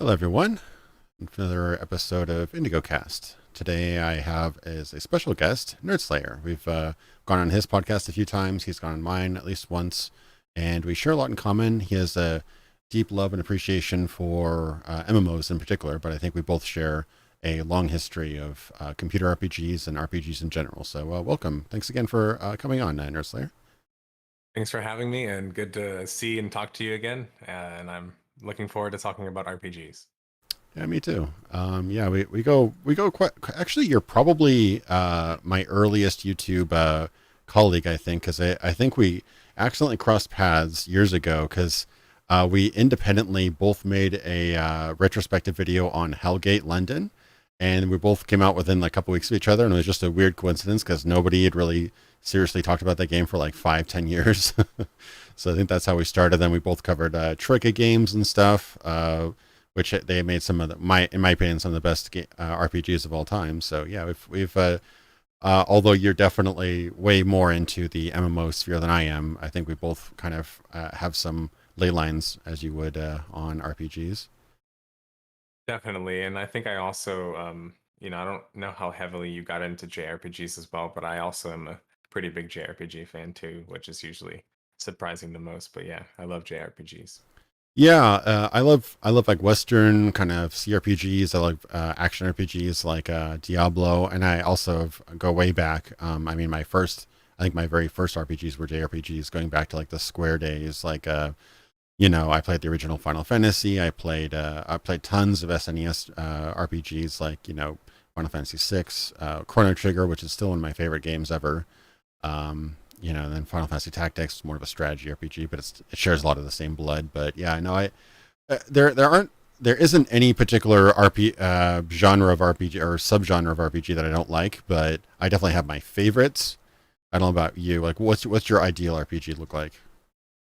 Hello, everyone. Another episode of INDIGOCAST. Today, I have as a special guest NerdSlayer. We've gone on his podcast a few times. He's gone on mine at least once, and we share a lot in common. He has a deep love and appreciation for MMOs in particular, but I think we both share a long history of computer RPGs and RPGs in general. So, welcome. Thanks again for coming on, NerdSlayer. Thanks for having me, and good to see and talk to you again. And I'm looking forward to talking about RPGs. Yeah, me too. Yeah, we go quite. Actually, you're probably my earliest YouTube colleague, I think, because I think we accidentally crossed paths years ago because we independently both made a retrospective video on Hellgate London, and we both came out within like a couple weeks of each other, and it was just a weird coincidence because nobody had really seriously talked about that game for like 5, 10 years. So I think that's how we started. Then we both covered Troika games and stuff. Which they made some of in my opinion, some of the best RPGs of all time. So yeah, although you're definitely way more into the MMO sphere than I am, I think we both kind of have some ley lines as you would on RPGs. Definitely. And I think I also, I don't know how heavily you got into JRPGs as well, but I also am a pretty big JRPG fan too, which is usually surprising the most. But yeah, I love JRPGs. Yeah, I love like Western kind of CRPGs. I love action RPGs like Diablo, and I also go way back. I mean, I think my very first RPGs were JRPGs, going back to like the Square days. Like, I played the original Final Fantasy. I played tons of SNES RPGs, like Final Fantasy VI, Chrono Trigger, which is still one of my favorite games ever. And then Final Fantasy Tactics is more of a strategy RPG, but it shares a lot of the same blood. But yeah, no, there isn't any particular genre of RPG or subgenre of RPG that I don't like, but I definitely have my favorites. I don't know about you. Like, what's your ideal RPG look like?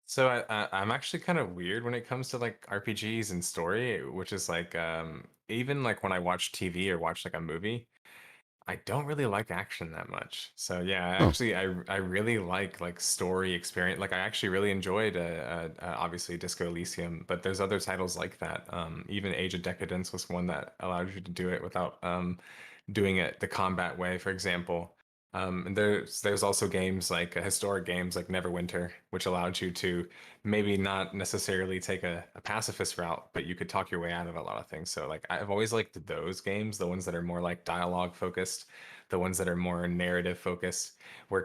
So I'm actually kind of weird when it comes to like RPGs and story, which is like even like when I watch TV or watch like a movie. I don't really like action that much. So yeah, Oh, I really like story experience. Like I actually really enjoyed obviously Disco Elysium, but there's other titles like that. Even Age of Decadence was one that allowed you to do it without doing it the combat way, for example. And there's also games like historic games like Neverwinter, which allowed you to maybe not necessarily take a pacifist route, but you could talk your way out of a lot of things. So like I've always liked those games, the ones that are more like dialogue focused, the ones that are more narrative focused, where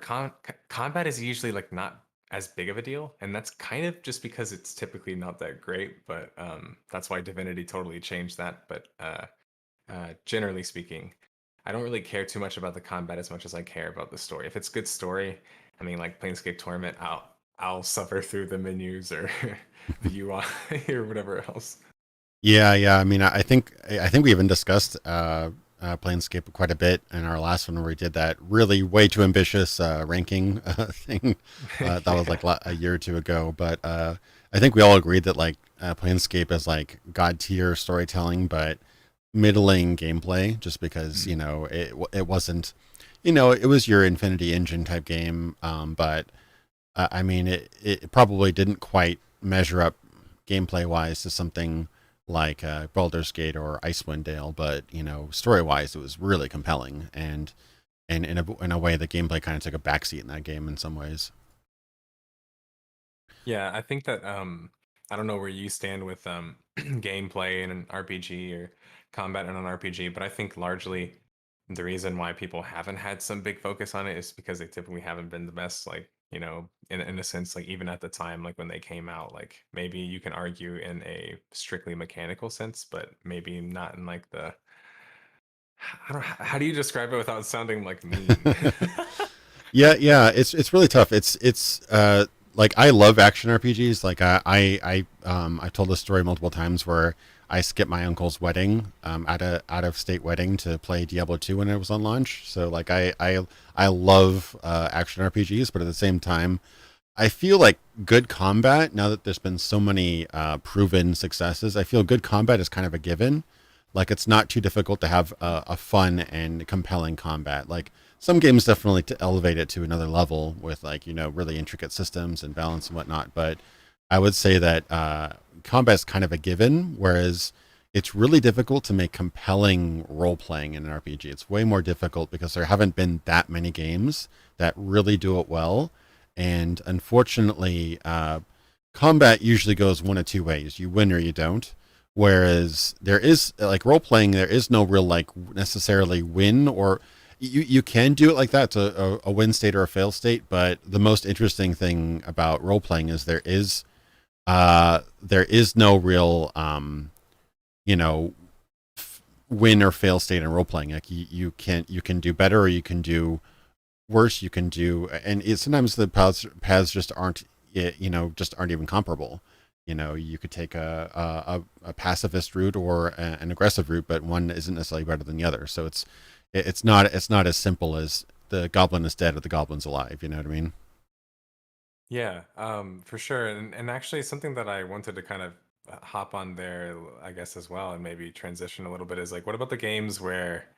combat is usually like not as big of a deal, and that's kind of just because it's typically not that great. But that's why Divinity totally changed that. But generally speaking, I don't really care too much about the combat as much as I care about the story. If it's good story, I mean, like Planescape Torment, I'll suffer through the menus or the UI or whatever else. yeah, yeah. I mean, I think we even discussed Planescape quite a bit in our last one where we did that really way too ambitious ranking thing. That was like Yeah. a year or two ago, but I think we all agreed that like Planescape is like god tier storytelling, but middling gameplay, just because it wasn't, it was your Infinity Engine type game, but I mean it probably didn't quite measure up gameplay wise to something like Baldur's Gate or Icewind Dale, but story wise it was really compelling, and in a way the gameplay kind of took a backseat in that game in some ways. Yeah, I think that I don't know where you stand with gameplay in an RPG or combat in an RPG, but I think largely the reason why people haven't had some big focus on it is because they typically haven't been the best, like, in a sense, like even at the time, like when they came out, like maybe you can argue in a strictly mechanical sense, but maybe not in like the I don't how do you describe it without sounding like mean? Yeah, yeah, it's really tough. It's like I love action RPGs. Like I told this story multiple times where I skipped my uncle's wedding, at a out of state wedding to play Diablo 2 when it was on launch. So like I love action RPGs, but at the same time, I feel like good combat, now that there's been so many proven successes, I feel good combat is kind of a given. Like it's not too difficult to have a fun and compelling combat. Like some games definitely to elevate it to another level with like really intricate systems and balance and whatnot. But I would say that combat is kind of a given. Whereas it's really difficult to make compelling role playing in an RPG. It's way more difficult because there haven't been that many games that really do it well. And unfortunately, combat usually goes one of two ways: you win or you don't. Whereas there is like role playing, there is no real like necessarily win, or you can do it like that. It's a win state or a fail state. But the most interesting thing about role playing is there is no real you know win or fail state in role playing. Like you can do better or you can do worse. You can do, and sometimes the paths just aren't just aren't even comparable. You could take a pacifist route or an aggressive route, but one isn't necessarily better than the other. So it's not as simple as the goblin is dead or the goblin's alive. You know what I mean? Yeah, for sure. And actually, something that I wanted to kind of hop on there, I guess, as well, and maybe transition a little bit is like, what about the games where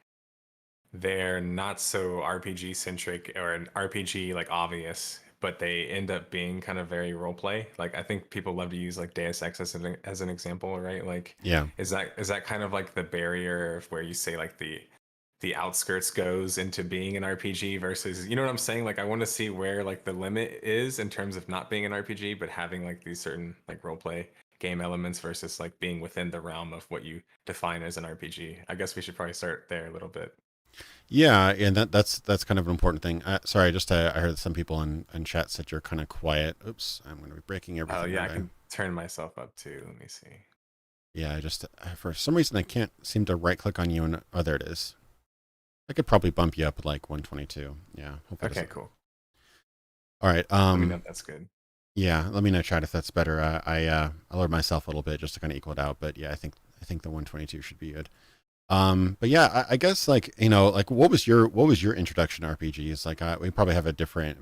they're not so RPG centric or an RPG like obvious, but they end up being kind of very role play? Like, I think people love to use like Deus Ex as an example, right? Like, Yeah. is that kind of like the barrier of where you say like the outskirts goes into being an RPG versus, you know what I'm saying? Like I want to see where like the limit is in terms of not being an RPG, but having like these certain like role play game elements versus like being within the realm of what you define as an RPG. I guess we should probably start there a little bit. Yeah, and that's kind of an important thing. Sorry, just I heard some people in chat said you're kind of quiet. Oops, I'm going to be breaking Oh everything, yeah, I aren't I? can turn myself up too. Let me see. Yeah, I just for some reason I can't seem to right click on you and oh, there it is. I could probably bump you up at like 122. Yeah, hope that Okay, doesn't. cool. All right. Let me know if that's good. Yeah, let me know chat if that's better. I lowered myself a little bit just to kind of equal it out, but yeah, I think the 122 should be good. But yeah, I guess like like what was your introduction to RPGs? Like we probably have a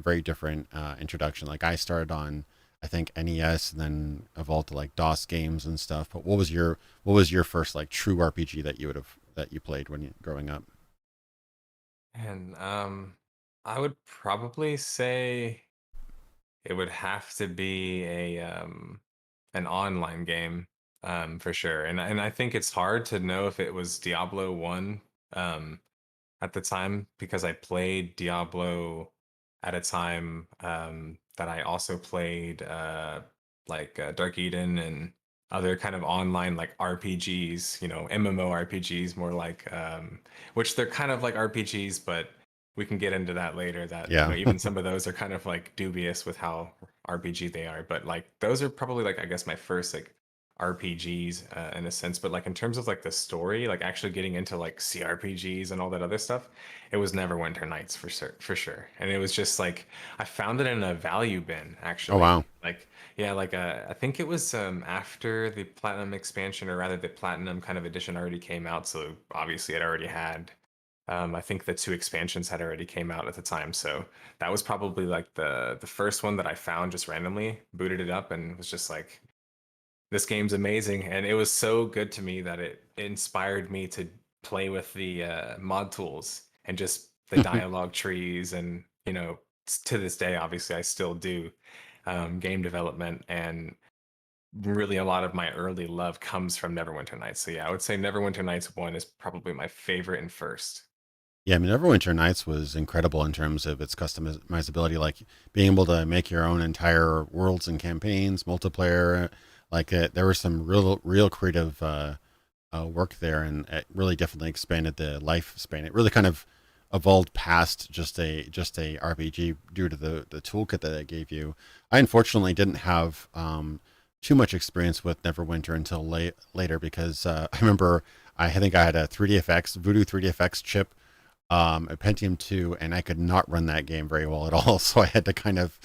very different introduction. Like I started on I think NES and then evolved to like DOS games and stuff. But what was your first like true RPG that you played when you growing up? And I would probably say it would have to be a an online game, for sure. And I think it's hard to know if it was Diablo 1 um at the time because I played Diablo at a time that I also played like Dark Eden and other kind of online like RPGs, MMORPGs more like which they're kind of like RPGs, but we can get into that later that, Yeah. even some of those are kind of like dubious with how RPG they are, but like those are probably like I guess my first like RPGs in a sense, but like in terms of like the story, like actually getting into like CRPGs and all that other stuff, it was Neverwinter Nights for sure. And it was just like I found it in a value bin Oh actually. wow. Like yeah, like I think it was after the Platinum expansion or rather the Platinum kind of edition already came out, so obviously it already had I think the two expansions had already came out at the time, so that was probably like the first one that I found just randomly, booted it up, and was just like, this game's amazing, and it was so good to me that it inspired me to play with the mod tools and just the dialogue trees, and to this day, obviously, I still do game development, and really a lot of my early love comes from Neverwinter Nights. So yeah, I would say Neverwinter Nights 1 is probably my favorite and first. Yeah, I mean, Neverwinter Nights was incredible in terms of its customizability, like being able to make your own entire worlds and campaigns, multiplayer. Like there was some real creative work there, and it really definitely expanded the lifespan. It really kind of evolved past just a RPG due to the toolkit that it gave you. I unfortunately didn't have too much experience with Neverwinter until later because I remember I think I had a 3DFX Voodoo 3DFX chip, a Pentium 2, and I could not run that game very well at all. So I had to kind of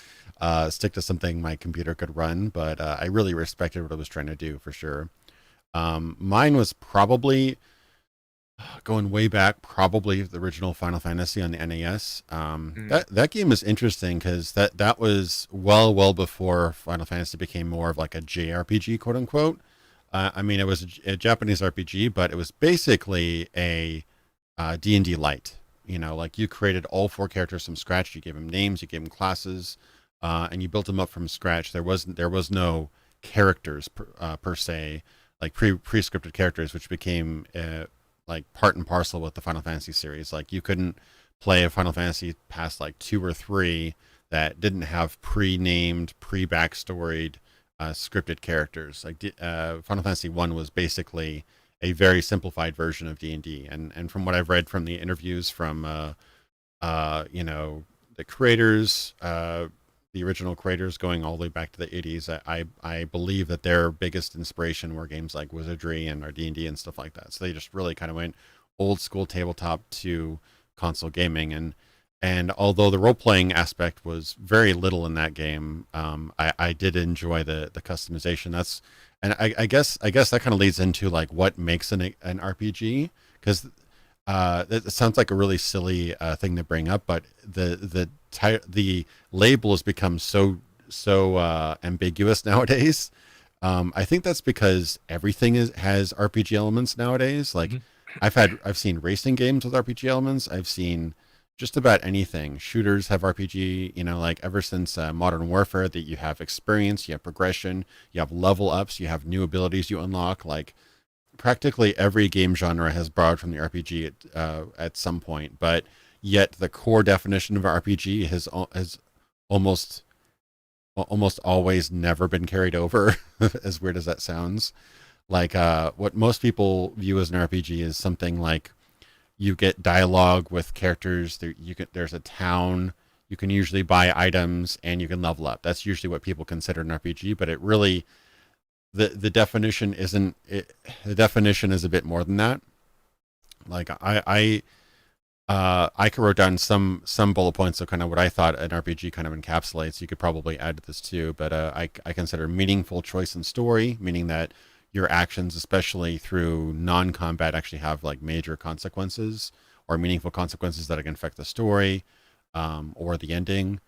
stick to something my computer could run. But I really respected what it was trying to do for sure. Mine was probably going way back, probably the original Final Fantasy on the NES. Mm. That game is interesting because that was well before Final Fantasy became more of like a JRPG, quote unquote. I mean, it was a Japanese RPG, but it was basically a D&D light. Like you created all four characters from scratch. You gave them names, you gave them classes, and you built them up from scratch. There was no characters per se. like pre-scripted characters, which became like part and parcel with the Final Fantasy series. Like you couldn't play a Final Fantasy past like 2 or 3 that didn't have pre-named, pre-backstoried scripted characters. Like Final Fantasy One was basically a very simplified version of D&D, and from what I've read from the interviews from you know, the creators, the original creators going all the way back to the 80s, I believe that their biggest inspiration were games like Wizardry and our D&D and stuff like that. So they just really kind of went old school tabletop to console gaming, and although the role playing aspect was very little in that game, I did enjoy the customization. That's and I guess that kind of leads into like what makes an RPG, because it sounds like a really silly thing to bring up, but the label has become so ambiguous nowadays. I think that's because everything has RPG elements nowadays. Like I've seen racing games with RPG elements. I've seen just about anything. Shooters have RPG. You know, like ever since Modern Warfare, that you have experience, you have progression, you have level ups, you have new abilities you unlock. Like practically every game genre has borrowed from the RPG at some point, but yet the core definition of RPG has almost almost always never been carried over. As weird as that sounds, like what most people view as an RPG is something like you get dialogue with characters. There's a town. You can usually buy items and you can level up. That's usually what people consider an RPG, but it really the definition isn't it, the definition is a bit more than that. Like I wrote down some bullet points of kind of what I thought an RPG kind of encapsulates. You could probably add to this too, but I consider meaningful choice and story, meaning that your actions, especially through non-combat, actually have like major consequences or meaningful consequences that can affect the story or the ending.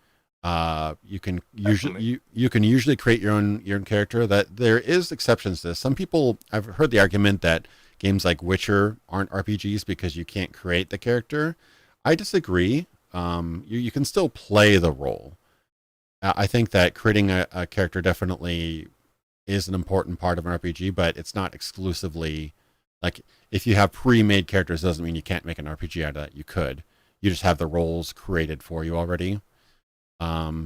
You can usually you can usually create your own character. That there is exceptions to this. Some people, I've heard the argument that games like Witcher aren't RPGs because you can't create the character. I disagree. You can still play the role. I think that creating a character definitely is an important part of an RPG, but it's not exclusively like if you have pre-made characters doesn't mean you can't make an RPG out of that. You could. You just have the roles created for you already.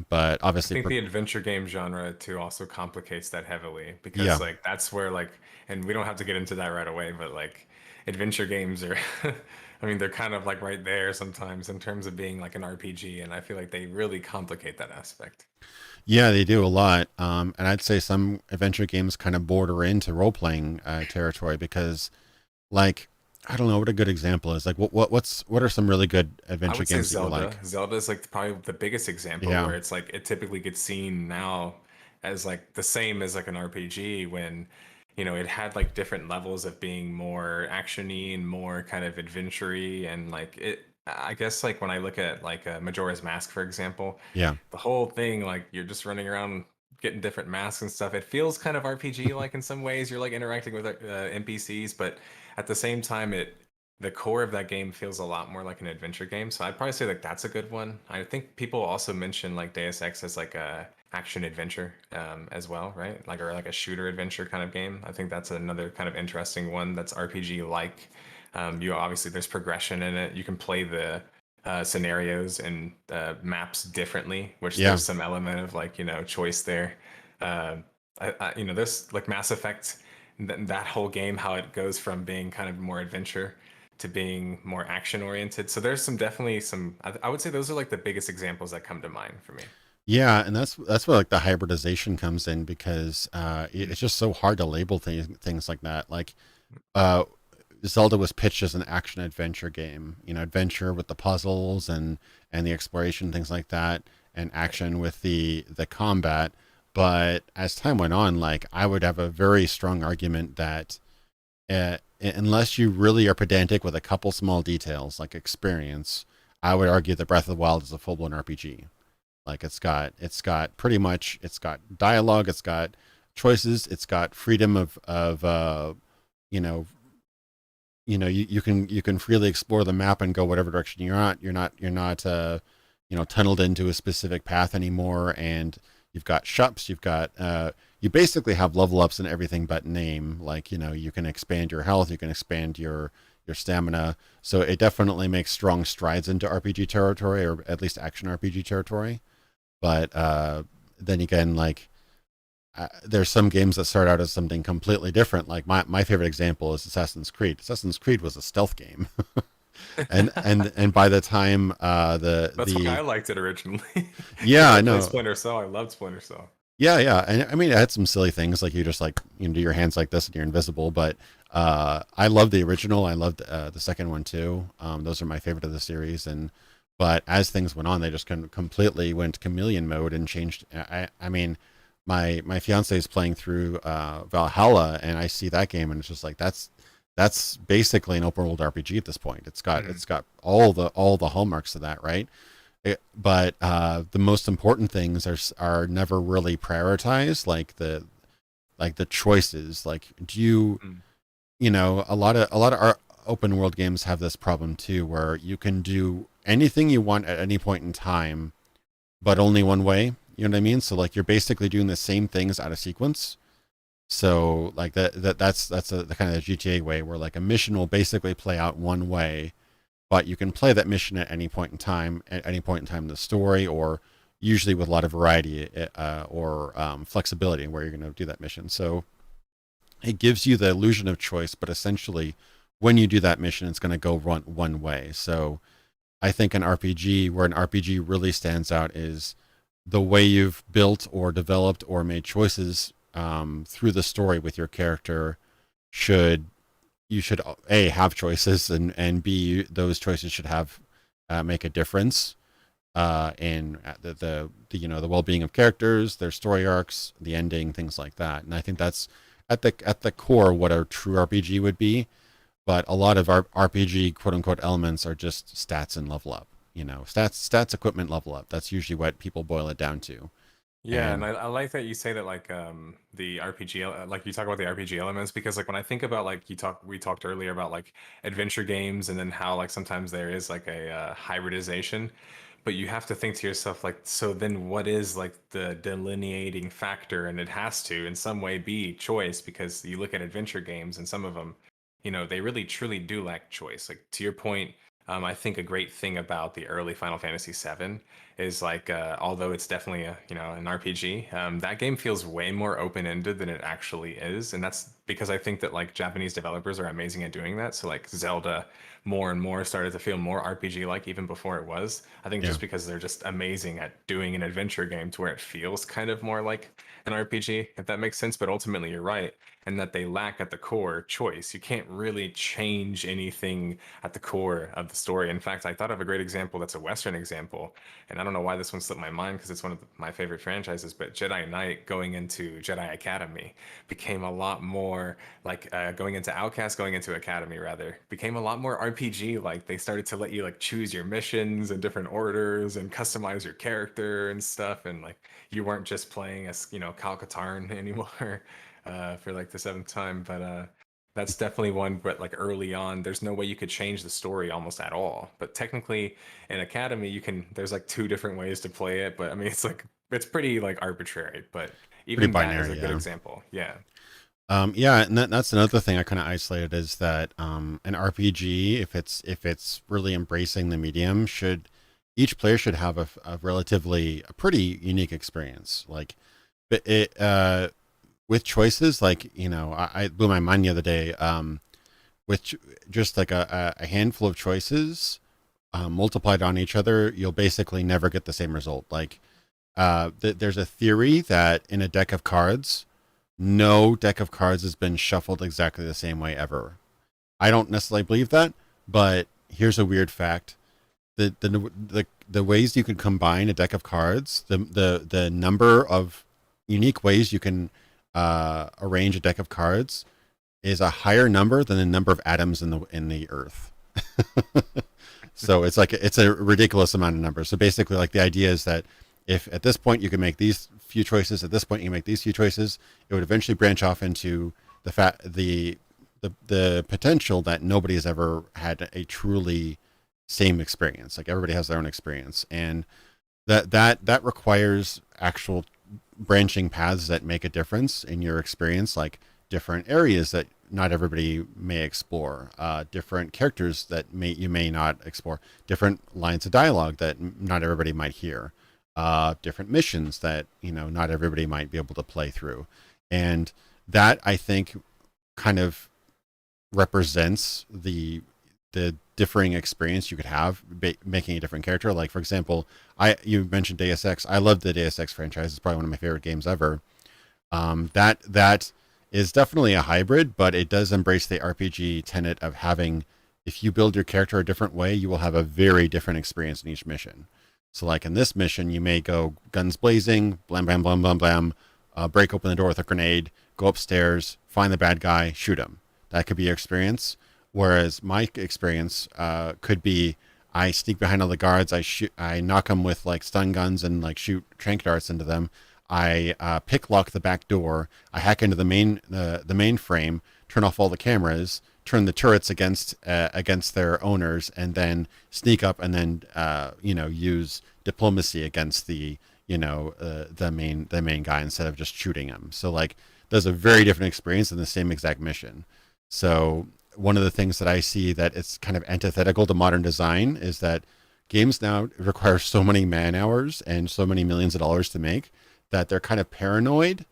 But I obviously, think the adventure game genre too also complicates that heavily yeah, because like that's where like and we don't have to get into that right away, but like adventure games are I mean they're kind of like right there sometimes in terms of being like an RPG and I feel like they really complicate that aspect. yeah, they do a lot. And I'd say some adventure games kind of border into role playing territory because, like, I don't know what a good example is. Like, what are some really good I adventure would say games that you Zelda. like? Zelda is like probably the biggest example Yeah, where it's like it typically gets seen now as like the same as like an RPG when it had like different levels of being more actiony and more kind of adventure-y and like it I guess like when I look at like Majora's Mask for example, yeah, the whole thing like you're just running around getting different masks and stuff. It feels kind of RPG like in some ways. You're like interacting with NPCs, but at the same time the core of that game feels a lot more like an adventure game. So I'd probably say like that's a good one. I think people also mention like Deus Ex as like a action adventure as well, right? Like or like a shooter adventure kind of game. I think that's another kind of interesting one that's RPG like. You obviously there's progression in it. You can play the scenarios and maps differently, which yeah. there's some element of like choice there. Uh, there's like Mass Effect, that whole game, how it goes from being kind of more adventure to being more action oriented. So there's some definitely some. I would say those are like the biggest examples that come to mind for me. Yeah, and that's where like the hybridization comes in because Mhm. it's just so hard to label things like that. Like uh, Zelda was pitched as an action adventure game, you know, adventure with the puzzles and the exploration, things like that, and Right. action with the combat. But as time went on, like I would have a very strong argument that unless you really are pedantic with a couple small details like experience, I would argue that Breath of the Wild is a full blown RPG. Like it's got pretty much it's got dialogue, it's got choices, it's got freedom of you know you can freely explore the map and go whatever direction you're not tunneled into a specific path anymore. And you've got shops, you've got you basically have level ups in everything but name. Like, you can expand your health, you can expand your stamina. So it definitely makes strong strides into RPG territory, or at least action RPG territory. But then again, like, there's some games that start out as something completely different. Like my favorite example is Assassin's Creed. Assassin's Creed was a stealth game, and by the time That's why I the liked it originally. yeah, Because I I played know. Splinter Cell. I loved Splinter Cell. Yeah, yeah, and I mean, it had some silly things like you just like do your hands like this and you're invisible. But I loved the original. I loved the second one too. Those are my favorite of the series. And but as things went on, they just completely went chameleon mode and changed. I mean, my fiance is playing through Valhalla, and I see that game, and it's just like that's basically an open world RPG at this point. Mhm. It's got all the hallmarks of that, right? But the most important things are never really prioritized, like the choices. Like, do you Mm. a lot of our open world games have this problem too, where you can do anything you want at any point in time, but only one way. You know what I mean? So like you're basically doing the same things out of sequence. So like that's the kind of GTA way, where like a mission will basically play out one way, but you can play that mission at any point in time, in the story, or usually with a lot of variety or flexibility where you're going to do that mission. So it gives you the illusion of choice, but essentially, when you do that mission, it's going to go one way. So I think where an RPG really stands out is the way you've built or developed or made choices through the story with your character should you should a have choices, and b those choices should have make a difference in the well-being of characters, their story arcs, the ending, things like that. And I think that's at the core what a true RPG would be. But a lot of our RPG quote unquote elements are just stats and level up. Stats, equipment, level up. That's usually what people boil it down to. Yeah, and And I like that you say that like the RPG like you talk about the RPG elements because like when I think about like we talked earlier about like adventure games and then how like sometimes there is like a hybridization, but you have to think to yourself like so then what is like the delineating factor, and it has to in some way be choice because you look at adventure games and some of them, they really truly do lack choice. Like to your point, I think a great thing about the early Final Fantasy VII is like although it's definitely an RPG, that game feels way more open ended than it actually is, and that's because I think that like Japanese developers are amazing at doing that. So like Zelda, more and more started to feel more RPG like even before it was. I think yeah, just because they're just amazing at doing an adventure game to where it feels kind of more like an RPG, if that makes sense. But ultimately, you're right, and that they lack at the core choice. You can't really change anything at the core of the story. In fact, I thought of a great example that's a Western example, and I don't know why this one slipped my mind because it's one of my favorite franchises, but Jedi Knight going into Jedi Academy became a lot more like going into Outcast, going into Academy rather, became a lot more RPG. Like they started to let you like choose your missions in different orders and customize your character and stuff. And like you weren't just playing as, Kyle Katarn anymore for like the seventh time. But that's definitely one, but like early on, there's no way you could change the story almost at all. But technically, in Academy, there's like two different ways to play it. But I mean, it's pretty like arbitrary. But pretty even that is binary. a good Yeah. example. Yeah. Yeah, and that's another thing I kind of isolated is that an RPG, if it's really embracing the medium, should each player should have a pretty unique experience. Like, but with choices, like I blew my mind the other day. With just like a handful of choices multiplied on each other, you'll basically never get the same result. Like, there's a theory that in a deck of cards, no deck of cards has been shuffled exactly the same way ever. I don't necessarily believe that, but here's a weird fact: the ways you can combine a deck of cards, the number of unique ways you can arrange a deck of cards is a higher number than the number of atoms in the Earth. So it's like it's a ridiculous amount of numbers. So basically, like the idea is that if at this point you can make these few choices, at this point you can make these few choices, it would eventually branch off into the potential that nobody has ever had a truly same experience. Like everybody has their own experience, and that requires actual branching paths that make a difference in your experience, like different areas that not everybody may explore, different characters that you may not explore, different lines of dialogue that not everybody might hear, different missions that not everybody might be able to play through, and that I think kind of represents the differing experience you could have making a different character. Like, for example, you mentioned Deus Ex. I love the Deus Ex franchise. It's probably one of my favorite games ever. That is definitely a hybrid, but it does embrace the RPG tenet of having, if you build your character a different way, you will have a very different experience in each mission. So, like in this mission, you may go guns blazing, blam, blam, blam, blam, blam, break open the door with a grenade, go upstairs, find the bad guy, shoot him. That could be your experience. Whereas my experience could be, I sneak behind all the guards, I knock them with like stun guns and like shoot trank darts into them. I pick lock the back door. I hack into the mainframe, turn off all the cameras, turn the turrets against their owners, and then sneak up and then use diplomacy against the main guy instead of just shooting him. So like there's a very different experience in the same exact mission. So one of the things that I see that it's kind of antithetical to modern design is that games now require so many man hours and so many millions of dollars to make that they're kind of paranoid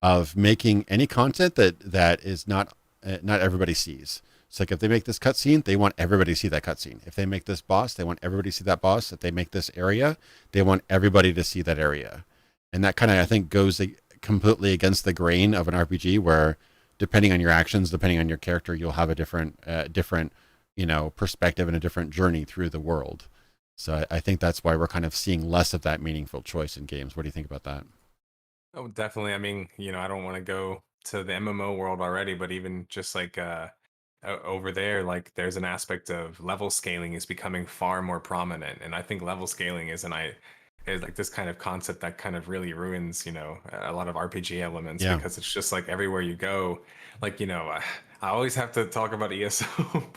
of making any content that is not everybody sees. It's like if they make this cutscene, they want everybody to see that cutscene. If they make this boss, they want everybody to see that boss. If they make this area, they want everybody to see that area. And that kind of, I think, goes completely against the grain of an RPG where depending on your actions, depending on your character, you'll have a different perspective and a different journey through the world. So I think that's why we're kind of seeing less of that meaningful choice in games. What do you think about that? Oh, definitely. I mean, I don't want to go to the MMO world already, but even just like over there, like there's an aspect of level scaling is becoming far more prominent, and I think level scaling is like this kind of concept that kind of really ruins, a lot of RPG elements Yeah. because it's just like everywhere you go, like I always have to talk about ESO,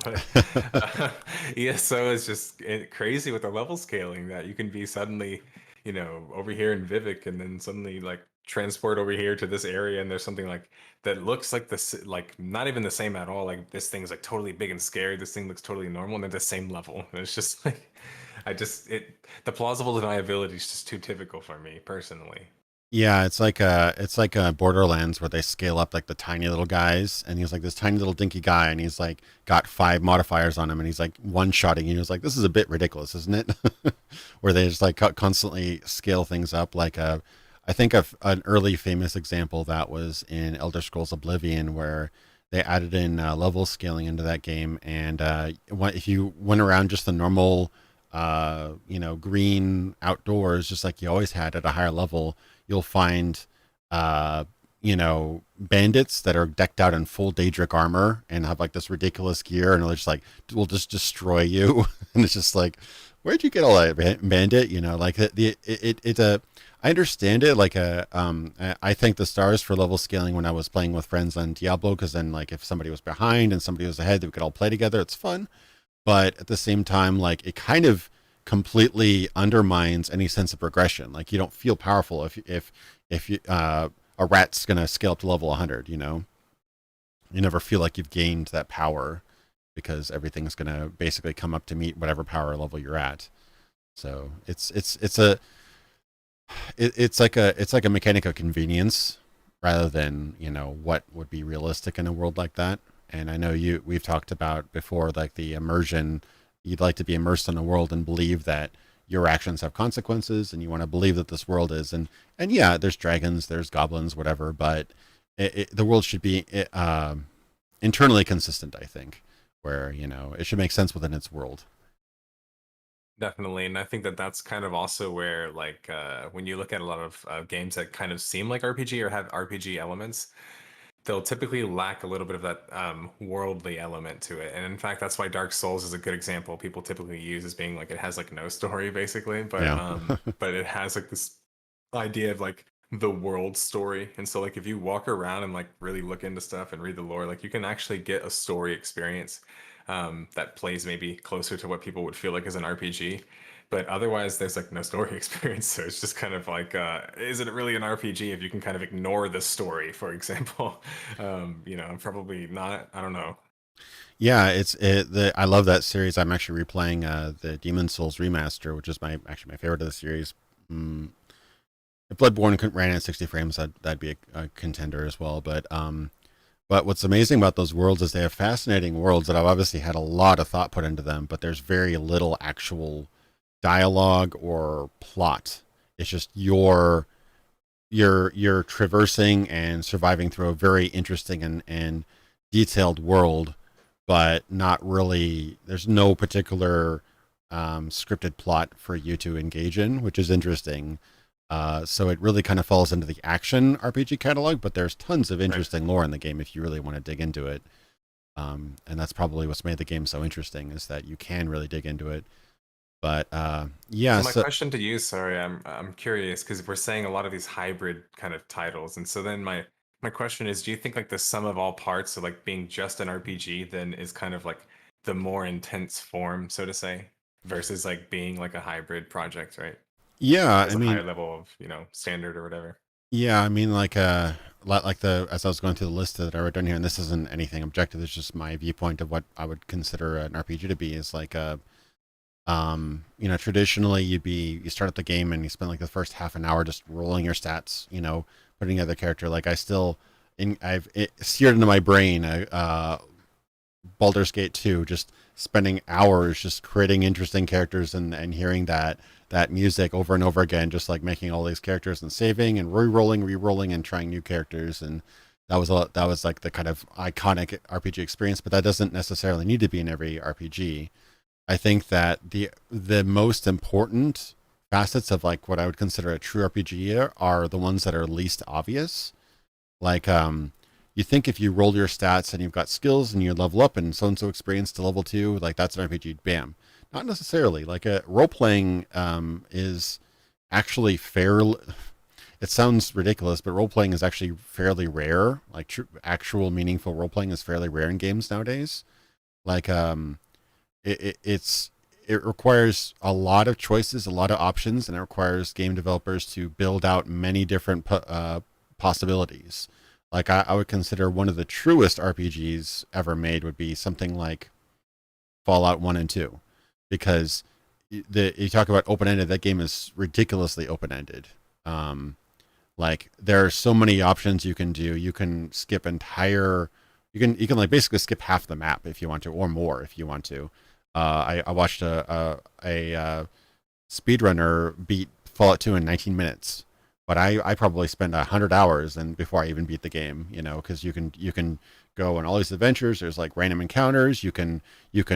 but ESO is just crazy with the level scaling that you can be suddenly over here in Vivek and then suddenly like transport over here to this area and there's something like that looks like this like not even the same at all. Like this thing's like totally big and scary. This thing looks totally normal and they're the same level. And it's just like the plausible deniability is just too typical for me personally. Yeah, it's like Borderlands where they scale up like the tiny little guys, and he's like this tiny little dinky guy, and he's like got 5 modifiers on him, and he's like one shotting. He was like, this is a bit ridiculous, isn't it? Where they just like constantly scale things up. Like I think of an early famous example that was in Elder Scrolls Oblivion, where they added in level scaling into that game, and if you went around just the normal, green outdoors, just like you always had at a higher level, you'll find bandits that are decked out in full Daedric armor and have like this ridiculous gear, and they're just like will just destroy you. And it's just like, where'd you get all that, bandit? Like I understand it. Like I thank the stars for level scaling when I was playing with friends on Diablo, because then like if somebody was behind and somebody was ahead, we could all play together. It's fun, but at the same time, like it kind of completely undermines any sense of progression. Like you don't feel powerful if you, a rat's gonna scale up to level 100. You never feel like you've gained that power because everything's gonna basically come up to meet whatever power level you're at. So it's like a mechanic of convenience rather than what would be realistic in a world like that. And I know we've talked about before, like the immersion. You'd like to be immersed in a world and believe that your actions have consequences, and you want to believe that this world is. And yeah, there's dragons, there's goblins, whatever, but the world should be internally consistent, I think, where it should make sense within its world. Definitely, and I think that that's kind of also where, like, when you look at a lot of games that kind of seem like RPG or have RPG elements, they'll typically lack a little bit of that worldly element to it. And in fact, that's why Dark Souls is a good example. People typically use as being like it has like no story basically, Yeah. but it has like this idea of like the world story. And so like if you walk around and like really look into stuff and read the lore, like you can actually get a story experience that plays maybe closer to what people would feel like as an RPG. but otherwise there's like no story experience. So it's just kind of like, is it really an RPG if you can kind of ignore the story, for example? Probably not. I don't know. Yeah, I love that series. I'm actually replaying the Demon Souls remaster, which is my favorite of the series. Mm, if Bloodborne ran at 60 frames, that'd be a contender as well. But what's amazing about those worlds is they have fascinating worlds that have obviously had a lot of thought put into them, but there's very little actual dialogue or plot. It's just you're traversing and surviving through a very interesting and detailed world, but not really. There's no particular scripted plot for you to engage in, which is interesting. So it really kind of falls into the action RPG catalog, but there's tons of Right. interesting lore in the game if you really want to dig into it. And that's probably what's made the game so interesting is that you can really dig into it. But yeah, So my so question to you, sorry, I'm curious because we're saying a lot of these hybrid kind of titles, and so then my question is, do you think like the sum of all parts of like being just an RPG then is kind of like the more intense form, so to say, versus like being like a hybrid project, right? yeah, Has I a higher mean, level of, standard or whatever. yeah, I mean, like the as I was going through the list that I wrote down here, and this isn't anything objective. It's just my viewpoint of what I would consider an RPG to be. Is like traditionally you start up the game and you spend like the first half an hour just rolling your stats, putting together a character. Like I've it seared into my brain, Baldur's Gate 2, just spending hours just creating interesting characters and hearing that music over and over again, just like making all these characters and saving and re-rolling and trying new characters. And that was like the kind of iconic RPG experience, but that doesn't necessarily need to be in every RPG. I think that the most important facets of like what I would consider a true RPG are the ones that are least obvious. Like you think if you roll your stats and you've got skills and you level up and so and so experience to level 2, like that's an RPG. Bam. Not necessarily. Like a role playing is actually fair. It sounds ridiculous, but role playing is actually fairly rare. Like actual meaningful role playing is fairly rare in games nowadays. Like it requires a lot of choices, a lot of options, and it requires game developers to build out many different possibilities. Like I would consider one of the truest RPGs ever made would be something like Fallout 1 and 2, because you talk about open ended. That game is ridiculously open ended. Um, like there are so many options you can do. You can skip entire. You can like basically skip half the map if you want to, or more if you want to. I watched a speedrunner beat Fallout 2 in 19 minutes, but I probably spend 100 hours and before I even beat the game, because you can go on all these adventures. There's like random encounters. You can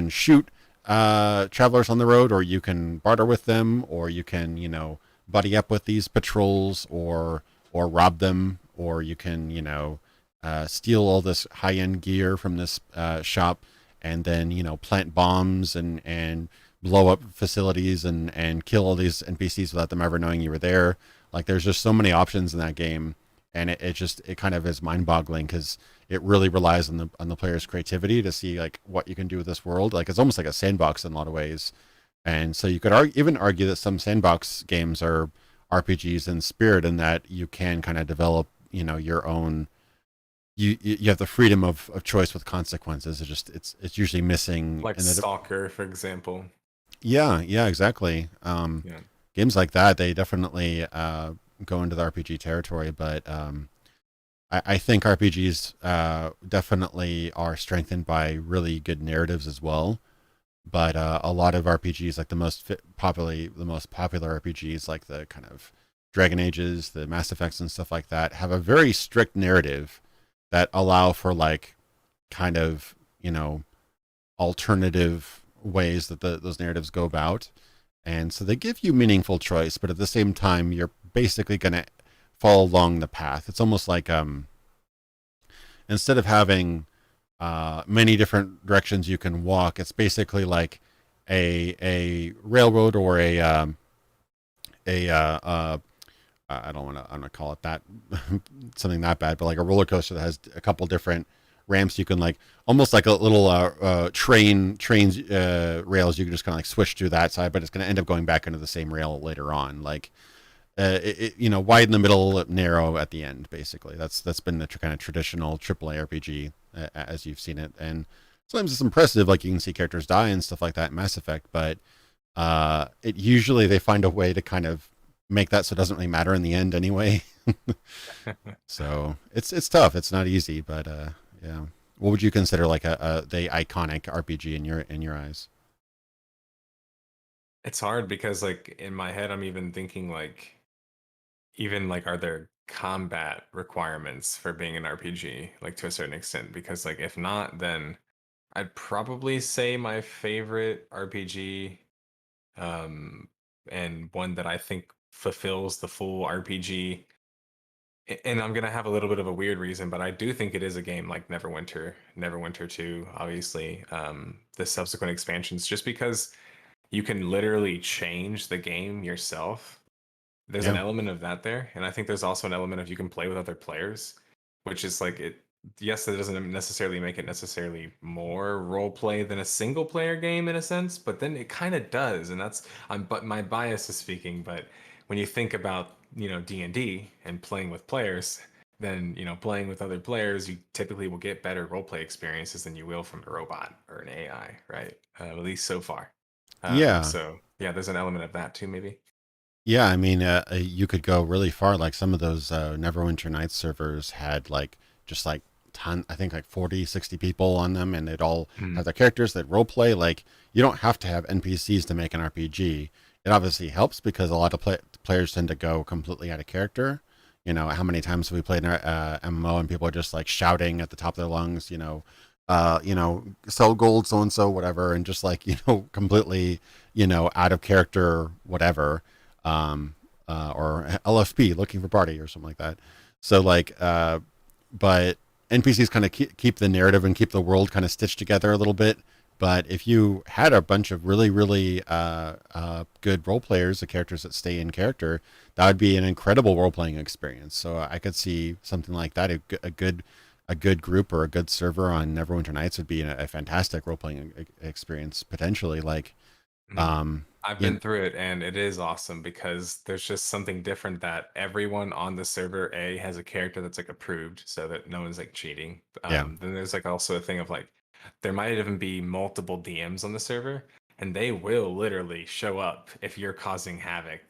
shoot travelers on the road, or you can barter with them, or you can buddy up with these patrols, or rob them, or you can steal all this high end gear from this shop, and then plant bombs and blow up facilities and kill all these NPCs without them ever knowing you were there. Like there's just so many options in that game, and it kind of is mind boggling because it really relies on the player's creativity to see like what you can do with this world. Like it's almost like a sandbox in a lot of ways, and so you could even argue that some sandbox games are RPGs in spirit, in that you can kind of develop your own. You have the freedom of choice with consequences. It's usually missing Like in the. Stalker, for example. Yeah, exactly. Yeah. Games like that, they definitely go into the RPG territory, but I think RPGs definitely are strengthened by really good narratives as well. But a lot of RPGs, like the most popular RPGs, like the kind of Dragon Ages, the Mass Effects, and stuff like that, have a very strict narrative that allow for like kind of alternative ways that those narratives go about, and so they give you meaningful choice, but at the same time you're basically going to fall along the path. It's almost like instead of having many different directions you can walk, it's basically like a railroad, or a I don't want to call it that something that bad, but like a roller coaster that has a couple different ramps you can like almost like a little trains rails. You can just kind of like switch to that side, but it's going to end up going back into the same rail later on. Like wide in the middle, narrow at the end. Basically, that's been the kind of traditional AAA RPG as you've seen it, and sometimes it's impressive. Like you can see characters die and stuff like that in Mass Effect, but it usually they find a way to kind of make that so it doesn't really matter in the end anyway. So it's tough. It's not easy, but yeah. What would you consider like a the iconic RPG in your eyes? It's hard because like in my head I'm even thinking like even like are there combat requirements for being an RPG like to a certain extent, because like if not, then I'd probably say my favorite RPG, um and one that I think fulfills the full RPG, and I'm gonna have a little bit of a weird reason, but I do think it is a game like Neverwinter 2, obviously. The subsequent expansions, just because you can literally change the game yourself. There's an Yeah. element of that there, and I think there's also an element of you can play with other players, which is like it. Yes, that doesn't necessarily make it necessarily more role play than a single player game in a sense, but then it kind of does, and that's but my bias is speaking. But when you think about D&D and playing with players, then playing with other players, you typically will get better role play experiences than you will from a robot or an AI, right? At least so far. Yeah. So yeah, there's an element of that too, maybe. Yeah, I mean, you could go really far. Like some of those Neverwinter Nights servers had like just like I think like 40, 60 people on them, and they'd all have their characters that role play. Like you don't have to have NPCs to make an RPG. It obviously helps because a lot of players tend to go completely out of character. How many times have we played an MMO and people are just like shouting at the top of their lungs, sell gold, so and so, whatever, and just like, completely, out of character, whatever, or LFP looking for party or something like that. So like, but NPCs kind of keep the narrative and keep the world kind of stitched together a little bit. But if you had a bunch of really, really good role players, the characters that stay in character, that would be an incredible role playing experience. So I could see something like that. A good group or a good server on Neverwinter Nights would be a fantastic role playing experience potentially. Like, Mhm. um, I've you been through it and it is awesome because there's just something different that everyone on the server A has a character that's like approved so that no one's like cheating. yeah, Then there's like also a thing of like there might even be multiple DMs on the server and they will literally show up if you're causing havoc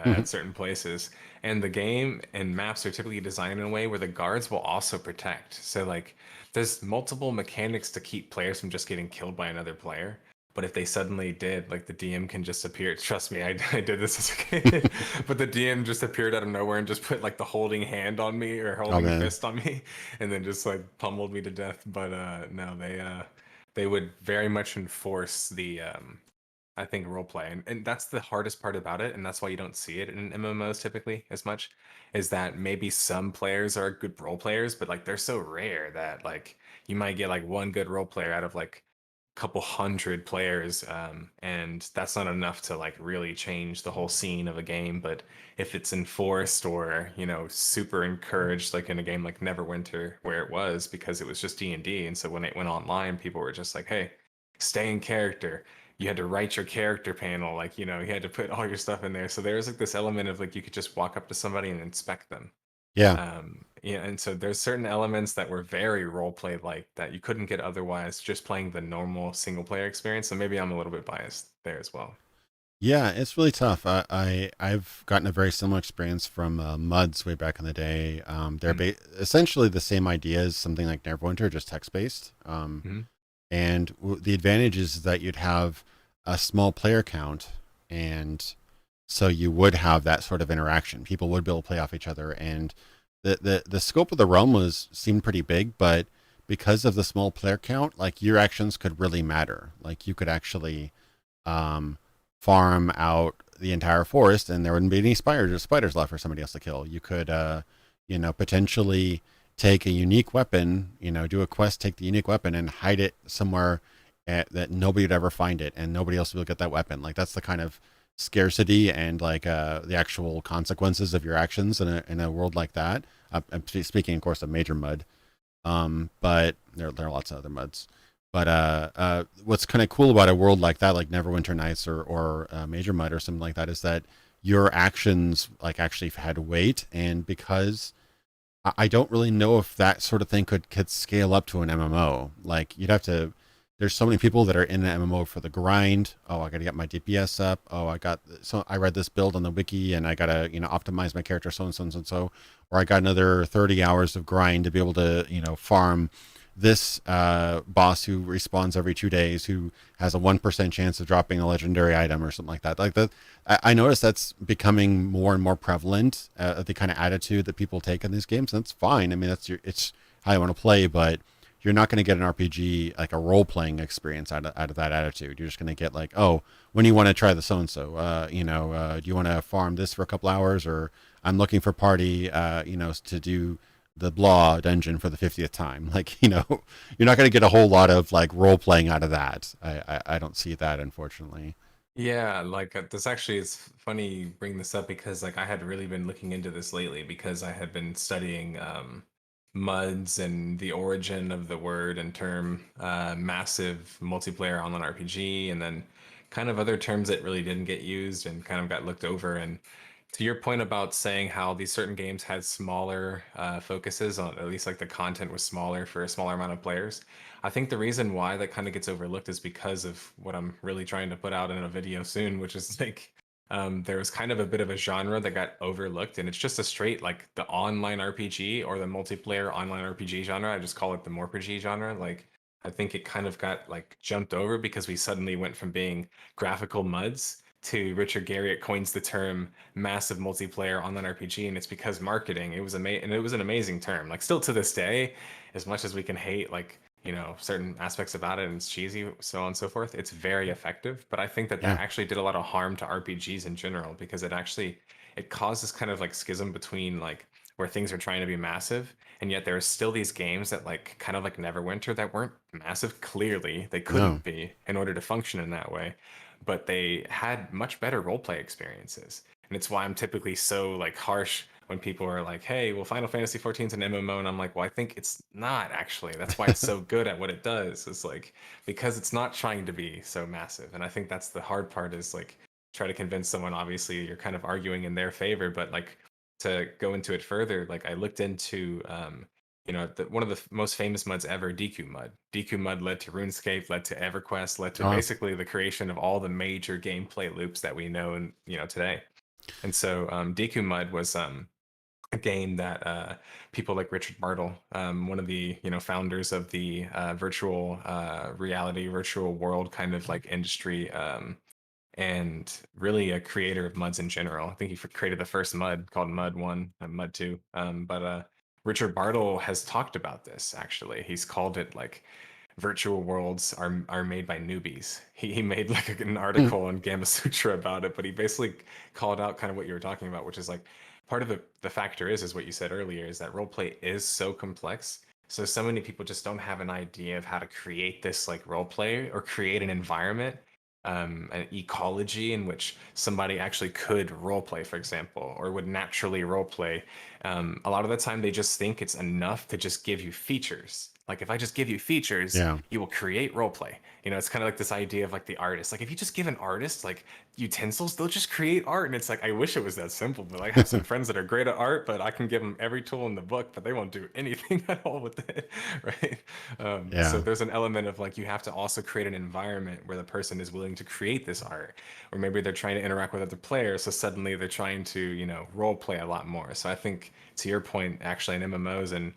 Mhm. at certain places. And the game and maps are typically designed in a way where the guards will also protect. So like there's multiple mechanics to keep players from just getting killed by another player. But if they suddenly did, like the DM can just appear. Trust me, I did this as a kid. But the DM just appeared out of nowhere and just put like the holding hand on me or Oh holding man, fist on me, and then just like pummeled me to death. But no, they would very much enforce the I think role play, and that's the hardest part about it, and that's why you don't see it in MMOs typically as much, is that maybe some players are good role players, but like they're so rare that like you might get like one good role player out of like a couple hundred players, and that's not enough to like really change the whole scene of a game. But if it's enforced or super encouraged, like in a game like Neverwinter, where it was because it was just D&D, and so when it went online, people were just like, hey, stay in character. You had to write your character panel, like you had to put all your stuff in there, so there was like this element of like you could just walk up to somebody and inspect them. yeah. Yeah, and so there's certain elements that were very role play like that you couldn't get otherwise just playing the normal single player experience, so maybe I'm a little bit biased there as well. Yeah, it's really tough. I've gotten a very similar experience from Muds way back in the day. They're Mm-hmm. essentially the same idea as something like Neverwinter, just text based. Mm-hmm. And the advantage is that you'd have a small player count, and so you would have that sort of interaction. People would be able to play off each other, and the scope of the realm was seemed pretty big, but because of the small player count, like your actions could really matter. Like you could actually um, farm out the entire forest, and there wouldn't be any spiders left for somebody else to kill. You could, potentially take a unique weapon, do a quest, take the unique weapon, and hide it somewhere that nobody would ever find it, and nobody else will get that weapon. Like that's the kind of scarcity and like the actual consequences of your actions in a world like that. I'm speaking, of course, of Major Mud. But there are lots of other mods. But what's kind of cool about a world like that, like Neverwinter Nights or Major Mud or something like that, is that your actions like actually had weight, and because I don't really know if that sort of thing could scale up to an MMO. Like you'd have to. There's so many people that are in an MMO for the grind. Oh, I got to get my DPS up. Oh, I read this build on the wiki and I got to optimize my character so and so and so and so. Or I got another 30 hours of grind to be able to farm this boss who respawns every 2 days, who has a 1% chance of dropping a legendary item or something like that. Like that, I notice that's becoming more and more prevalent. The kind of attitude that people take in these games, and that's fine. I mean, it's how you want to play, but you're not going to get an RPG like a role playing experience out of that attitude. You're just going to get like, oh, when you want to try the so and so, do you want to farm this for a couple hours, or I'm looking for party, to do the blah dungeon for the 50th time. Like, you're not going to get a whole lot of like role playing out of that. I don't see that, unfortunately. Yeah, like this actually is funny you bring this up because like I had really been looking into this lately because I had been studying MUDs and the origin of the word and term massive multiplayer online RPG, and then kind of other terms that really didn't get used and kind of got looked over. And to your point about saying how these certain games had smaller focuses on, at least like the content was smaller for a smaller amount of players. I think the reason why that kind of gets overlooked is because of what I'm really trying to put out in a video soon, which is like there was kind of a bit of a genre that got overlooked, and it's just a straight like the online RPG or the multiplayer online RPG genre. I just call it the MORPG genre. Like I think it kind of got like jumped over because we suddenly went from being graphical muds to Richard Garriott coins the term massive multiplayer online RPG, and it's because marketing. It was and it was an amazing term. Like still to this day, as much as we can hate like certain aspects about it and it's cheesy, so on and so forth, it's very effective. But I think that Yeah. that actually did a lot of harm to RPGs in general because it caused this kind of like schism between like where things are trying to be massive and yet there are still these games that like kind of like Neverwinter that weren't massive. Clearly they No. couldn't be in order to function in that way, but they had much better roleplay experiences. And it's why I'm typically so like harsh when people are like, "Hey, well, Final Fantasy 14 is an MMO," and I'm like, "Well, I think it's not actually. That's why it's so good at what it does. It's like because it's not trying to be so massive." And I think that's the hard part is like try to convince someone. Obviously, you're kind of arguing in their favor, but like to go into it further, like I looked into one of the most famous muds ever, DQ mud. DQ mud led to RuneScape, led to EverQuest, led to Oh, basically the creation of all the major gameplay loops that we know and today. And so DQ mud was a game that people like Richard Bartle, one of the founders of the virtual reality, virtual world kind of like industry, and really a creator of muds in general. I think he created the first mud called Mud One and Mud Two. But Richard Bartle has talked about this actually. He's called it like virtual worlds are made by newbies. He made like an mm, article on Gamma Sutra about it, but he basically called out kind of what you were talking about, which is like part of the factor is what you said earlier is that roleplay is so complex. So many people just don't have an idea of how to create this like roleplay or create an environment, an ecology in which somebody actually could roleplay, for example, or would naturally roleplay. A lot of the time, they just think it's enough to just give you features. Like if I just give you features, yeah. you will create roleplay. It's kind of like this idea of like the artist. Like if you just give an artist like utensils, they'll just create art. And it's like I wish it was that simple. But I have some friends that are great at art, but I can give them every tool in the book, but they won't do anything at all with it, right? So Yeah. there's an element of like you have to also create an environment where the person is willing to create this art, or maybe they're trying to interact with other players, so suddenly they're trying to role play a lot more. So I think to your point, actually, in MMOs and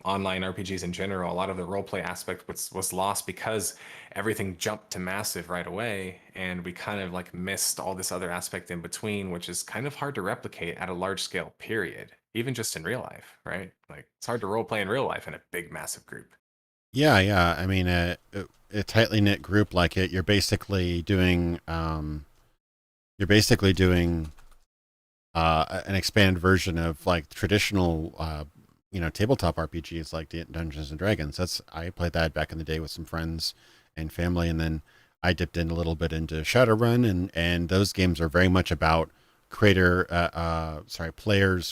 online RPGs in general, a lot of the role play aspect was lost because everything jumped to massive right away, and we kind of like missed all this other aspect in between, which is kind of hard to replicate at a large scale. Period. Even just in real life, right? Like it's hard to role play in real life in a big, massive group. Yeah, yeah. I mean, a tightly knit group like it, you're basically doing an expanded version of like traditional, tabletop RPGs like Dungeons and Dragons. I played that back in the day with some friends and family, and then I dipped in a little bit into Shadowrun, and those games are very much about players'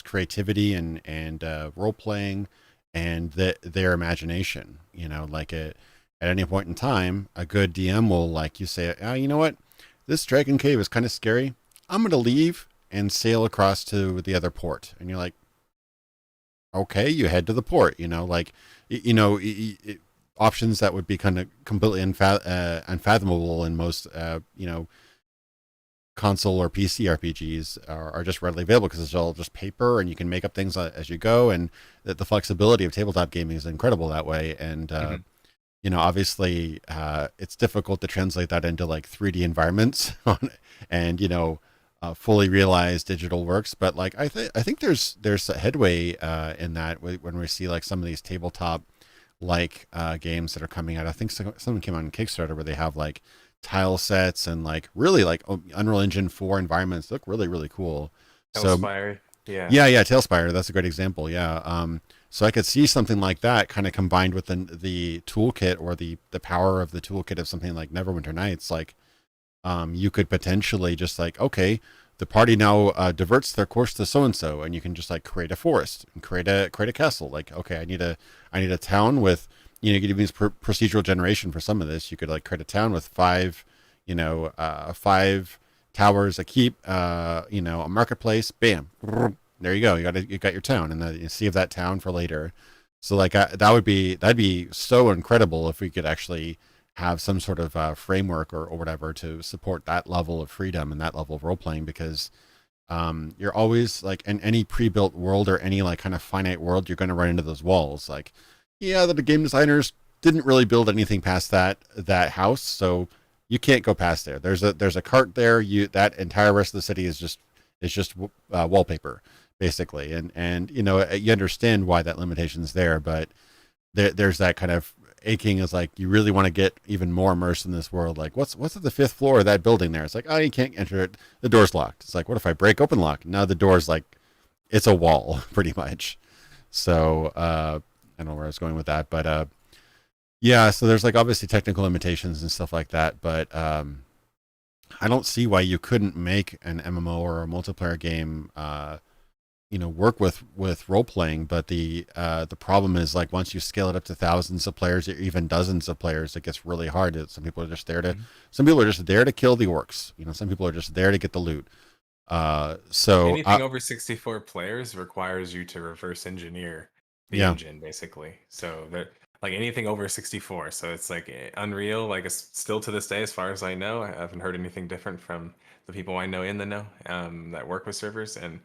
creativity and role playing, and their imagination. You know, like at any point in time, a good DM will like you say, oh, you know what, this dragon cave is kind of scary. I'm gonna leave and sail across to the other port, and you're like, okay, you head to the port. You know, like you know. Options that would be kind of completely unfathomable in most, you know, console or PC RPGs are just readily available because it's all just paper and you can make up things as you go. And the flexibility of tabletop gaming is incredible that way. And, Mhm. you know, obviously it's difficult to translate that into like 3D environments and, you know, fully realized digital works. But like, I think there's a headway in that when we see like some of these tabletop like games that are coming out. I think someone came out on Kickstarter where they have like tile sets and like really like Unreal Engine 4 environments look really really cool. So Hellspire. Yeah. yeah, Tailspire, that's a great example. Yeah. So I could see something like that kind of combined with the toolkit or the power of the toolkit of something like Neverwinter Nights. Like you could potentially just like, okay, the party now diverts their course to so and so, and you can just like create a forest and create a castle. Like, okay, I need a town with, you know, you could use procedural generation for some of this. You could like create a town with five, you know, five towers, a keep, you know, a marketplace. Bam, there you go. You got your town, and then you save that town for later. So like that'd be so incredible if we could actually have some sort of framework or whatever to support that level of freedom and that level of role playing because you're always like in any pre-built world or any like kind of finite world, you're going to run into those walls. Like, yeah, the game designers didn't really build anything past that house, so you can't go past there. There's a cart there. You that entire rest of the city is just wallpaper basically, and you know you understand why that limitation is there, but there's that kind of aching is like you really want to get even more immersed in this world. Like what's at the fifth floor of that building there? It's like, oh, you can't enter it. The door's locked. It's like, what if I break open lock? Now the door's like it's a wall pretty much. So I don't know where I was going with that, but yeah. So there's like obviously technical limitations and stuff like that, but I don't see why you couldn't make an MMO or a multiplayer game you know work with role playing, but the problem is like once you scale it up to thousands of players or even dozens of players, it gets really hard. Some people are just there to Mhm. some people are just there to kill the orcs, you know, some people are just there to get the loot. Anything over 64 players requires you to reverse engineer the Yeah, engine, basically. So that like anything over 64. So it's like Unreal, like it's still to this day, as far as I know, I haven't heard anything different from the people I know in the know that work with servers. And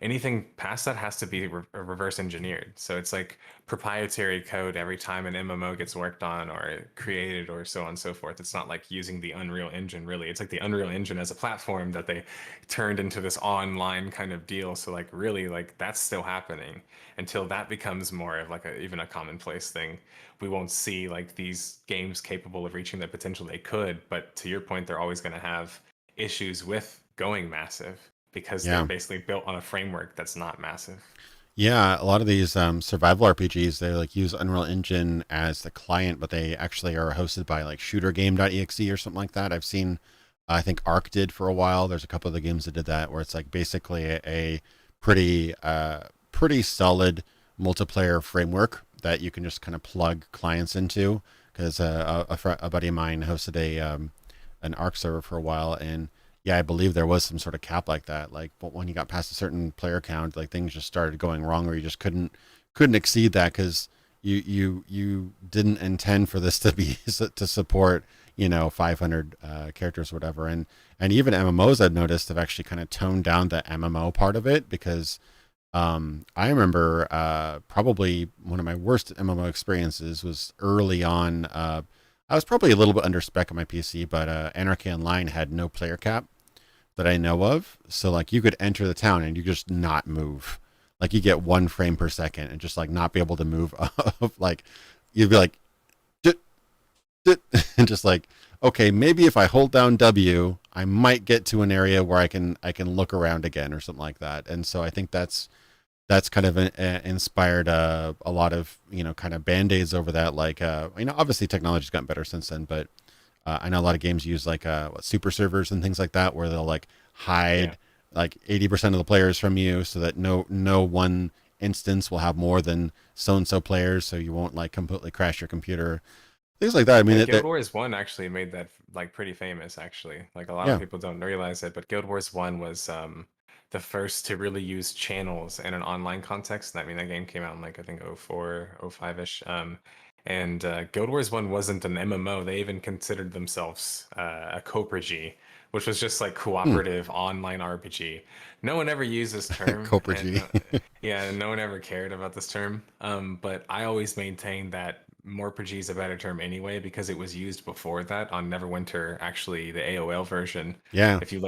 anything past that has to be reverse engineered. So it's like proprietary code every time an MMO gets worked on or created or so on and so forth. It's not like using the Unreal Engine really. It's like the Unreal Engine as a platform that they turned into this online kind of deal. So like really like that's still happening until that becomes more of like even a commonplace thing. We won't see like these games capable of reaching the potential they could, but to your point, they're always going to have issues with going massive because they're yeah, basically built on a framework that's not massive. yeah. A lot of these survival RPGs, they like use Unreal Engine as the client, but they actually are hosted by like shootergame.exe or something like that. I've seen, I think Arc did for a while. There's a couple of the games that did that where it's like basically a pretty pretty solid multiplayer framework that you can just kind of plug clients into. Because a buddy of mine hosted a an Arc server for a while, and yeah, I believe there was some sort of cap like that. Like, but when you got past a certain player count, like things just started going wrong, or you just couldn't exceed that because you didn't intend for this to be to support, you know, 500 characters or whatever. And even MMOs I've noticed have actually kind of toned down the MMO part of it because I remember probably one of my worst MMO experiences was early on. I was probably a little bit under spec on my PC, but Anarchy Online had no player cap that I know of. So like you could enter the town and you just not move. Like you get 1 frame per second and just like not be able to move. Like you'd be like, dit, dit, and just like, okay, maybe if I hold down W, I might get to an area where I can look around again or something like that. And so I think that's kind of inspired a lot of, you know, kind of band-aids over that. Like you know, obviously technology's gotten better since then, but I know a lot of games use like super servers and things like that where they'll like Yeah. hide like 80% of the players from you so that no one instance will have more than so and so players, so you won't like completely crash your computer. Things like that. I mean, Yeah, that Guild Wars 1 actually made that like pretty famous actually. Like a lot of yeah. people don't realize it, but Guild Wars 1 was the first to really use channels in an online context. I mean, that game came out in like I think 04, 05-ish. And Guild Wars 1 wasn't an MMO. They even considered themselves a Copra, which was just like Hmm. cooperative online RPG. No one ever used this term, Copra and G. no, yeah, no one ever cared about this term. But I always maintained that Morpg is a better term anyway because it was used before that on Neverwinter, actually the AOL version. Yeah. If you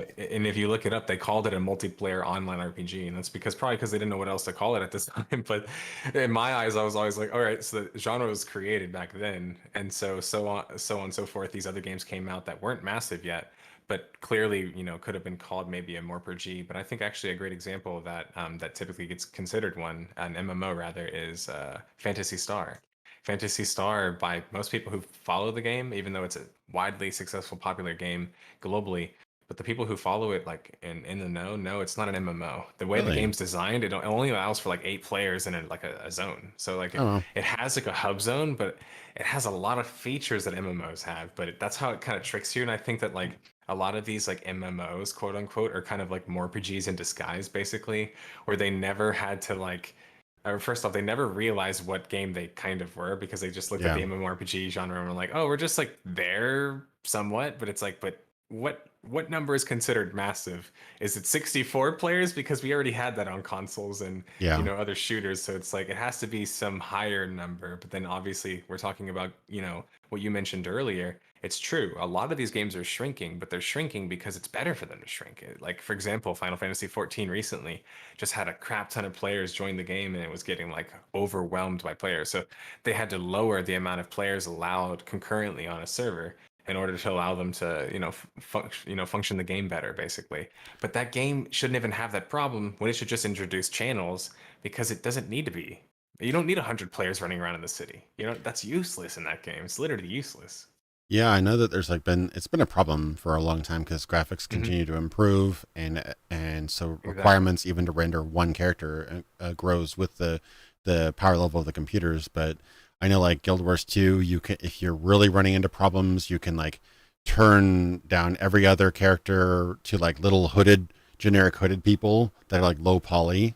look it up, they called it a multiplayer online RPG, and that's because they didn't know what else to call it at this time. But in my eyes, I was always like, all right, so the genre was created back then, and so on and so forth. These other games came out that weren't massive yet, but clearly, could have been called maybe a MorpG. But I think actually a great example of that that typically gets considered an MMO rather, is Fantasy Star. Fantasy Star, by most people who follow the game, even though it's a widely successful, popular game globally, but the people who follow it, like in the know, it's not an MMO. The way the Really? game's designed, it only allows for like 8 players in a zone. So like Oh, well. it has like a hub zone, but it has a lot of features that MMOs have. But that's how it kind of tricks you. And I think that like a lot of these like MMOs, quote unquote, are kind of like MorpGs in disguise, basically, where they never had to like or first off, they never realized what game they kind of were because they just looked at Yeah. the MMORPG genre and were like, "Oh, we're just like there somewhat." But it's like, but what number is considered massive? Is it 64 players? Because we already had that on consoles and Yeah. other shooters. So it's like it has to be some higher number. But then obviously we're talking about what you mentioned earlier. It's true. A lot of these games are shrinking, but they're shrinking because it's better for them to shrink. Like for example, Final Fantasy 14 recently just had a crap ton of players join the game and it was getting like overwhelmed by players. So they had to lower the amount of players allowed concurrently on a server in order to allow them to, function the game better, basically. But that game shouldn't even have that problem when it should just introduce channels because it doesn't need to be. You don't need 100 players running around in the city. That's useless in that game. It's literally useless. Yeah, I know that there's like it's been a problem for a long time because graphics Hmm. continue to improve, and so Exactly. requirements even to render one character grows with the power level of the computers. But I know like Guild Wars 2, you can, if you're really running into problems, you can like turn down every other character to like little generic hooded people that are like low poly,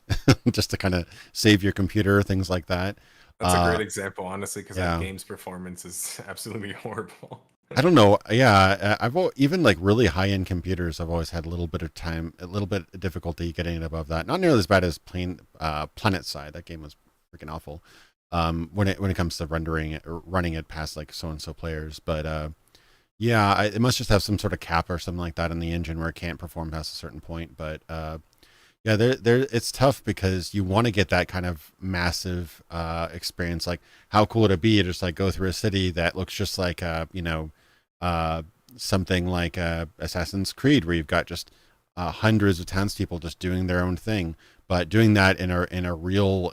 just to kind of save your computer, things like that. That's a Uh, great example, honestly, because that yeah. game's performance is absolutely horrible. I don't know. Yeah, even like really high end computers. I've always had a little bit of difficulty getting it above that. Not nearly as bad as Planet Side. That game was freaking awful. When it comes to rendering it or running it past like so and so players, but yeah, it must just have some sort of cap or something like that in the engine where it can't perform past a certain point. But yeah, it's tough because you want to get that kind of massive experience. Like, how cool would it be to just like go through a city that looks just like uh, something like Assassin's Creed, where you've got just hundreds of townspeople just doing their own thing. But doing that in a real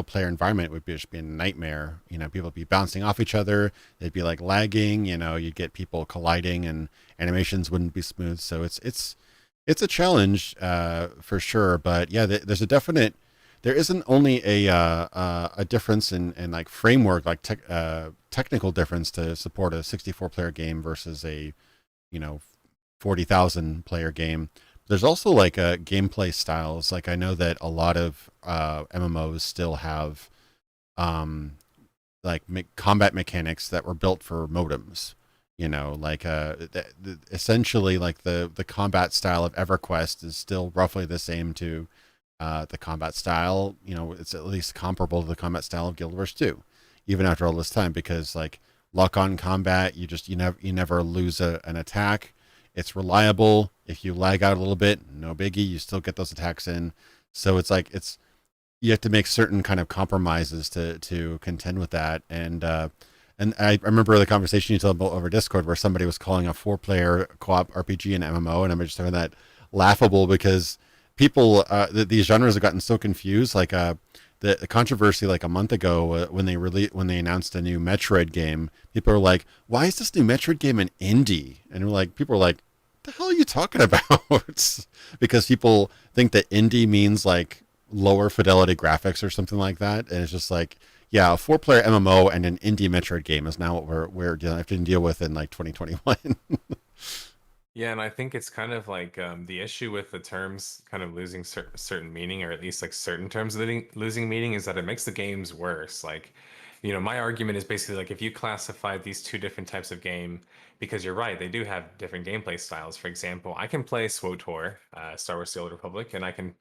player environment would just be a nightmare. People would be bouncing off each other. They'd be like lagging. You'd get people colliding, and animations wouldn't be smooth. So it's a challenge for sure. But yeah, there's a definite. There isn't only a difference in like framework, like technical difference to support a 64 player game versus a you know 40,000 player game. There's also like gameplay styles. Like I know that a lot of MMOs still have um, like combat mechanics that were built for modems. Like essentially like the combat style of EverQuest is still roughly the same to the combat style. It's at least comparable to the combat style of Guild Wars 2, even after all this time, because like lock on combat, you never lose an attack. It's reliable. If you lag out a little bit, no biggie, you still get those attacks in. So it's like you have to make certain kind of compromises to contend with that. And I remember the conversation you told about over Discord where somebody was calling a 4 player co-op RPG an MMO, and I'm just finding that laughable because people these genres have gotten so confused. Like the controversy like a month ago when they announced a new Metroid game, people were like, "Why is this new Metroid game an indie?" And people were like, "The hell are you talking about?" Because people think that indie means like lower fidelity graphics or something like that, and it's just like, yeah, a 4-player MMO and an indie Metroid game is now what we're having to deal with in like 2021. Yeah, and I think it's kind of like the issue with the terms kind of losing certain meaning, or at least like certain terms losing meaning, is that it makes the games worse. Like, my argument is basically like if you classify these two different types of game, because you're right, they do have different gameplay styles. For example, I can play SWTOR, Star Wars: The Old Republic, and I can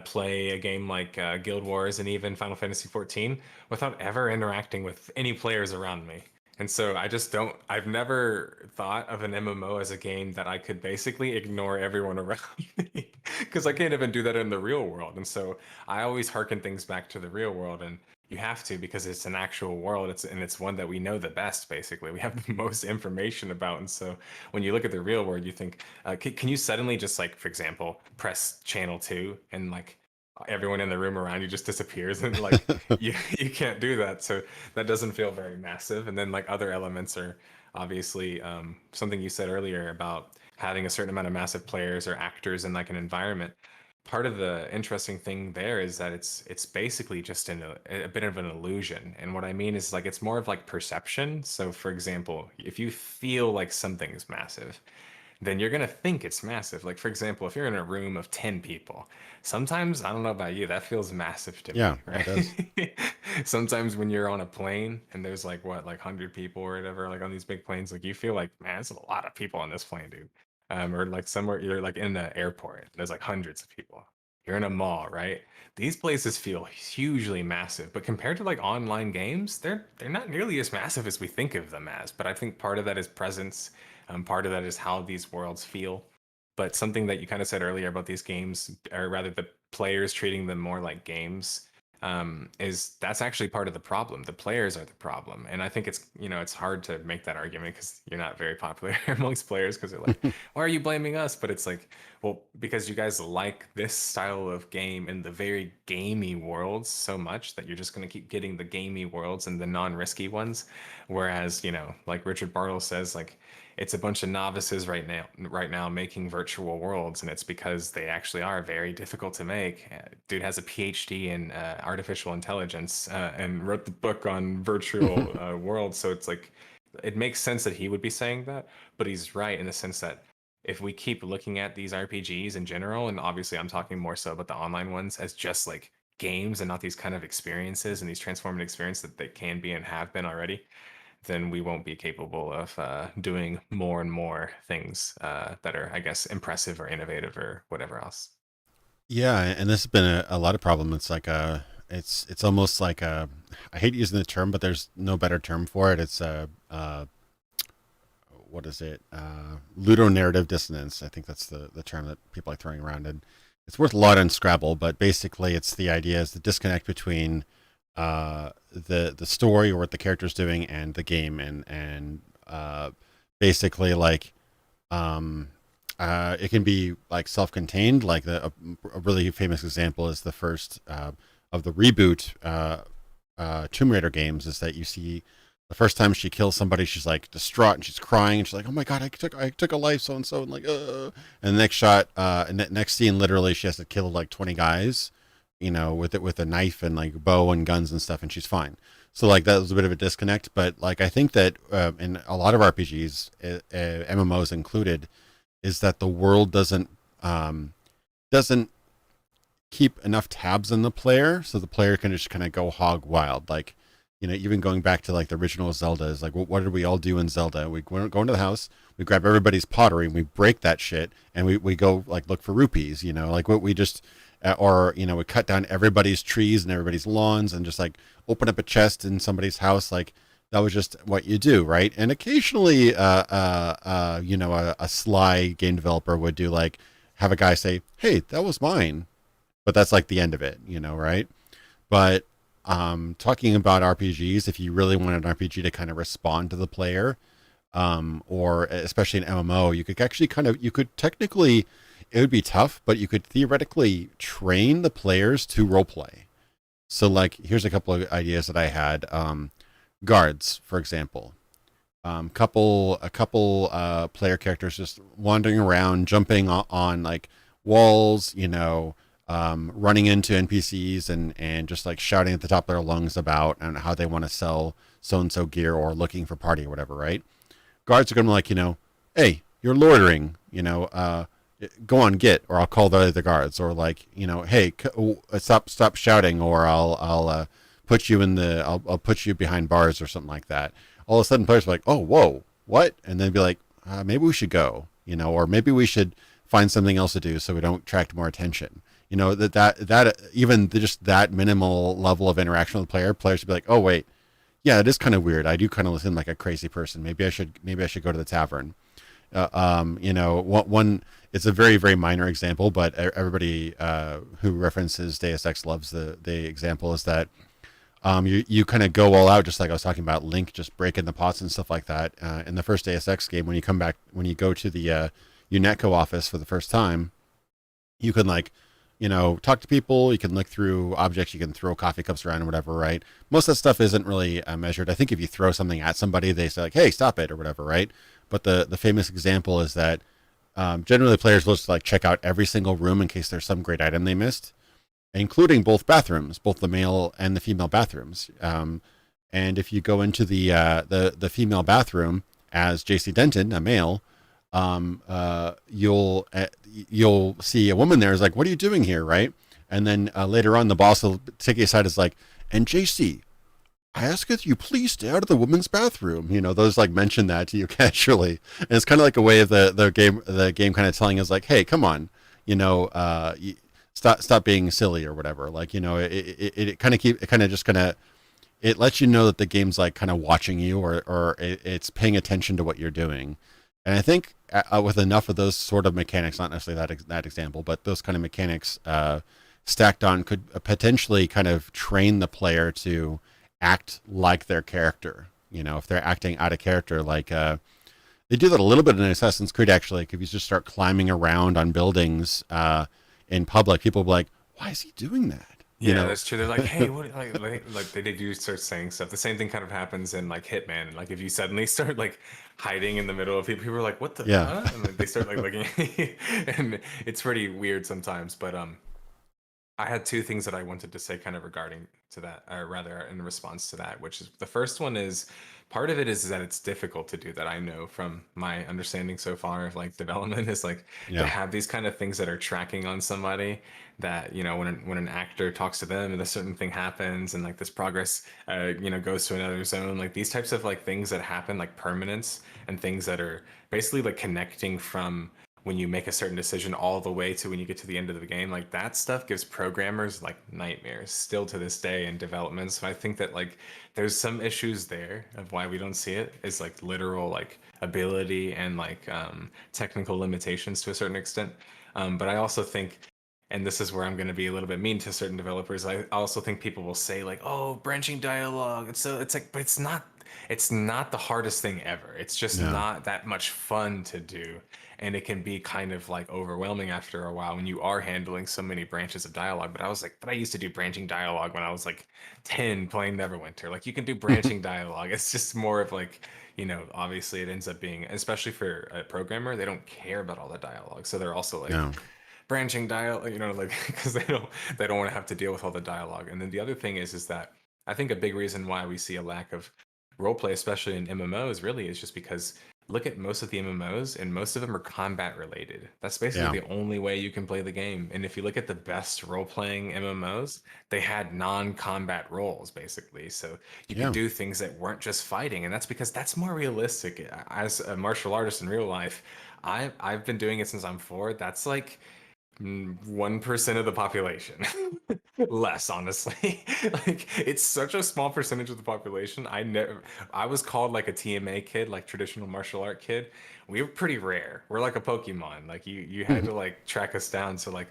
play a game like Guild Wars and even Final Fantasy 14 without ever interacting with any players around me. And so I just don't, I've never thought of an MMO as a game that I could basically ignore everyone around me because I can't even do that in the real world. And so I always harken things back to the real world, and you have to because it's an actual world. It's one that we know the best, basically. We have the most information about. And so when you look at the real world, you think, can you suddenly just like, for example, press channel 2 and like everyone in the room around you just disappears and like you can't do that, so that doesn't feel very massive. And then like other elements are obviously something you said earlier about having a certain amount of massive players or actors in like an environment. Part of the interesting thing there is that it's basically just a bit of an illusion, and what I mean is like it's more of like perception. So for example, if you feel like something's massive, then you're going to think it's massive. Like, for example, if you're in a room of 10 people, sometimes, I don't know about you, that feels massive to Yeah, me, it does. right? Sometimes when you're on a plane and there's like, what, like 100 people or whatever, like on these big planes, like you feel like, man, there's a lot of people on this plane, dude. Or like somewhere, you're like in the airport, there's like hundreds of people. You're in a mall, right? These places feel hugely massive, but compared to like online games, they're not nearly as massive as we think of them as. But I think part of that is presence, part of that is how these worlds feel. But something that you kind of said earlier about these games, or rather the players treating them more like games, is that's actually part of the problem. The players are the problem. And I think it's hard to make that argument because you're not very popular amongst players because they're like, why are you blaming us? But it's like, well, because you guys like this style of game in the very gamey worlds so much that you're just going to keep getting the gamey worlds and the non-risky ones. Whereas, like Richard Bartle says, like, it's a bunch of novices right now making virtual worlds, and it's because they actually are very difficult to make. Dude has a PhD in artificial intelligence and wrote the book on virtual worlds, so it's like it makes sense that he would be saying that, but he's right in the sense that if we keep looking at these RPGs in general, and obviously I'm talking more so about the online ones, as just like games and not these kind of experiences and these transformative experiences that they can be and have been already, then we won't be capable of doing more and more things that are, I guess, impressive or innovative or whatever else. Yeah, and this has been a lot of problem. It's like it's almost like I hate using the term, but there's no better term for it. It's what is it? Ludonarrative dissonance. I think that's the term that people like throwing around, and it's worth a lot in Scrabble. But basically, it's the idea is the disconnect between the story or what the character's doing and the game, and basically like it can be like self-contained. Like a really famous example is the first of the reboot Tomb Raider games. Is that you see the first time she kills somebody, she's like distraught and she's crying and she's like, "Oh my god, I took a life, so and so," and like, and the next shot, and the next scene, literally, she has to kill like 20 guys, with a knife and like bow and guns and stuff, and she's fine. So like that was a bit of a disconnect, but like I think that in a lot of RPGs, MMOs included, is that the world doesn't keep enough tabs on the player, so the player can just kind of go hog wild. Like, even going back to like the original Zelda is like, what did we all do in Zelda? We go into the house, we grab everybody's pottery, and we break that shit, and we go like look for rupees. Like what we just or we cut down everybody's trees and everybody's lawns and just like open up a chest in somebody's house. Like that was just what you do, right? And occasionally, a sly game developer would do like have a guy say, "Hey, that was mine," but that's like the end of it, right? But talking about RPGs, if you really want an RPG to kind of respond to the player, or especially an MMO, you could technically, it would be tough, but you could theoretically train the players to roleplay. So like, here's a couple of ideas that I had. Guards, for example. A couple player characters just wandering around, jumping on like walls, running into NPCs and just like shouting at the top of their lungs about and how they want to sell so and so gear or looking for party or whatever, right? Guards are going to be like, hey, you're loitering, go on, get, or I'll call the other guards, or like, hey, stop shouting, or I'll put you in I'll put you behind bars or something like that. All of a sudden, players are like, oh, whoa, what? And then be like, maybe we should go, or maybe we should find something else to do so we don't attract more attention. That even just that minimal level of interaction with the players would be like, oh wait, yeah, it is kind of weird. I do kind of listen like a crazy person. Maybe I should go to the tavern. One it's a very very minor example, but everybody who references Deus Ex loves the example is that you kind of go all out, just like I was talking about Link just breaking the pots and stuff like that. In the first Deus Ex game, when you go to the UNETCO office for the first time, you can like, talk to people, you can look through objects, you can throw coffee cups around or whatever, right? Most of that stuff isn't really measured. I think if you throw something at somebody, they say like, hey, stop it or whatever, right? But the famous example is that generally players will just like check out every single room in case there's some great item they missed, including both bathrooms, both the male and the female bathrooms. And if you go into the female bathroom as JC Denton, a male, you'll see a woman there is like, what are you doing here, right? And then later on, the boss will take you aside, is like, and JC, I ask that you please stay out of the women's bathroom. Those like mention that to you casually, and it's kind of like a way of the game kind of telling us like, hey, come on, stop being silly or whatever. Like, it kind of just kind of it lets you know that the game's like kind of watching you, or it's paying attention to what you're doing. And I think with enough of those sort of mechanics, not necessarily that example, but those kind of mechanics stacked on could potentially kind of train the player to act like their character. If they're acting out of character, like they do that a little bit in Assassin's Creed, actually. Like if you just start climbing around on buildings in public, people will be like, why is he doing that? Yeah, that's true. They're like, hey, what? Like they do start saying stuff. The same thing kind of happens in like Hitman. Like if you suddenly start like hiding in the middle of people, people are like, what the? Yeah. Huh? And like, they start like looking, at you. And it's pretty weird sometimes. But I had two things that I wanted to say kind of regarding to that, or rather in response to that, which is the first one is part of it is that it's difficult to do that. I know from my understanding so far of like development is like to Yeah. have these kind of things that are tracking on somebody that, when an actor talks to them and a certain thing happens and like this progress, goes to another zone, like these types of like things that happen, like permanence and things that are basically like connecting from when you make a certain decision all the way to when you get to the end of the game, like that stuff gives programmers like nightmares still to this day in development. So I think that like there's some issues there of why we don't see it is like literal like ability and like technical limitations to a certain extent. But I also think, and this is where I'm going to be a little bit mean to certain developers, I also think people will say like, oh, branching dialogue, it's like, but it's not the hardest thing ever. It's just No. not that much fun to do. And it can be kind of like overwhelming after a while when you are handling so many branches of dialogue. But I was like, but I used to do branching dialogue when I was like 10 playing Neverwinter. Like you can do branching dialogue. It's just more of like, obviously it ends up being, especially for a programmer, they don't care about all the dialogue. So they're also like No. branching dialogue, like because they don't want to have to deal with all the dialogue. And then the other thing is that I think a big reason why we see a lack of roleplay, especially in MMOs, really is just because look at most of the MMOs, and most of them are combat related. That's basically Yeah. the only way you can play the game. And if you look at the best role playing MMOs, they had non combat roles basically. So you could Yeah. do things that weren't just fighting, and that's because that's more realistic. As a martial artist in real life, I've been doing it since I'm 4. That's like 1% of the population. Less, honestly. Like it's such a small percentage of the population. I was called like a TMA kid, like traditional martial art kid. We were pretty rare. We're like a Pokemon. Like you had to like track us down. So like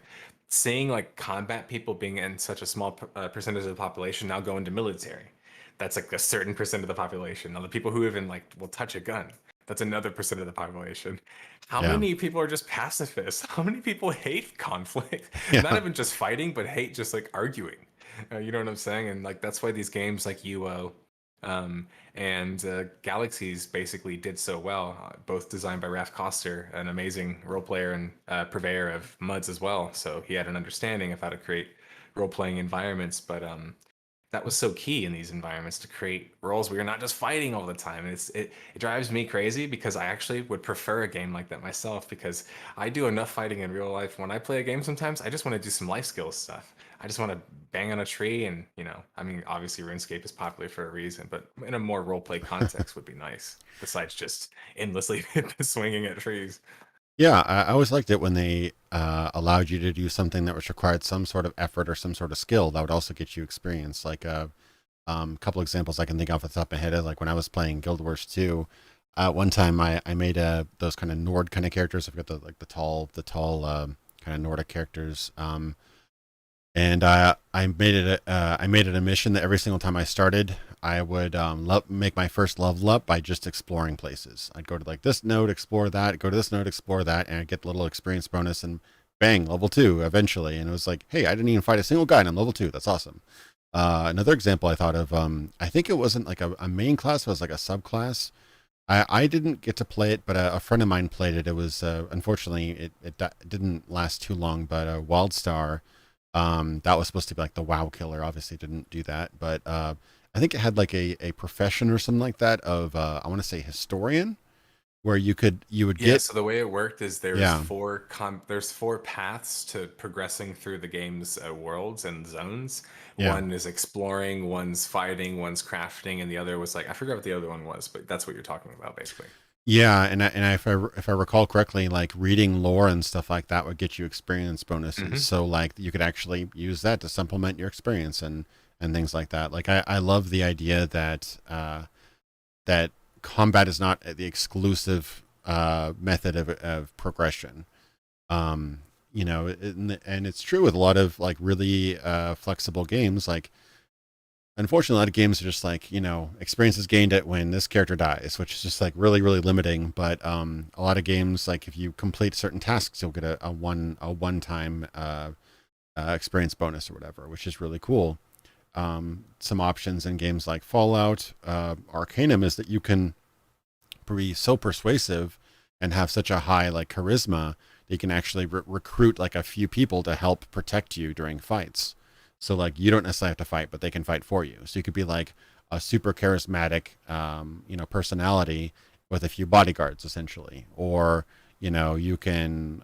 seeing like combat people being in such a small percentage of the population now go into military. That's like a certain percent of the population. Now the people who even like will touch a gun, that's another percent of the population. How Yeah. many people are just pacifists? How many people hate conflict? Not Yeah. even just fighting, but hate just like arguing. You know what I'm saying? And like that's why these games like UO, And Galaxies basically did so well, both designed by Raf Koster, an amazing role player and purveyor of MUDs as well. So he had an understanding of how to create role playing environments. But that was so key in these environments to create roles where you're not just fighting all the time. And it drives me crazy because I actually would prefer a game like that myself, because I do enough fighting in real life. When I play a game, sometimes I just want to do some life skills stuff. I just want to bang on a tree, and I mean, obviously RuneScape is popular for a reason, but in a more role play context would be nice. Besides just endlessly swinging at trees. Yeah, I always liked it when they allowed you to do something that was required some sort of effort or some sort of skill that would also get you experience. Like couple examples I can think of off the top of my head is like when I was playing Guild Wars 2. One time I made those kind of Nord kind of characters. I've got the tall kind of Nordic characters. And I made it a mission that every single time I started, I would make my first level up by just exploring places. I'd go to like this node, explore that, go to this node, explore that, and I'd get the little experience bonus, and bang, level 2 eventually. And it was like, hey, I didn't even fight a single guy, and I'm level 2. That's awesome. Another example I thought of, I think it wasn't like a main class, it was like a subclass. I didn't get to play it, but a friend of mine played it. It was unfortunately it didn't last too long, but Wildstar, that was supposed to be like the WoW killer. Obviously, didn't do that, but I think it had like a profession or something like that of I want to say historian, where you would Yeah, get so the way it worked is yeah there's four paths to progressing through the game's worlds and zones. yeah One is exploring, one's fighting, one's crafting, and the other was like I forgot what the other one was, but that's what you're talking about basically. yeah, and if I recall correctly, like reading lore and stuff like that would get you experience bonuses. Hmm. So like you could actually use that to supplement your experience and things like that. Like I love the idea that that combat is not the exclusive method of progression. And it's true with a lot of like really flexible games. Like, unfortunately, a lot of games are just like experience is gained at when this character dies, which is just like really really limiting. But a lot of games, like if you complete certain tasks, you'll get a one time experience bonus or whatever, which is really cool. Some options in games like Fallout, Arcanum is that you can be so persuasive and have such a high like charisma that you can actually recruit like a few people to help protect you during fights. So like you don't necessarily have to fight, but they can fight for you. So you could be like a super charismatic, personality with a few bodyguards essentially, or you can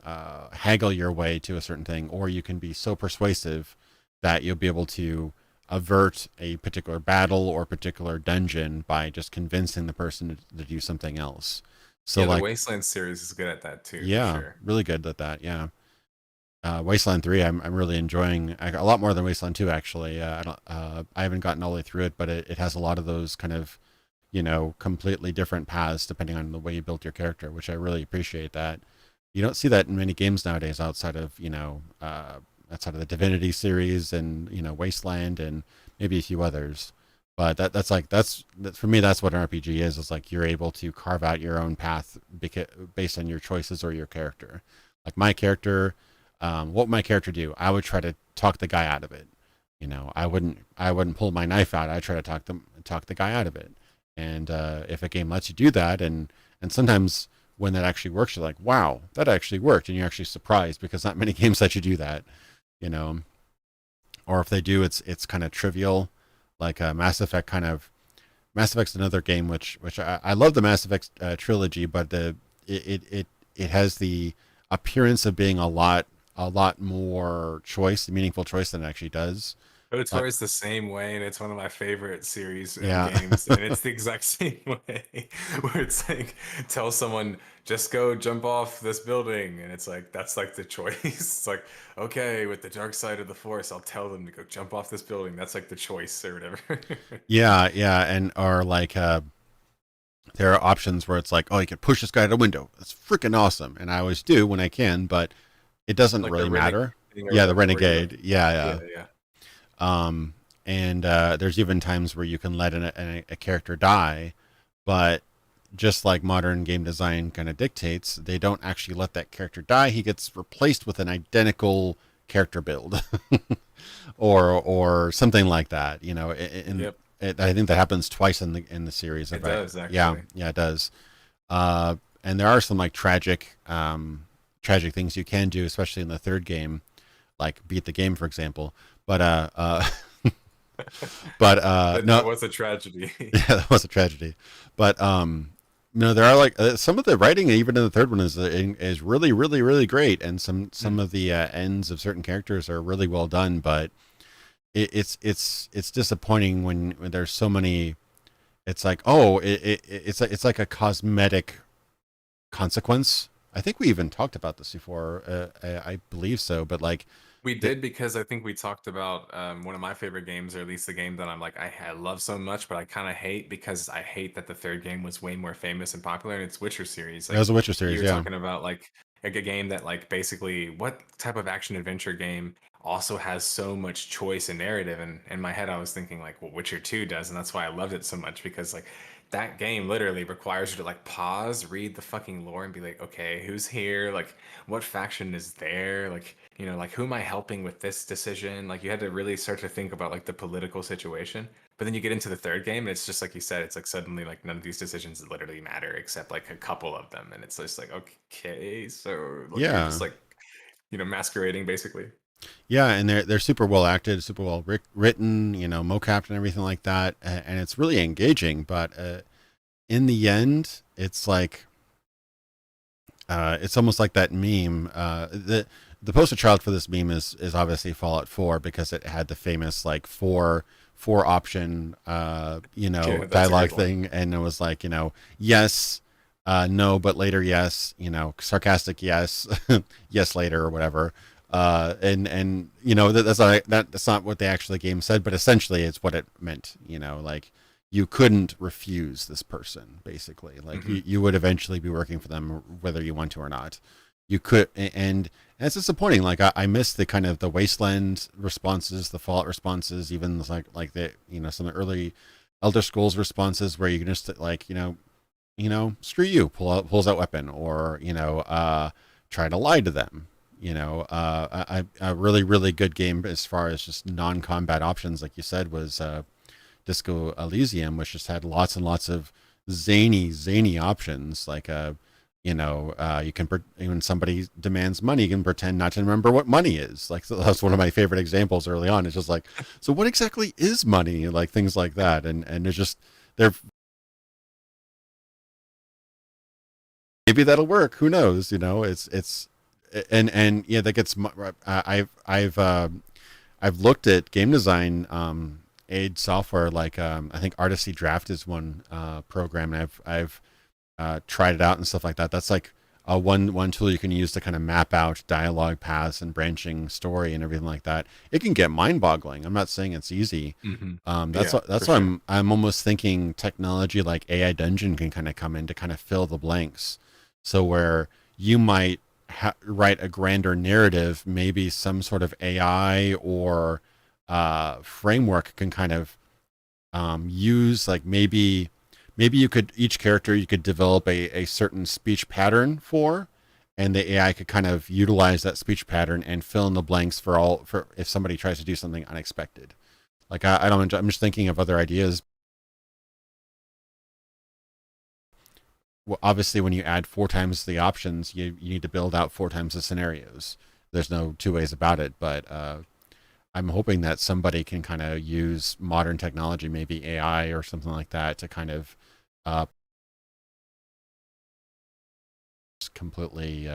haggle your way to a certain thing, or you can be so persuasive that you'll be able to avert a particular battle or particular dungeon by just convincing the person to do something else. So Yeah, the like, Wasteland series is good at that too, for yeah, sure. really good at that. Yeah. Wasteland 3, I'm really enjoying a lot more than Wasteland 2 actually. I haven't gotten all the way through it, but it has a lot of those kind of, completely different paths depending on the way you built your character, which I really appreciate that. You don't see that in many games nowadays outside of the Divinity series and, Wasteland and maybe a few others. But that's for me, that's what an RPG is. It's like you're able to carve out your own path based on your choices or your character. Like my character, what would my character do? I would try to talk the guy out of it. I wouldn't pull my knife out. I try to talk the guy out of it. And if a game lets you do that, and sometimes when that actually works, you're like, wow, that actually worked, and you're actually surprised because not many games let you do that. You know, or if they do, it's kind of trivial, like Mass Effect kind of. Mass Effect's another game which I love the Mass Effect trilogy, but it has the appearance of being a lot more meaningful choice than it actually does. Like, KOTOR is the same way, and it's one of my favorite series and yeah, games. And it's the exact same way, where it's like, tell someone just go jump off this building, and it's like that's like the choice. It's like, okay, with the dark side of the force, I'll tell them to go jump off this building. That's like the choice or whatever. yeah, yeah, and or like there are options where it's like, oh, you can push this guy out a window. That's freaking awesome, and I always do when I can, but it doesn't Like the really renegade matter. or Yeah, the whatever, where you're like, renegade. Yeah, yeah, yeah. yeah. And there's even times where you can let a character die, but just like modern game design kind of dictates, they don't actually let that character die. He gets replaced with an identical character build, or something like that. Yep. I think that happens twice in the series. It If I does yeah actually. yeah it does. And there are some like tragic things you can do, especially in the third game, like beat the game, for example. But That no, was a tragedy. yeah, that was a tragedy. But no, there are like some of the writing, even in the third one, is really, really, really great, and some Mm. of the ends of certain characters are really well done. But it's disappointing when there's so many. It's like, oh, it's like a cosmetic consequence. I think we even talked about this before. I believe so, but like, We the, did because I think we talked about one of my favorite games, or at least the game that I'm like I love so much, but I kind of hate because I hate that the third game was way more famous and popular, and it's Witcher series. that was Like the Witcher series, you're yeah. talking about like a game that like basically what type of action adventure game also has so much choice and narrative, and in my head I was thinking like what Witcher 2 does, and that's why I loved it so much because like that game literally requires you to like pause, read the fucking lore, and be like, okay, who's here? Like, what faction is there? Like, like who am I helping with this decision? Like, you had to really start to think about like the political situation. But then you get into the third game, and it's just like you said, it's like suddenly like none of these decisions literally matter except like a couple of them, and it's just like okay, so like you're just Yeah, like masquerading basically. yeah, and they're super well acted, super well written, mocapped and everything like that, and it's really engaging. But in the end, it's like it's almost like that meme. The poster child for this meme is obviously Fallout 4 because it had the famous like four option Yeah, that's a dialogue good one. thing, and it was like yes, no, but later yes, sarcastic yes, yes later or whatever. And that's not what the actual game said, but essentially it's what it meant. Like you couldn't refuse this person, basically. Like Hmm. you would eventually be working for them whether you want to or not. You could, and it's disappointing. Like I miss the kind of the wasteland responses, the Fallout responses, even like the some of the early Elder Scrolls responses where you can just like screw you, pulls out weapon, or try to lie to them. A really really good game as far as just non-combat options, like you said, was Disco Elysium, which just had lots and lots of zany options. Like you can when somebody demands money, you can pretend not to remember what money is. Like so that's one of my favorite examples early on. It's just like, so what exactly is money? Like things like that, and it's just they're maybe that'll work. Who knows? It's and yeah, that gets. I've looked at game design aid software like I think Artisty Draft is one program, and I've tried it out and stuff like that. That's like one tool you can use to kind of map out dialogue paths and branching story and everything like that. It can get mind boggling. I'm not saying it's easy. Hmm. That's Yeah, for that's why sure. I'm almost thinking technology like AI Dungeon can kind of come in to kind of fill the blanks. So where you might write a grander narrative, maybe some sort of AI or framework can kind of use like maybe you could each character you could develop a certain speech pattern for, and the AI could kind of utilize that speech pattern and fill in the blanks for if somebody tries to do something unexpected. Like I don't, I'm just thinking of other ideas. Well, obviously when you add four times the options, you need to build out four times the scenarios. There's no two ways about it, but I'm hoping that somebody can kind of use modern technology, maybe AI or something like that, to kind of uh, completely,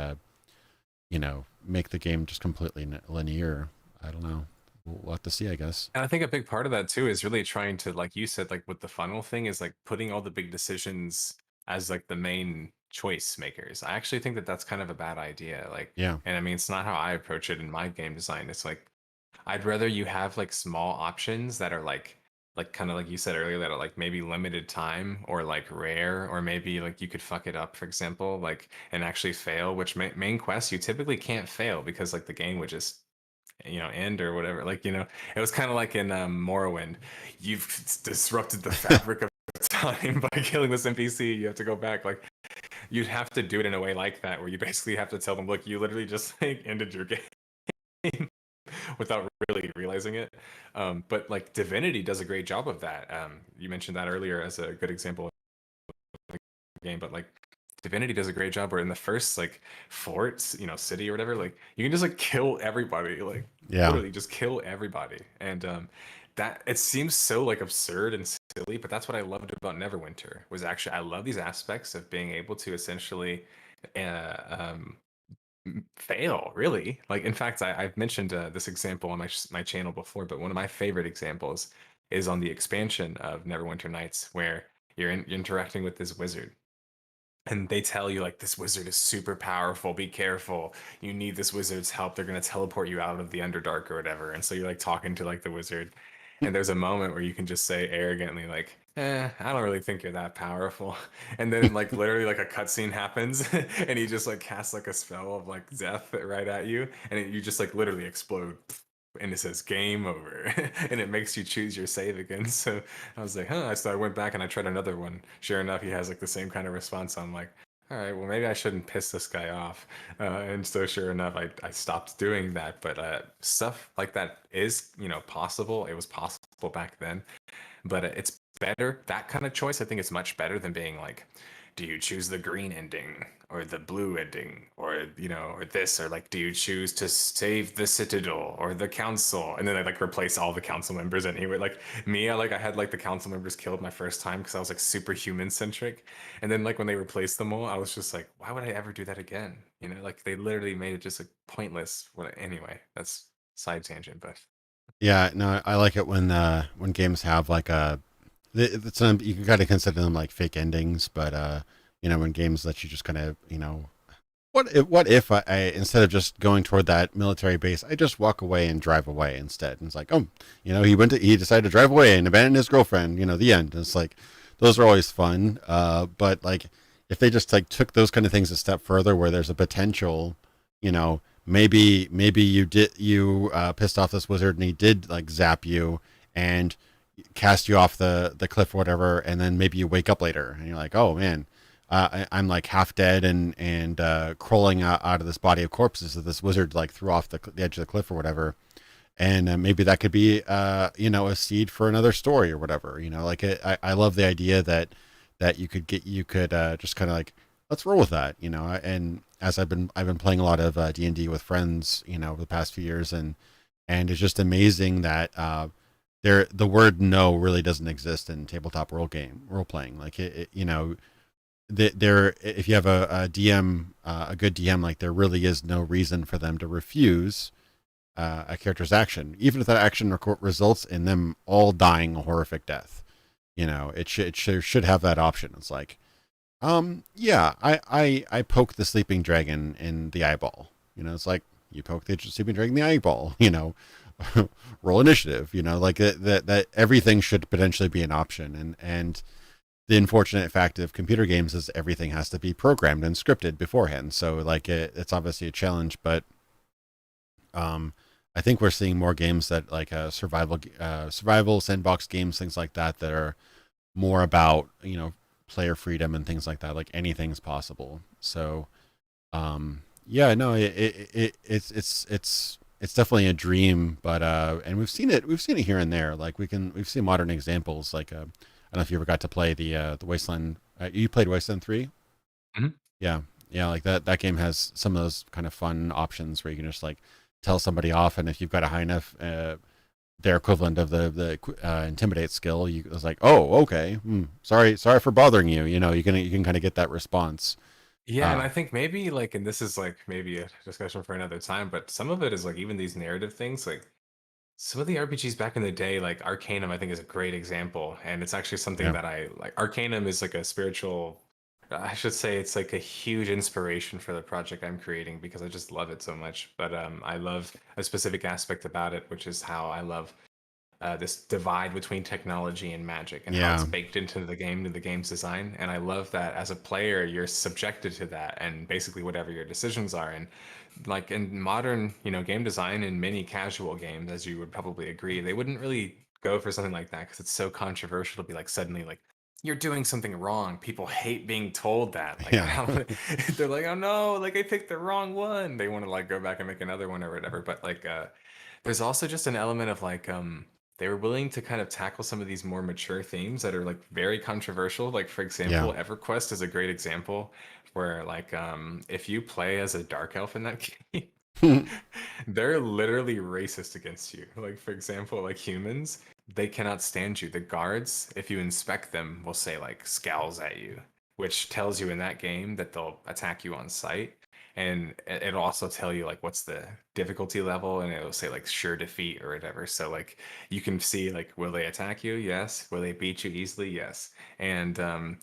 make the game just completely linear. I don't know. We'll have to see, I guess. And I think a big part of that too is really trying to, like you said, like with the funnel thing, is like putting all the big decisions as like the main choice makers. I actually think that that's kind of a bad idea. Like, Yeah. and I mean, it's not how I approach it in my game design. It's like I'd rather you have like small options that are like kind of like you said earlier, that are like maybe limited time or like rare, or maybe like you could fuck it up, for example, like and actually fail. Which main quests you typically can't fail because like the game would just end or whatever. Like, it was kind of like in Morrowind. You've disrupted the fabric of time by killing this NPC. You have to go back. Like, you'd have to do it in a way like that, where you basically have to tell them, look, you literally just like ended your game. without really realizing it. But like Divinity does a great job of that. You mentioned that earlier as a good example game, but like Divinity does a great job where in the first like forts, city or whatever, like you can just like kill everybody, like Yeah. literally just kill everybody. And that it seems so like absurd and silly, but that's what I loved about Neverwinter was actually I love these aspects of being able to essentially uh, um, fail really. Like in fact, I've mentioned this example on my channel before, but one of my favorite examples is on the expansion of Neverwinter Nights where you're interacting with this wizard and they tell you like this wizard is super powerful, be careful, you need this wizard's help, they're going to teleport you out of the underdark or whatever. And so you're like talking to like the wizard and there's a moment where you can just say arrogantly like, I don't really think you're that powerful. And then like literally like a cutscene happens and he just like casts like a spell of like death right at you and you just like literally explode and it says game over and it makes you choose your save again. So I was like, huh. So I went back and I tried another one. Sure enough, he has like the same kind of response. So I'm like, all right, well, maybe I shouldn't piss this guy off. And so sure enough, I stopped doing that. But stuff like that is, possible. It was possible back then, but it's better. That kind of choice, I think, is much better than being like, do you choose the green ending or the blue ending or or this or like do you choose to save the citadel or the council and then I like replace all the council members anyway. Like me, I had like the council members killed my first time because I was like super human centric, and then like when they replaced them all I was just like, why would I ever do that again? Like they literally made it just like pointless. Anyway, that's side tangent, but Yeah, no, I like it when games have like a it's you can kind of consider them like fake endings, but when games let you just kind of what if I instead of just going toward that military base, I just walk away and drive away instead. And it's like, oh, he decided to drive away and abandon his girlfriend. The end. And it's like those are always fun, but like if they just like took those kind of things a step further, where there's a potential, maybe you pissed off this wizard and he did like zap you and cast you off the cliff or whatever, and then maybe you wake up later and you're like, oh man, I'm like half dead and crawling out of this body of corpses that this wizard like threw off the edge of the cliff or whatever, and maybe that could be a seed for another story or whatever. Like I love the idea that you could just kind of like let's roll with that. And as I've been playing a lot of D&D with friends over the past few years, and it's just amazing that the word no really doesn't exist in tabletop role playing. Like there if you have a DM, a good DM, like there really is no reason for them to refuse a character's action, even if that action results in them all dying a horrific death. It should have that option. It's like, yeah, I poke the sleeping dragon in the eyeball. It's like you poke the sleeping dragon in the eyeball. Roll initiative. Like that everything should potentially be an option, and the unfortunate fact of computer games is everything has to be programmed and scripted beforehand. So like it's obviously a challenge, but I think we're seeing more games that like survival sandbox games, things like that are more about player freedom and things like that. Like anything's possible. So yeah, no, it's definitely a dream, but and we've seen it here and there. Like we've seen modern examples. Like I don't know if you ever got to play the Wasteland. You played Wasteland 3? Mhm. Yeah, yeah. Like that game has some of those kind of fun options where you can just like tell somebody off, and if you've got a high enough their equivalent of the intimidate skill, you it's like, oh, okay, sorry for bothering you. You can kind of get that response. Yeah, and Uh, I think maybe like, and this is like maybe a discussion for another time, but some of it is like even these narrative things, like some of the RPGs back in the day, like Arcanum, I think is a great example, and it's actually something yeah, that I like. Arcanum is like a spiritual, I should say, it's like a huge inspiration for the project I'm creating because I just love it so much. But I love a specific aspect about it, which is how I love this divide between technology and magic and how it's yeah, baked into the game to the game's design. And I love that as a player you're subjected to that and basically whatever your decisions are. And like in modern game design and many casual games, as you would probably agree, they wouldn't really go for something like that because it's so controversial to be like suddenly like you're doing something wrong. People hate being told that. Like yeah, how they're like, oh no, like I picked the wrong one. They want to like go back and make another one or whatever. But like There's also just an element of like they were willing to kind of tackle some of these more mature themes that are like very controversial. Like for Yeah. example, EverQuest is a great example where like if you play as a dark elf in that game, they're literally racist against you. Like for example, like humans, they cannot stand you. The guards, if you inspect them, will say like scowls at you, which tells you in that game that they'll attack you on sight. And it'll also tell you like what's the difficulty level, and it'll say like sure defeat or whatever. So like you can see like will they attack you? Yes. Will they beat you easily? Yes. And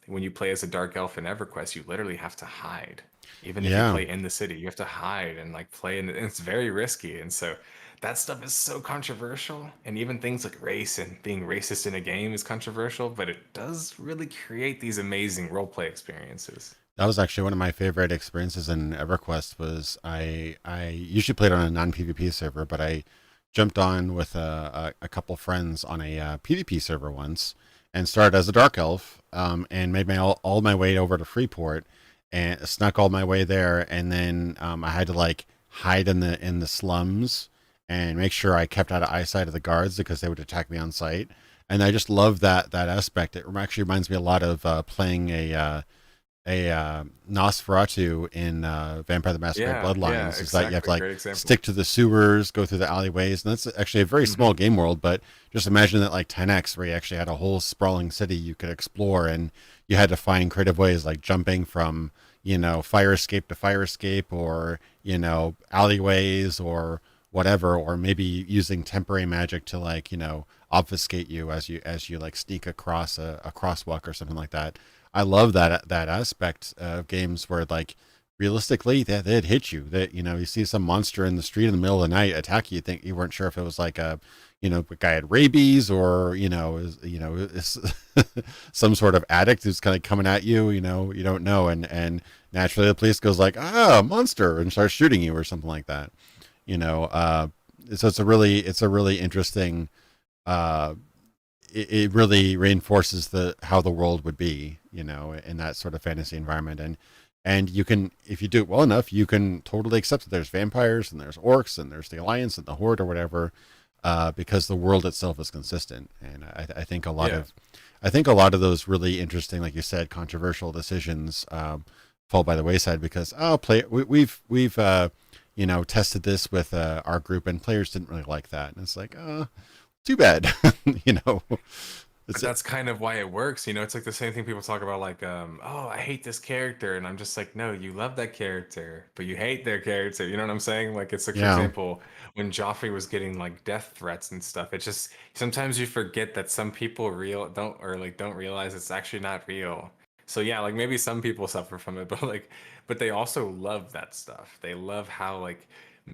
when you play as a dark elf in EverQuest, you literally have to hide. Even if you Yeah. play in the city, you have to hide and like play and it's very risky. And so that stuff is so controversial. And even things like race and being racist in a game is controversial, but it does really create these amazing roleplay experiences. That was actually one of my favorite experiences in EverQuest. Was I usually played on a non PvP server, but I jumped on with a couple friends on a PvP server once and started as a dark elf, and made my all my way over to Freeport and snuck all my way there, and then I had to like hide in the slums and make sure I kept out of eyesight of the guards because they would attack me on sight. And I just love that aspect. It actually reminds me a lot of playing a Nosferatu in Vampire the Masquerade Yeah, Bloodlines, is that you have to exactly. like Great example. stick to the sewers, go through the alleyways, and that's actually a very small Hmm. game world. But just imagine that like 10x, where you actually had a whole sprawling city you could explore, and you had to find creative ways like jumping from fire escape to fire escape, or alleyways or whatever, or maybe using temporary magic to like obfuscate you as you like sneak across a crosswalk or something like that. I love that aspect of games where like realistically they'd hit you. That you see some monster in the street in the middle of the night attack you. You think you weren't sure if it was like a guy had rabies, or is some sort of addict who's kind of coming at you. You don't know, and naturally the police goes like monster and starts shooting you or something like that. You know, uh, so it's a really interesting uh, it really reinforces the how the world would be, in that sort of fantasy environment. And you can, if you do it well enough, you can totally accept that there's vampires and there's orcs and there's the Alliance and the Horde or whatever, because the world itself is consistent. And I think Yeah. I think a lot of those really interesting, like you said, controversial decisions fall by the wayside because we've tested this with our group and players didn't really like that, and it's like too bad. you know, But it's that's kind of why it works. It's like the same thing people talk about, like, oh, I hate this character. And I'm just like, no, you love that character, but you hate their character. You know what I'm saying? Like, it's like, for yeah, example, when Joffrey was getting like death threats and stuff, it just sometimes you forget that some people real don't or like don't realize it's actually not real. So yeah, like maybe some people suffer from it, but they also love that stuff. They love how like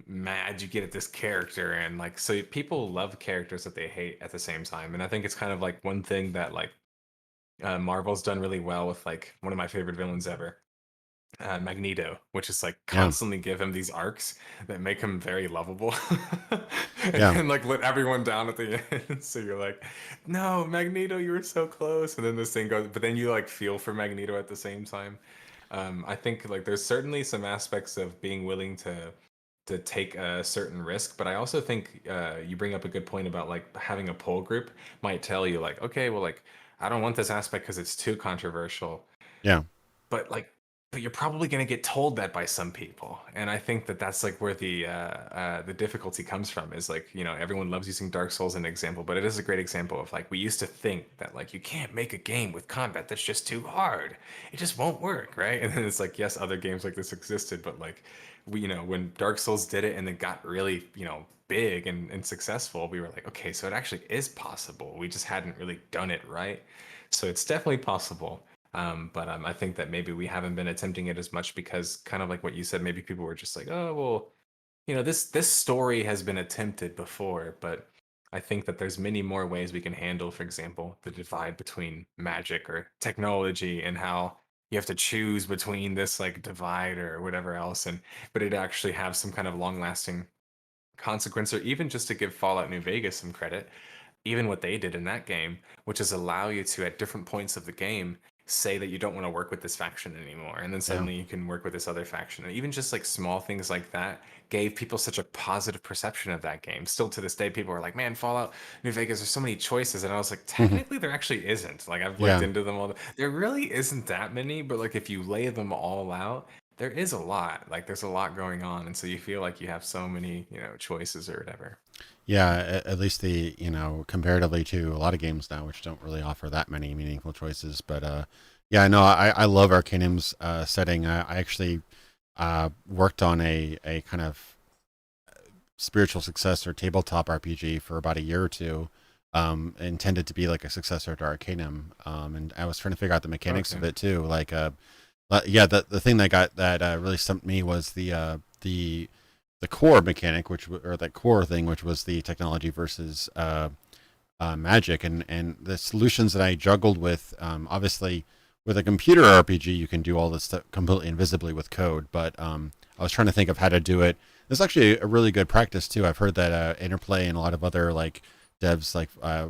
mad you get at this character, and like so people love characters that they hate at the same time. And I think it's kind of like one thing that like Marvel's done really well with like one of my favorite villains ever, Magneto, which is like yeah, constantly give him these arcs that make him very lovable, and yeah, then like let everyone down at the end. So you're like, no, Magneto, you were so close, and then this thing goes, but then you like feel for Magneto at the same time. I think like there's certainly some aspects of being willing to take a certain risk, but I also think you bring up a good point about like having a pull group might tell you like, okay, well, like I don't want this aspect because it's too controversial, yeah, but like but you're probably going to get told that by some people. And I think that that's like where the difficulty comes from, is like, everyone loves using Dark Souls as an example, but it is a great example of like we used to think that like you can't make a game with combat that's just too hard, it just won't work, right? And then it's like, yes, other games like this existed, but like we, when Dark Souls did it and then got really, big and successful, we were like, okay, so it actually is possible, we just hadn't really done it right. So it's definitely possible. But I think that maybe we haven't been attempting it as much because, kind of like what you said, maybe people were just like, oh, well, this story has been attempted before. But I think that there's many more ways we can handle, for example, the divide between magic or technology, and how you have to choose between this like divide or whatever else, and but it actually have some kind of long lasting consequence. Or even just to give Fallout New Vegas some credit, even what they did in that game, which is allow you to, at different points of the game, say that you don't want to work with this faction anymore, and then Yeah. suddenly you can work with this other faction. And even just like small things like that gave people such a positive perception of that game. Still to this day, people are like, man, Fallout New Vegas, there's so many choices. And I was like, technically there actually isn't. Like, I've looked Yeah. into them all. There really isn't that many, but like if you lay them all out, there is a lot. Like there's a lot going on, and so you feel like you have so many, choices or whatever. Yeah, at least comparatively to a lot of games now, which don't really offer that many meaningful choices. But yeah, no, I love Arcanum's setting. I actually worked on a kind of spiritual successor tabletop RPG for about a year or two, intended to be like a successor to Arcanum. And I was trying to figure out the mechanics of Okay. it too. Yeah, the thing that really stumped me was the core mechanic, or that core thing, which was the technology versus magic, and the solutions that I juggled with. Obviously, with a computer RPG, you can do all this stuff completely invisibly with code, but I was trying to think of how to do it. It's actually a really good practice too. I've heard that Interplay and a lot of other like devs, like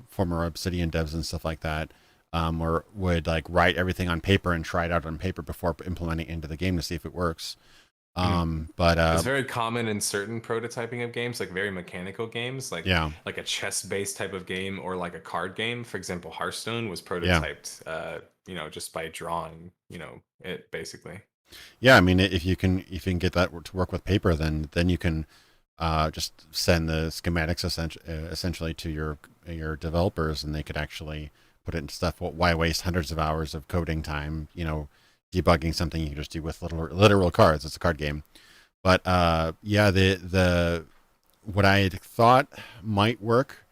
former Obsidian devs and stuff like that, or would like write everything on paper and try it out on paper before implementing it into the game to see if it works. Mhm. But It's very common in certain prototyping of games, like very mechanical games, yeah, like a chess-based type of game or like a card game. For example, Hearthstone was yeah. prototyped, just by drawing, it basically. Yeah, I mean, if you can get that to work with paper, then you can just send the schematics essentially to your developers, and they could actually put it into stuff. Why waste hundreds of hours of coding time? Debugging something you can just do with literal cards. It's a card game. But yeah, the what I had thought might work.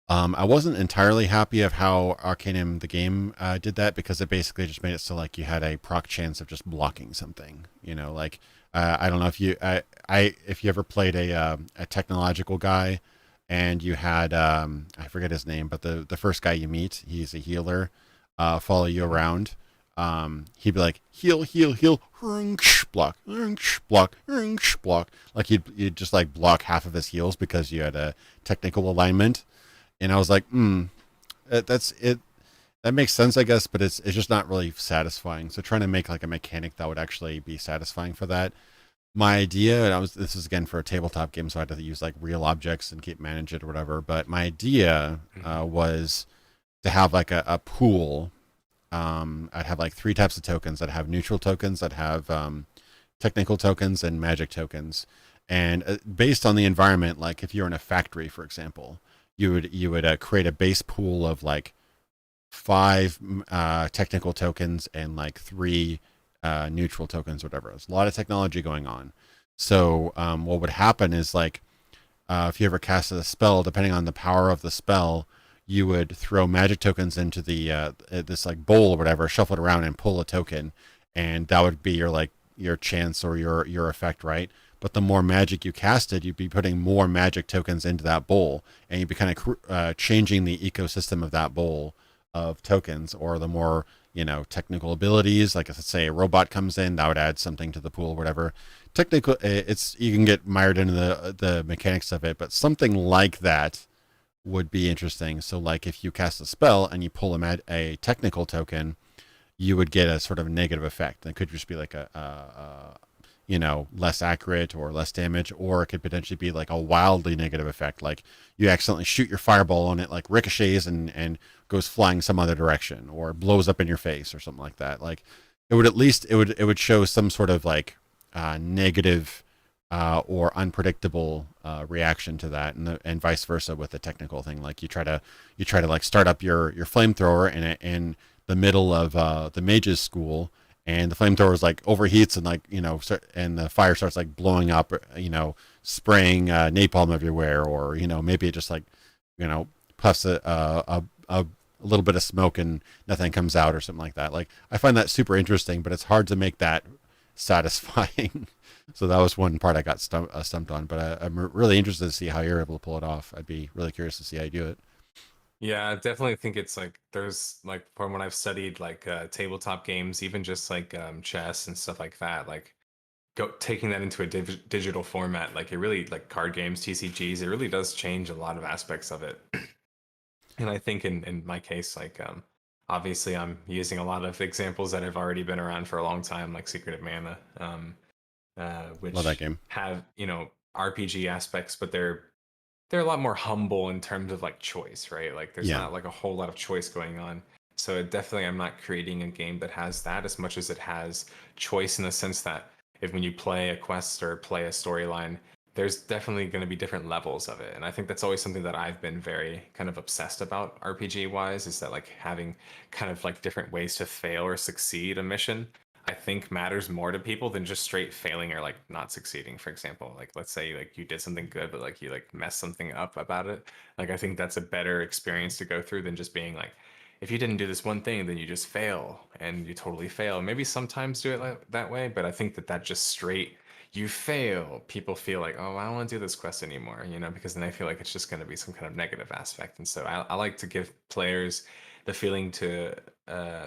I wasn't entirely happy of how Arcanum the game did that, because it basically just made it so like you had a proc chance of just blocking something. Like I don't know if you ever played a technological guy, and you had I forget his name, but the first guy you meet, he's a healer, follow you Mhm. around. He'd be like heal, heal, heal, block, block, block. Like you'd just like block half of his heals because you had a technical alignment, and I was like, that's it. That makes sense, I guess, but it's just not really satisfying. So trying to make like a mechanic that would actually be satisfying for that. My idea, and this is again for a tabletop game, so I had to use like real objects and keep manage it or whatever. But my idea Mhm. was to have like a pool. I'd have like three types of tokens. I'd have neutral tokens. I'd have technical tokens and magic tokens. And based on the environment, like if you're in a factory, for example, you would create a base pool of like five technical tokens and like three neutral tokens, whatever. There's a lot of technology going on. So what would happen is like if you ever cast a spell, depending on the power of the spell, you would throw magic tokens into the this like bowl or whatever, shuffle it around and pull a token, and that would be your chance or your effect, right? But the more magic you casted, you'd be putting more magic tokens into that bowl, and you'd be kind of changing the ecosystem of that bowl of tokens. Or the more technical abilities, like if let's say a robot comes in, that would add something to the pool, or whatever. Technically, it's you can get mired into the mechanics of it, but something like that would be interesting. So, like if you cast a spell and you pull a technical token, you would get a sort of negative effect. It could just be like less accurate or less damage, or it could potentially be like a wildly negative effect, like you accidentally shoot your fireball on it, like ricochets and goes flying some other direction, or blows up in your face or something like that. Like it would at least it would show some sort of like negative or unpredictable reaction to that, and vice versa with the technical thing. Like you try to like start up your flamethrower in the middle of the mage's school, and the flamethrower is like overheats, and and the fire starts like blowing up, spraying napalm everywhere, or maybe it just like puffs a little bit of smoke and nothing comes out or something like that. Like I find that super interesting, but it's hard to make that satisfying. So that was one part I got stumped on, but I'm really interested to see how you're able to pull it off. I'd be really curious to see how you do it. Yeah, I definitely think it's like there's like from when I've studied like tabletop games, even just like chess and stuff like that, like go taking that into a digital format, like it really like card games, TCGs, it really does change a lot of aspects of it. And I think in my case, like obviously I'm using a lot of examples that have already been around for a long time, like Secret of Mana, Love that which game. have RPG aspects, but they're a lot more humble in terms of like choice, right? Like there's Yeah. not like a whole lot of choice going on. So definitely I'm not creating a game that has that as much as it has choice in the sense that if when you play a quest or play a storyline, there's definitely going to be different levels of it. And I think that's always something that I've been very kind of obsessed about RPG wise is that like having kind of like different ways to fail or succeed a mission. I think matters more to people than just straight failing or like not succeeding. For example, like let's say like you did something good, but like you like messed something up about it. Like I think that's a better experience to go through than just being like, if you didn't do this one thing, then you just fail and you totally fail. Maybe sometimes do it like that way, but I think that that just straight you fail, people feel like, oh, I don't want to do this quest anymore, because then they feel like it's just going to be some kind of negative aspect. And so I like to give players the feeling to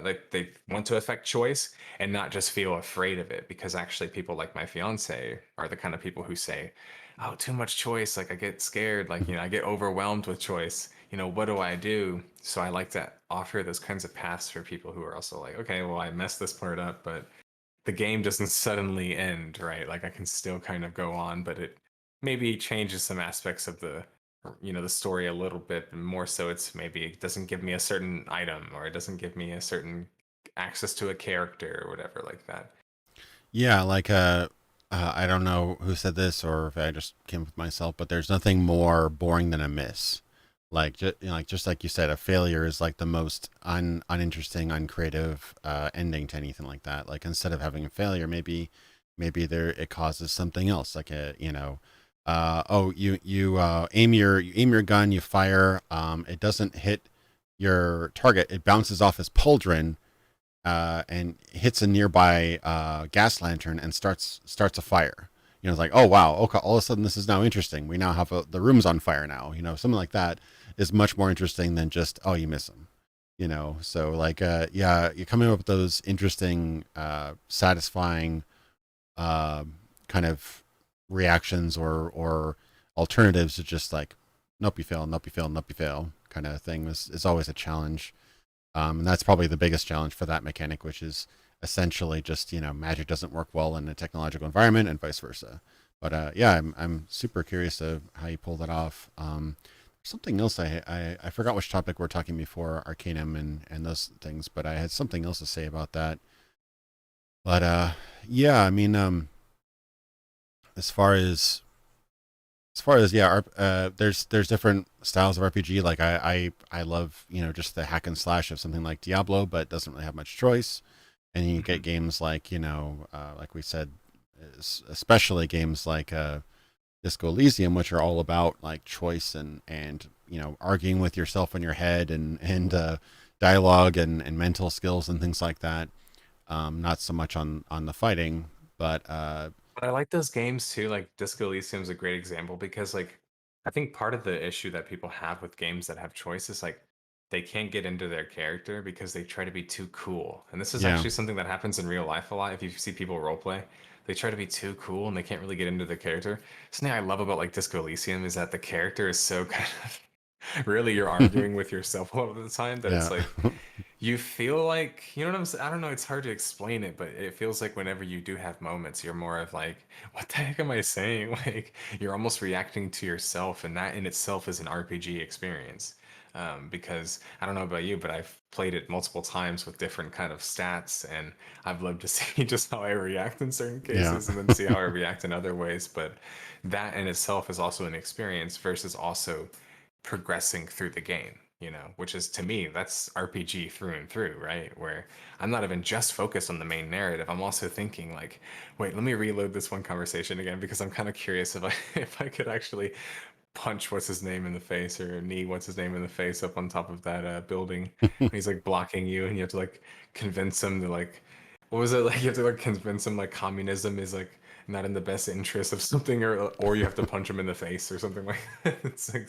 like they want to affect choice and not just feel afraid of it because actually people like my fiance are the kind of people who say, oh, too much choice, like I get scared, like I get overwhelmed with choice, what do I do? So I like to offer those kinds of paths for people who are also like, okay, well, I messed this part up, but the game doesn't suddenly end, right? Like I can still kind of go on, but it maybe changes some aspects of the story a little bit. More so, it's maybe it doesn't give me a certain item or it doesn't give me a certain access to a character or whatever like that. Yeah, like I don't know who said this or if I just came up with myself, but there's nothing more boring than a miss. Like just like you said, a failure is like the most uninteresting, uncreative ending to anything like that. Like instead of having a failure, maybe there it causes something else, like oh you aim your gun, you fire, it doesn't hit your target, it bounces off his pauldron and hits a nearby gas lantern and starts a fire. It's like, oh wow, okay, all of a sudden this is now interesting. We now have the room's on fire now. Something like that is much more interesting than just, oh, you miss him. So like yeah, you're coming up with those interesting, satisfying uh, kind of reactions or alternatives to just like, nope, you fail, nope, you fail, nope, you fail kind of thing is always a challenge. And that's probably the biggest challenge for that mechanic, which is essentially just, magic doesn't work well in a technological environment and vice versa. But yeah, I'm super curious of how you pull that off. Something else I forgot which topic we're talking before Arcanum and those things, but I had something else to say about that. But yeah, I mean, as far as yeah, there's different styles of RPG. Like I love just the hack and slash of something like Diablo, but it doesn't really have much choice. And you get Hmm. games like like we said, especially games like Disco Elysium, which are all about like choice and arguing with yourself in your head and dialogue and mental skills and things like that. Not so much on the fighting, but But I like those games too. Like Disco Elysium is a great example because like I think part of the issue that people have with games that have choice is like they can't get into their character because they try to be too cool. And this is yeah, actually something that happens in real life a lot. If you see people roleplay, they try to be too cool and they can't really get into their character. Something I love about like Disco Elysium is that the character is so kind of really you're arguing with yourself a lot of the time that yeah, it's like you feel like, you know what I'm saying? I don't know, it's hard to explain it, but it feels like whenever you do have moments, you're more of like, what the heck am I saying? Like, you're almost reacting to yourself, and that in itself is an RPG experience. Because I don't know about you, but I've played it multiple times with different kind of stats, and I've loved to see just how I react in certain yeah, cases and then see how I react in other ways. But that in itself is also an experience versus also progressing through the game, which is to me, that's RPG through and through, right? Where I'm not even just focused on the main narrative. I'm also thinking like, wait, let me reload this one conversation again because I'm kind of curious if I if I could actually punch what's his name in the face or knee what's his name in the face up on top of that building. He's like blocking you and you have to like convince him to like what was it like you have to like convince him like communism is like not in the best interest of something or you have to punch him in the face or something like that. It's like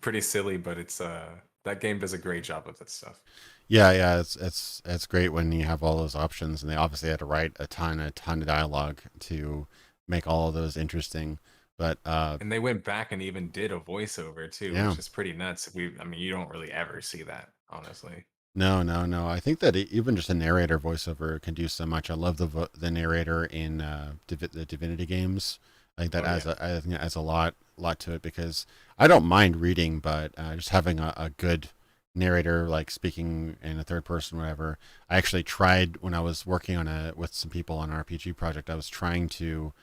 pretty silly, but it's that game does a great job of that stuff. yeah. It's great when you have all those options, and they obviously had to write a ton of dialogue to make all of those interesting. But And they went back and even did a voiceover too, yeah, which is pretty nuts. I mean, you don't really ever see that, honestly. No, no, no. I think that even just a narrator voiceover can do so much. I love the narrator in the Divinity games. I think that Oh yeah. I think it adds a lot to it because I don't mind reading, but just having a good narrator like speaking in a third person, whatever. I actually tried when I was working on a with some people on an RPG project. I was trying to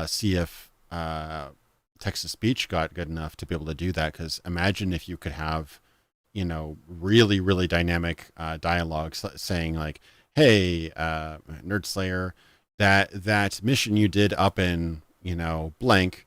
see if text to speech got good enough to be able to do that. Because imagine if you could have really dynamic dialogue saying like, "Hey, NerdSlayer, that mission you did up in blank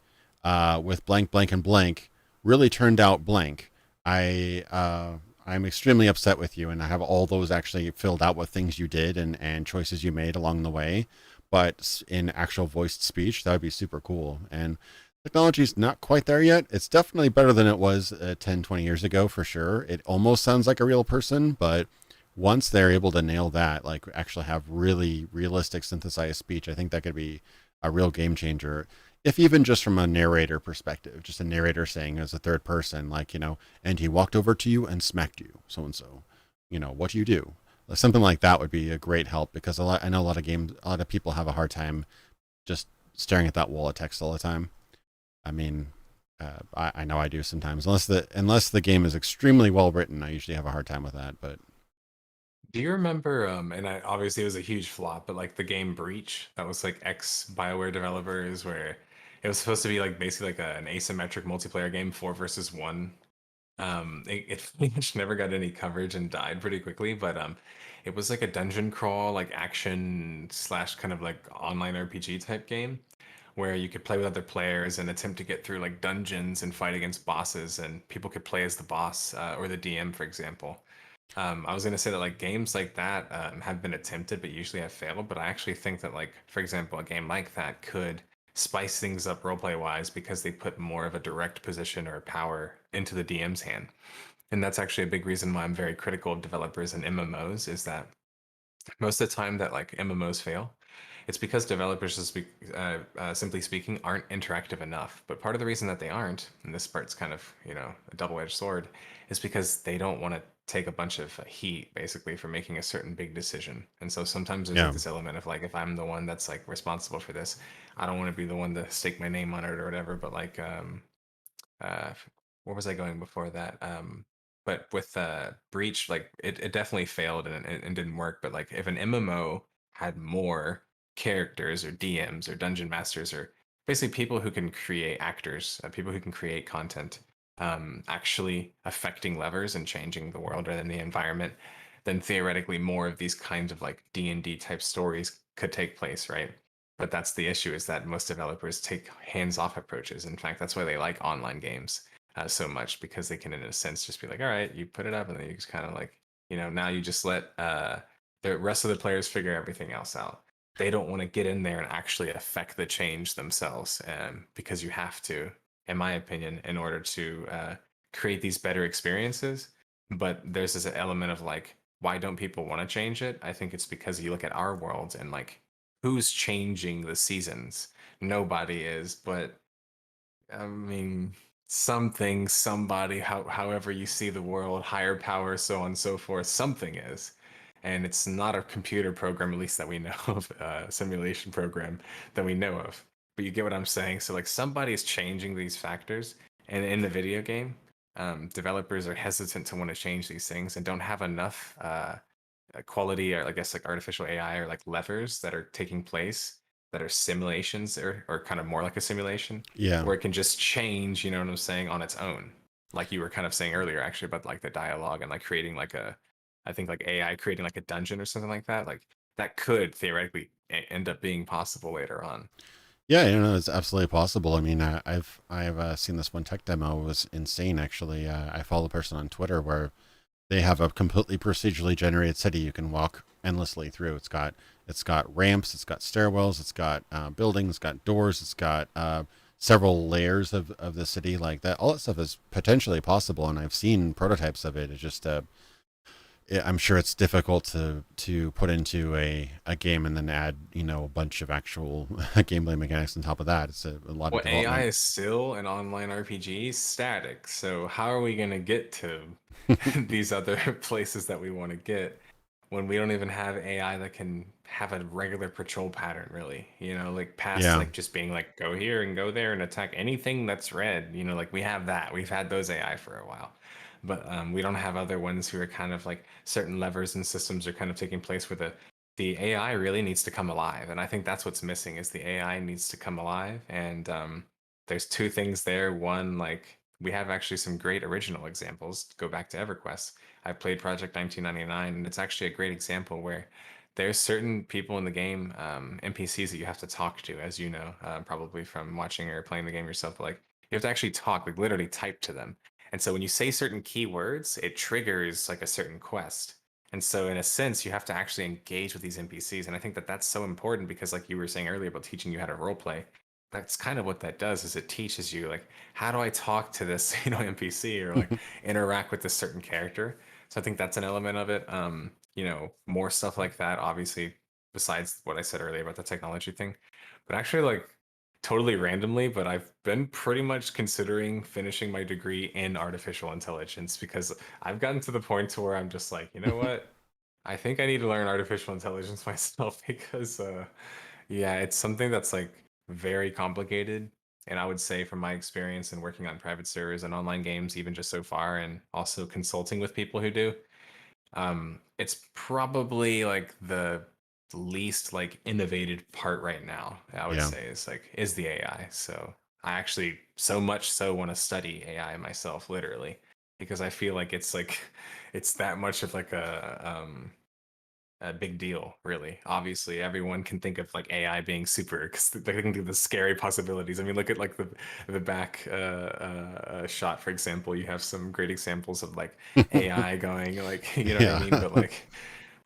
with blank blank and blank really turned out blank. I'm extremely upset with you, and I have all those actually filled out with things you did and choices you made along the way, but in actual voiced speech, that would be super cool. And technology's not quite there yet. It's definitely better than it was 10, 20 years ago for sure. It almost sounds like a real person, but once they're able to nail that, like actually have really realistic synthesized speech, I think that could be a real game changer. If even just from a narrator perspective, just a narrator saying as a third person, like, and he walked over to you and smacked you, so and so, what do you do? Something like that would be a great help because I know a lot of people have a hard time just staring at that wall of text all the time. I mean, I know I do sometimes. Unless the game is extremely well written, I usually have a hard time with that. But Do you remember, and obviously it was a huge flop, but like the game Breach, that was like ex BioWare developers, where it was supposed to be like basically like an asymmetric multiplayer game, four versus one. It pretty much never got any coverage and died pretty quickly, but it was like a dungeon crawl, like action slash kind of like online RPG type game, where you could play with other players and attempt to get through like dungeons and fight against bosses, and people could play as the boss or the DM, for example. I was gonna say that like games like that have been attempted, but usually have failed. But I actually think that like, for example, a game like that could spice things up roleplay wise because they put more of a direct position or power into the DM's hand. And that's actually a big reason why I'm very critical of developers and MMOs is that most of the time that like MMOs fail, it's because developers, simply speaking, aren't interactive enough. But part of the reason that they aren't, and this part's kind of a double-edged sword, is because they don't want to take a bunch of heat basically for making a certain big decision. And so sometimes there's like yeah, this element of like if I'm the one that's like responsible for this, I don't want to be the one to stake my name on it or whatever. But like uh where was I going before that? But with Breach, like it definitely failed and didn't work. But like if an MMO had more characters or DMs or dungeon masters or basically people who can create actors, people who can create content, actually affecting levers and changing the world and the environment, then theoretically more of these kinds of like D&D type stories could take place, right? But that's the issue is that most developers take hands-off approaches. In fact, that's why they like online games so much because they can, in a sense, just be like, all right, you put it up, and then you just kind of like, now you just let the rest of the players figure everything else out. They don't want to get in there and actually affect the change themselves, because you have to, in my opinion, in order to create these better experiences. But there's this element of like, why don't people want to change it? I think it's because you look at our world and like who's changing the seasons? Nobody is, but I mean, something, somebody, however you see the world, higher power, so on and so forth, something is. And it's not a computer program, at least that we know of, a simulation program that we know of. But you get what I'm saying? So, like, somebody is changing these factors. And in the video game, developers are hesitant to want to change these things and don't have enough quality or I guess like artificial AI or like levers that are taking place that are simulations or kind of more like a simulation yeah, where it can just change, you know what I'm saying, on its own. Like you were kind of saying earlier actually about like the dialogue and like creating like I think like AI creating like a dungeon or something like that. Like that could theoretically end up being possible later on. yeah. It's absolutely possible. I mean, I've seen this one tech demo. It was insane. Actually, I follow a person on Twitter where they have a completely procedurally generated city you can walk endlessly through. It's got ramps, it's got stairwells, it's got buildings, it's got doors, it's got several layers of the city like that. All that stuff is potentially possible, and I've seen prototypes of it. It's just I'm sure it's difficult to put into a game and then add, a bunch of actual gameplay mechanics on top of that. It's a lot of Well, AI development. is still an online RPG static, so how are we going to get to these other places that we want to get when we don't even have AI that can have a regular patrol pattern, really? Like past Yeah. like just being like go here and go there and attack anything that's red. Like we have that. We've had those AI for a while. But we don't have other ones who are kind of like certain levers and systems are kind of taking place where the AI really needs to come alive, and I think that's what's missing is the AI needs to come alive. And there's two things there. One, like we have actually some great original examples. Go back to EverQuest. I played Project 1999, and it's actually a great example where there's certain people in the game, NPCs that you have to talk to, as you know, probably from watching or playing the game yourself. But like you have to actually talk, like literally type to them. And so when you say certain keywords, it triggers like a certain quest. And so, in a sense, you have to actually engage with these NPCs. And I think that that's so important because, like you were saying earlier about teaching you how to role play, that's kind of what that does. Is it teaches you like how do I talk to this NPC or like interact with this certain character. So I think that's an element of it. More stuff like that, obviously, besides what I said earlier about the technology thing. But actually, like totally randomly, but I've been pretty much considering finishing my degree in artificial intelligence because I've gotten to the point to where I'm just like, you know what? I think I need to learn artificial intelligence myself because yeah, it's something that's like very complicated. And I would say from my experience in working on private servers and online games, even just so far, and also consulting with people who do, it's probably like the least like innovative part right now, I would Yeah. say, is the AI. So I actually so much so want to study AI myself, literally, because I feel like it's like it's that much of like a big deal, really. Obviously, everyone can think of like AI being super because they can do the scary possibilities. I mean, look at like the back shot, for example. You have some great examples of like AI going like, you know what I Yeah. mean? But like,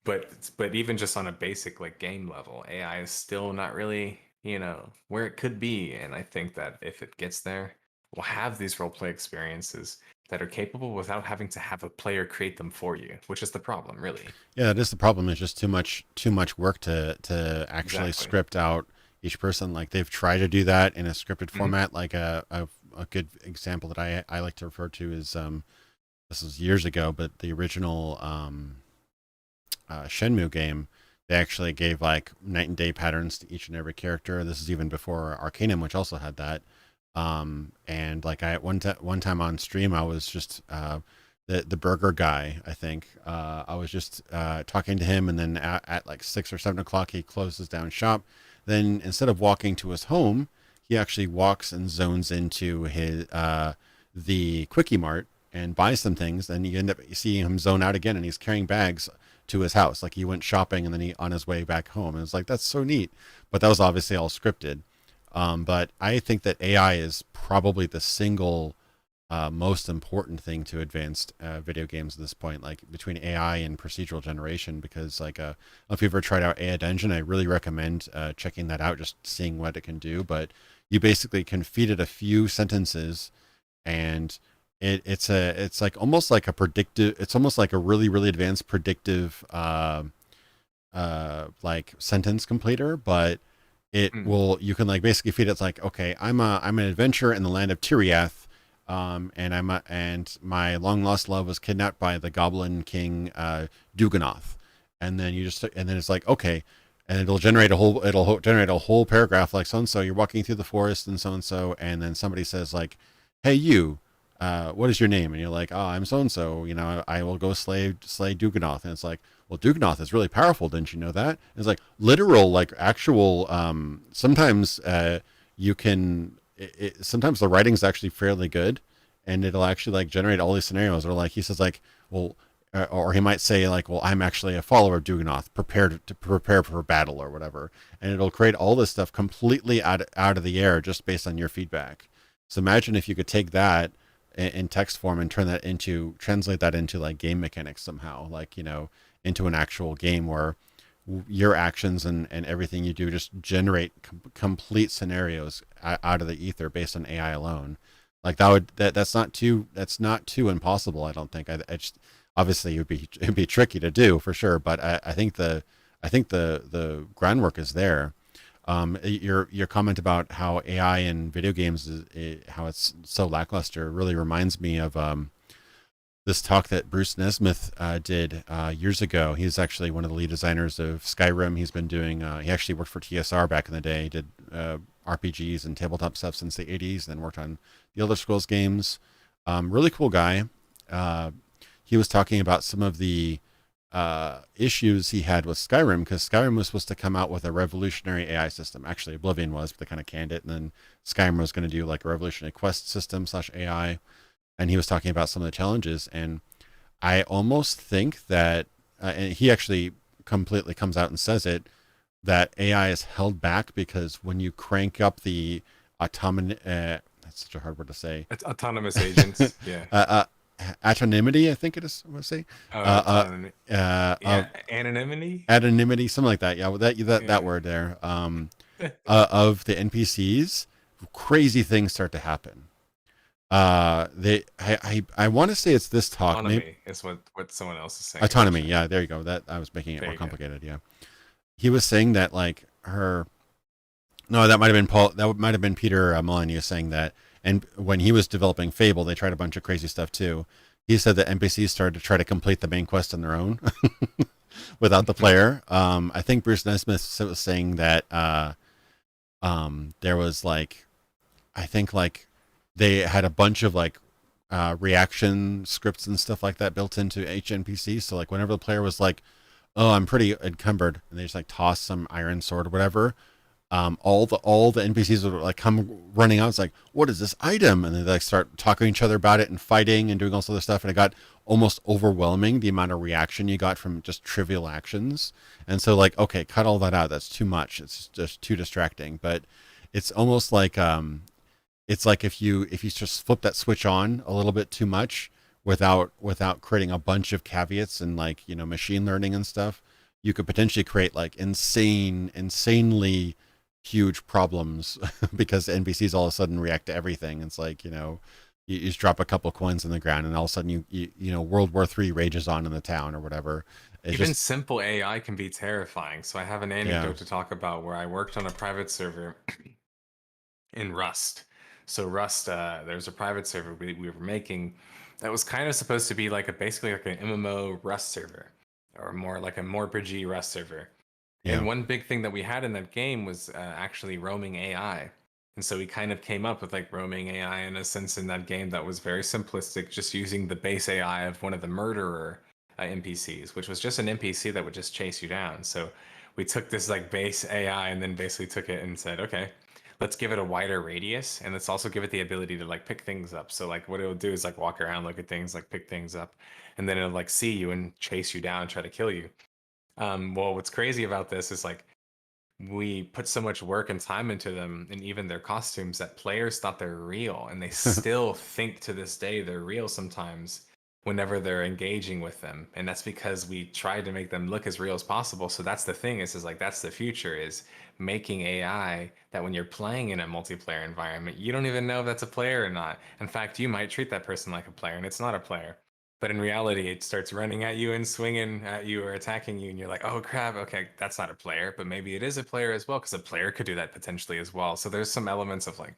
but even just on a basic like game level, AI is still not really where it could be. And I think that if it gets there, we'll have these role play experiences that are capable without having to have a player create them for you, which is the problem, really. Yeah, that is the problem. It's just too much work to actually Exactly. script out each person. Like they've tried to do that in a scripted Mhm. format. Like a good example that I like to refer to is this was years ago, but the original Shenmue game, they actually gave like night and day patterns to each and every character. This is even before Arcanum, which also had that. And like I one time on stream, I was just the burger guy. I think I was just talking to him, and then at like 6 or 7 o'clock, he closes down shop. Then instead of walking to his home, he actually walks and zones into his the quickie mart and buys some things. And you end up seeing him zone out again, and he's carrying bags to his house. Like he went shopping and then he on his way back home. And it's like that's so neat. But that was obviously all scripted. But I think that AI is probably the single most important thing to advanced video games at this point, like between AI and procedural generation. Because like, if you've ever tried out AI Engine, I really recommend checking that out, just seeing what it can do. But you basically can feed it a few sentences, and it's like almost like a predictive. It's almost like a really advanced predictive like sentence completer, but you can like basically feed it like, okay, I'm an adventurer in the land of Tiriath, and my long lost love was kidnapped by the Goblin King Duganoth, and then it's like, okay, and it'll generate a whole paragraph like, so and so you're walking through the forest and so, and then somebody says like, hey you, what is your name? And you're like, oh, I'm so and so. I will go slay Duganoth. And it's like, well, Duganoth is really powerful. Didn't you know that? And it's like literal, like actual. Sometimes you can. Sometimes the writing's actually fairly good, and it'll actually like generate all these scenarios. Or like he says like, well, or he might say like, well, I'm actually a follower of Duganoth, prepared to prepare for battle or whatever, and it'll create all this stuff completely out of the air just based on your feedback. So imagine if you could take that in text form and translate that into like game mechanics somehow, like into an actual game where your actions and everything you do just generate complete scenarios out of the ether based on AI alone. Like that's not too impossible. I don't think. I just Obviously, it'd be tricky to do for sure, but I think the groundwork is there. Your comment about how AI in video games how it's so lackluster really reminds me of this talk that Bruce Nesmith did years ago. He's actually one of the lead designers of Skyrim. He's been doing. He actually worked for TSR back in the day. He did RPGs and tabletop stuff since the '80s. Then worked on the Elder Scrolls games. Really cool guy. He was talking about some of the issues he had with Skyrim, because Skyrim was supposed to come out with a revolutionary AI system. Actually, Oblivion was, but they kind of canned it. And then Skyrim was going to do like a revolutionary quest system / AI. And he was talking about some of the challenges. And I almost think that, and he actually completely comes out and says it, that AI is held back because when you crank up the autonomy, that's such a hard word to say. It's autonomous agents. Yeah. Anonymity, I think it is. What I say? Oh, autonomy. Of Yeah. Anonymity. anonymity, something like that. Yeah, well, that Yeah. word there. Of the NPCs, crazy things start to happen. I want to say it's this talk. Maybe Autonomy is what someone else is saying. autonomy. Actually. Yeah, there you go. That I was making it There more you go. complicated. Yeah, he was saying that like her. No, that might have been Paul. That might have been Peter Molyneux saying that. And when he was developing Fable, they tried a bunch of crazy stuff too. He said that NPCs started to try to complete the main quest on their own without the player. I think Bruce Nesmith was saying that there was like, I think like they had a bunch of like reaction scripts and stuff like that built into HNPC. So like whenever the player was like, "Oh, I'm pretty encumbered," and they just like toss some iron sword or whatever, all the NPCs would like come running out. It's like, "What is this item?" And they like start talking to each other about it and fighting and doing all this other stuff. And it got almost overwhelming, the amount of reaction you got from just trivial actions. And so like, okay, cut all that out. That's too much. It's just too distracting. But it's almost like it's like if you just flip that switch on a little bit too much without creating a bunch of caveats and like, you know, machine learning and stuff, you could potentially create like insanely huge problems because NPCs all of a sudden react to everything. It's like, you know, you just drop a couple coins on the ground and all of a sudden you know, World War III rages on in the town or whatever. It's Even just, simple AI can be terrifying. So I have an yeah. anecdote to talk about where I worked on a private server in Rust. So Rust, there's a private server we were making that was kind of supposed to be like a basically like an MMO Rust server, or more like a Morpg Rust server. Yeah. And one big thing that we had in that game was actually roaming AI. And so we kind of came up with like roaming AI in a sense in that game that was very simplistic, just using the base AI of one of the murderer NPCs, which was just an NPC that would just chase you down. So we took this like base AI and then basically took it and said, okay, let's give it a wider radius and let's also give it the ability to like pick things up. So like what it'll do is like walk around, look at things, like pick things up, and then it'll like see you and chase you down, try to kill you. Well, what's crazy about this is like we put so much work and time into them and even their costumes that players thought they're real, and they still think to this day they're real sometimes whenever they're engaging with them. And that's because we tried to make them look as real as possible. So that's the thing is like that's the future, is making AI that when you're playing in a multiplayer environment, you don't even know if that's a player or not. In fact, you might treat that person like a player and it's not a player. But in reality, it starts running at you and swinging at you or attacking you, and you're like, "Oh crap! Okay, that's not a player, but maybe it is a player as well, because a player could do that potentially as well." So there's some elements of like,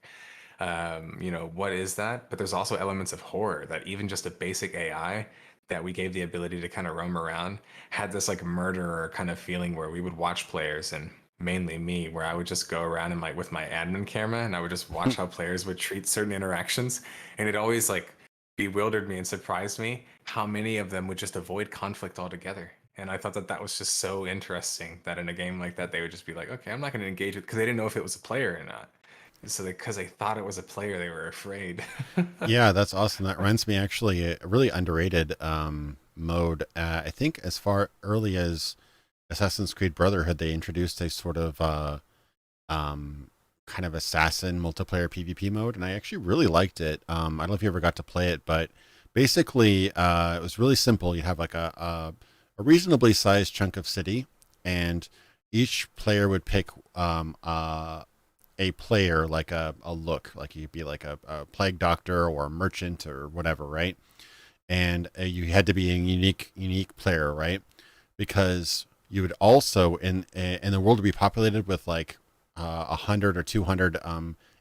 you know, what is that? But there's also elements of horror that even just a basic AI that we gave the ability to kind of roam around had this like murderer kind of feeling where we would watch players, and mainly me, where I would just go around and like with my admin camera and I would just watch how players would treat certain interactions, and it always like bewildered me and surprised me how many of them would just avoid conflict altogether. And I thought that that was just so interesting that in a game like that, they would just be like, okay, I'm not going to engage with, because they didn't know if it was a player or not. So because they thought it was a player, they were afraid. Yeah, that's awesome. That reminds me actually a really underrated mode. I think as far early as Assassin's Creed Brotherhood, they introduced a sort of kind of assassin multiplayer PvP mode, and I actually really liked it. I don't know if you ever got to play it, but basically it was really simple. You have like a reasonably sized chunk of city, and each player would pick a player like a look, like you'd be like a plague doctor or a merchant or whatever, right? and you had to be a unique player, right? Because you would also in the world to be populated with like 100 or 200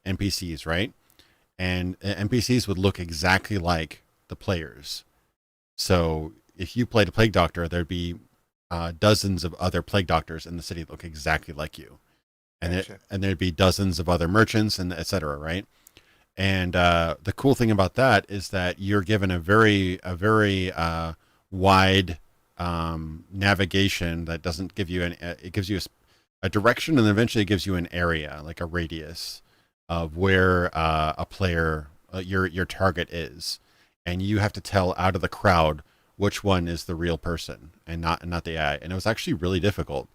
NPCs, right? And NPCs would look exactly like the players. So if you played a plague doctor, there'd be dozens of other plague doctors in the city that look exactly like you, Gotcha. and there'd be dozens of other merchants and etc. Right? And the cool thing about that is that you're given a very wide navigation that doesn't give you it gives you a direction and eventually gives you an area like a radius of where a player your target is, and you have to tell out of the crowd which one is the real person and not the AI. And it was actually really difficult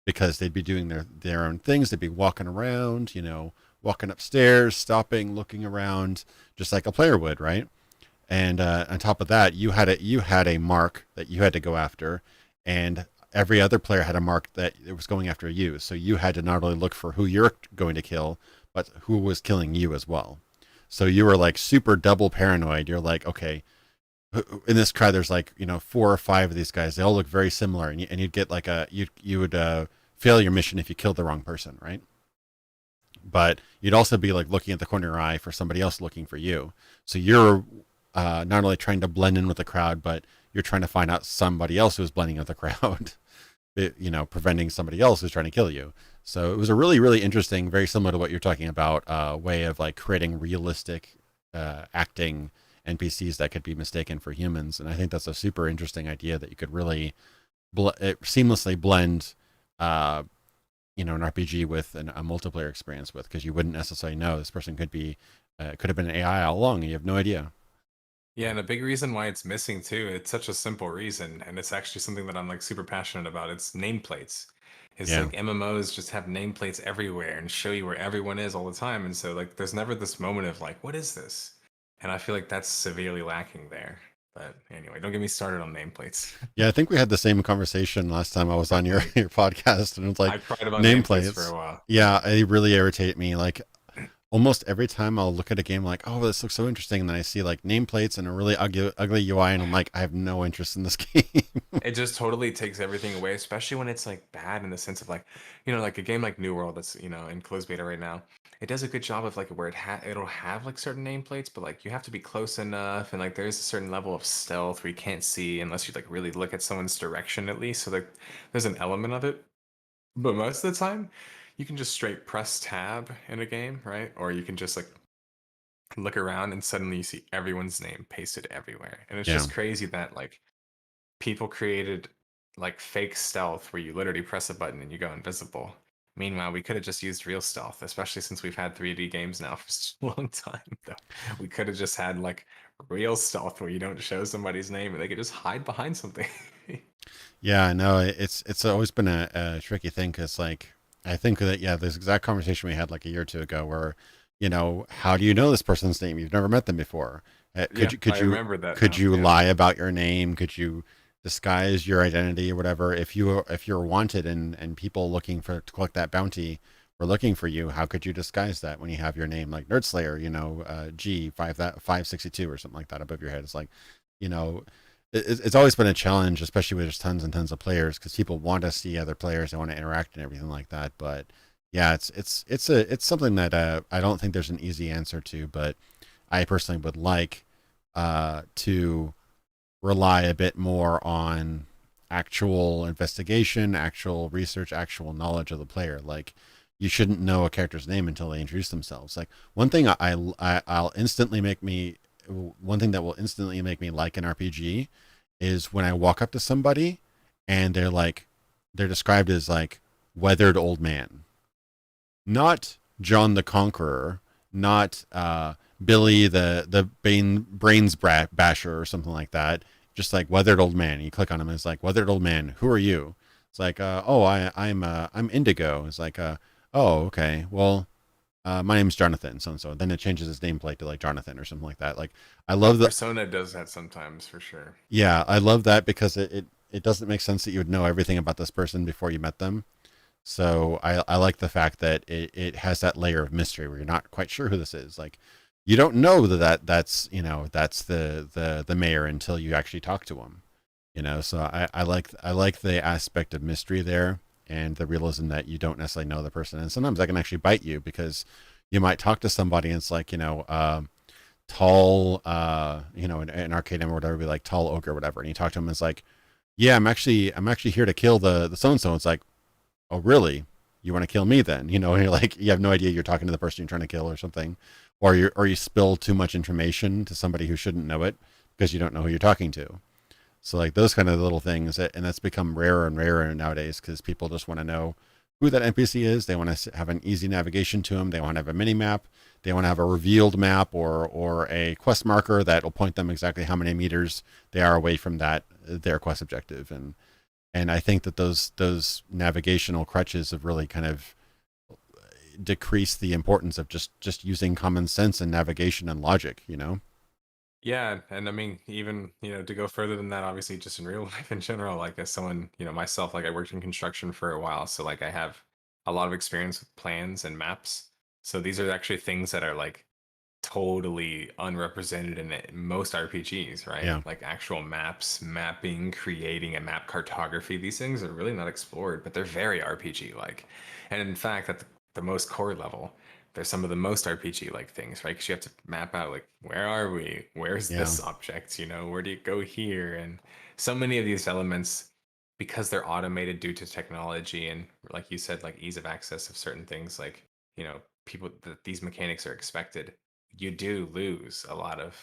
because they'd be doing their own things. They'd be walking around, walking upstairs, stopping, looking around, just like a player would, right? And on top of that, you had a mark that you had to go after, and every other player had a mark that it was going after you. So you had to not only look for who you're going to kill, but who was killing you as well. So you were like super double paranoid. You're like, okay, in this crowd, there's like 4 or 5 of these guys. They all look very similar, and you'd get like you would fail your mission if you killed the wrong person, right? But you'd also be like looking at the corner of your eye for somebody else looking for you. So you're not only trying to blend in with the crowd, but you're trying to find out somebody else who's blending with the crowd, preventing somebody else who's trying to kill you. So it was a really, really interesting, very similar to what you're talking about, way of like creating realistic acting NPCs that could be mistaken for humans. And I think that's a super interesting idea that you could really seamlessly blend uh, an RPG with a multiplayer experience with, because you wouldn't necessarily know this person could have been an AI all along and you have no idea. Yeah, and a big reason why it's missing too, it's such a simple reason, and it's actually something that I'm like super passionate about. It's nameplates. It's Yeah. like MMOs just have nameplates everywhere and show you where everyone is all the time. And so like there's never this moment of like, what is this? And I feel like that's severely lacking there. But anyway, don't get me started on nameplates. Yeah, I think we had the same conversation last time I was on your, Definitely. your podcast, and it's like I cried about nameplates for nameplates. a while. Yeah, they really irritate me. Like almost every time I'll look at a game like, oh, this looks so interesting, and then I see like nameplates and a really ugly UI, and I'm like, I have no interest in this game. It just totally takes everything away, especially when it's like bad in the sense of like, like a game like New World that's, in closed beta right now. It does a good job of like where it'll have like certain nameplates, but like you have to be close enough and like there's a certain level of stealth where you can't see unless you like really look at someone's direction at least. So like there's an element of it. But most of the time, you can just straight press tab in a game, right? Or you can just like look around and suddenly you see everyone's name pasted everywhere. And it's Yeah. just crazy that like people created like fake stealth where you literally press a button and you go invisible. Meanwhile, we could have just used real stealth, especially since we've had 3D games now for such a long time, though. We could have just had like real stealth where you don't show somebody's name and they could just hide behind something. Yeah, no, it's always been a tricky thing because like I think that this exact conversation we had like a year or two ago where how do you know this person's name? You've never met them before. Yeah, I You remember that could now. you Yeah. lie about your name? Could you disguise your identity or whatever? If you're wanted and people looking to collect that bounty were looking for you, how could you disguise that when you have your name like NerdSlayer, G562 or something like that above your head? It's like, you know, it's always been a challenge, especially when there's tons and tons of players, because people want to see other players, they want to interact and everything like that. But yeah, it's something that I don't think there's an easy answer to, but I personally would like to rely a bit more on actual investigation, actual research, actual knowledge of the player. Like you shouldn't know a character's name until they introduce themselves. Like I'll instantly make me one thing that will instantly make me like an RPG is when I walk up to somebody and they're described as like weathered old man, not John the Conqueror, not Billy the brains basher or something like that. Just like weathered old man. You click on him and it's like weathered old man. Who are you? It's like I'm Indigo. It's like oh okay, well my name's Jonathan so and so. Then it changes his nameplate to like Jonathan or something like that. Like I Yeah, love the Persona does that sometimes for sure. yeah, I love that because it doesn't make sense that you would know everything about this person before you met them. So I like the fact that it has that layer of mystery where you're not quite sure who this is. Like you don't know that's that's the mayor until you actually talk to him. So I like the aspect of mystery there, and the realism that you don't necessarily know the person, and sometimes that can actually bite you because you might talk to somebody and it's like tall an arcade or whatever, be like tall ogre or whatever, and you talk to him and it's like, yeah, I'm actually here to kill the so and so. It's like, oh really? You want to kill me then? And you're like, you have no idea you're talking to the person you're trying to kill or something, or you spill too much information to somebody who shouldn't know it because you don't know who you're talking to. So like those kind of little things, and that's become rarer and rarer nowadays because people just want to know who that NPC is. They want to have an easy navigation to them. They want to have a mini map. They want to have a revealed map or a quest marker that will point them exactly how many meters they are away from their quest objective. And I think that those navigational crutches have really kind of decreased the importance of just using common sense and navigation and logic. Yeah, and I mean, even to go further than that, obviously, just in real life in general, like as someone, myself, like I worked in construction for a while, so like I have a lot of experience with plans and maps. So these are actually things that are like totally unrepresented in most RPGs, right? Yeah, Like actual maps, mapping, creating a map cartography. These things are really not explored, but they're very RPG like. And in fact, at the most core level, they're some of the most RPG like things, right? Because you have to map out like where are we? Where's yeah, this object? Where do you go here? And so many of these elements, because they're automated due to technology and like you said, like ease of access of certain things, like people that these mechanics are expected, you do lose a lot of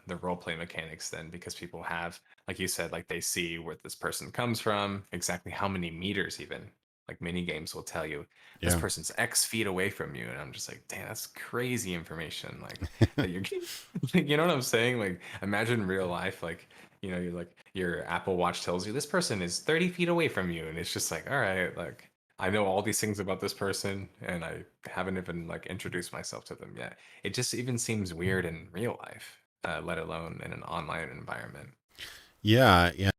the role play mechanics then because people have, like you said, like they see where this person comes from, exactly how many meters even. Like mini games will tell you this yeah, person's X feet away from you, and I'm just like, damn, that's crazy information. Like that you're, like, you know what I'm saying? Like imagine real life, like you're like your Apple Watch tells you this person is 30 feet away from you, and it's just like, all right, like I know all these things about this person, and I haven't even like introduced myself to them yet. It just even seems weird in real life, let alone in an online environment. yeah, yeah.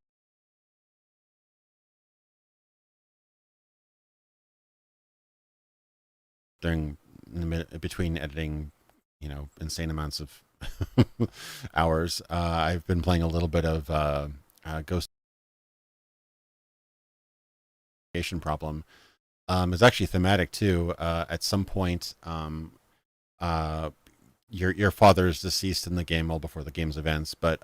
During between editing, insane amounts of hours. I've been playing a little bit of Ghost Problem. It's actually thematic too. At some point, uh, your father is deceased in the game well before the game's events, but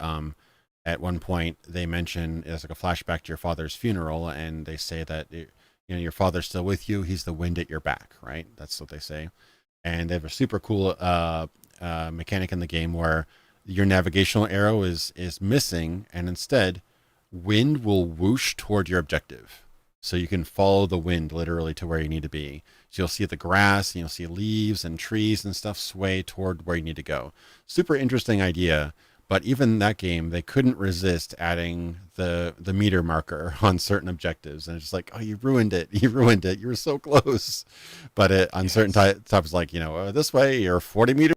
at one point they mention it's like a flashback to your father's funeral, and they say that your father's still with you. He's the wind at your back, right? That's what they say. And they have a super cool mechanic in the game where your navigational arrow is missing, and instead, wind will whoosh toward your objective, so you can follow the wind literally to where you need to be. So you'll see the grass, and you'll see leaves and trees and stuff sway toward where you need to go. Super interesting idea. But even that game, they couldn't resist adding the meter marker on certain objectives, and it's just like, oh, you ruined it! You ruined it! You were so close. But on certain Yes. topics, like this way, you're 40 meters.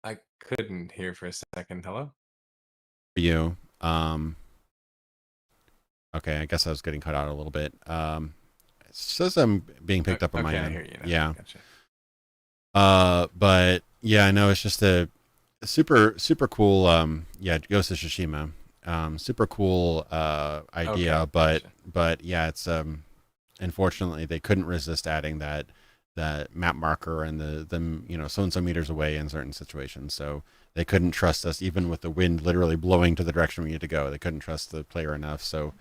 I couldn't hear for a second. Hello? You. Okay, I guess I was getting cut out a little bit. It says I'm being picked up on my Okay, I end. hear you now. Yeah. Gotcha. But yeah, no, it's just a super super cool. Yeah, Ghost of Tsushima. Super cool idea, Okay, but gotcha. yeah, it's unfortunately they couldn't resist adding that map marker and the so and so meters away in certain situations. So they couldn't trust us even with the wind literally blowing to the direction we need to go. They couldn't trust the player enough. So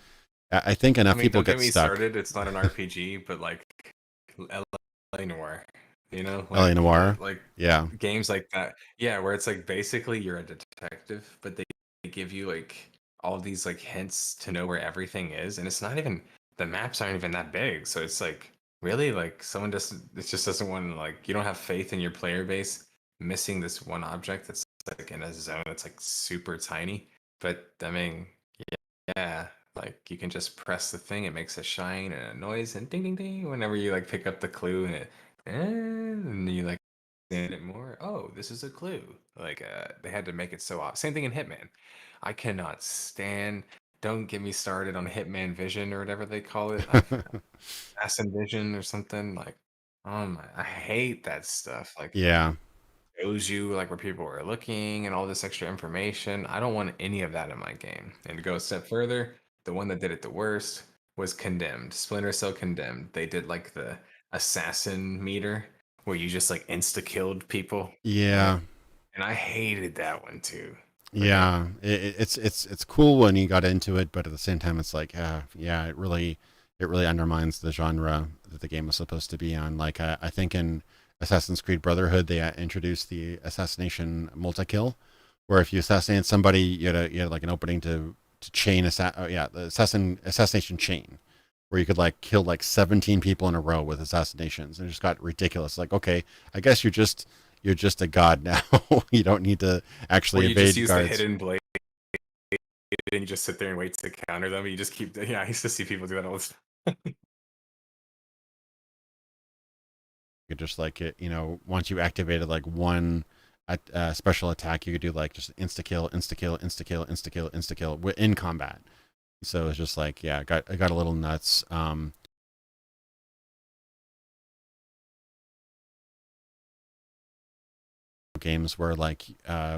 I think I enough mean, people don't get get me stuck. started. It's not an RPG, but like LA Noir, LA Noir. like Yeah. games like that. Yeah, where it's like basically you're a detective, but they give you like all these like hints to know where everything is, and it's not even the maps aren't even that big. So it's like really like someone just it just doesn't want to like you don't have faith in your player base missing this one object that's like in a zone that's like super tiny. But I mean, yeah, like you can just press the thing, it makes a shine and a noise and ding ding ding whenever you like pick up the clue and you like understand it more. Oh, this is a clue. Like they had to make it so obvious. Same thing in Hitman. I cannot stand don't get me started on Hitman Vision or whatever they call it. Assassin Vision or something like. Oh my, I hate that stuff. Like Yeah. shows you like where people were looking and all this extra information. I don't want any of that in my game. And to go a step further, the one that did it the worst was Condemned. Splinter Cell Condemned. They did like the assassin meter where you just like insta killed people, right? Yeah. And I hated that one too. Right? Yeah, it's cool when you got into it, but at the same time, it's like, yeah, it really undermines the genre that the game was supposed to be on. Like, I think in Assassin's Creed Brotherhood, they introduced the assassination multi kill, where if you assassinate somebody, you had like an opening to chain the assassination chain, where you could like kill like 17 people in a row with assassinations, and it just got ridiculous. Like, okay, I guess you're just a god now. You don't need to Where actually you just evade use the guards. hidden blade and you just sit there and wait to counter them. You just keep, yeah, I used to see people do that all the time. You could just like once you activated like one special attack, you could do like just insta kill, insta kill, insta kill, insta kill, insta kill in combat. So it's just like, yeah, it got a little nuts. Games where like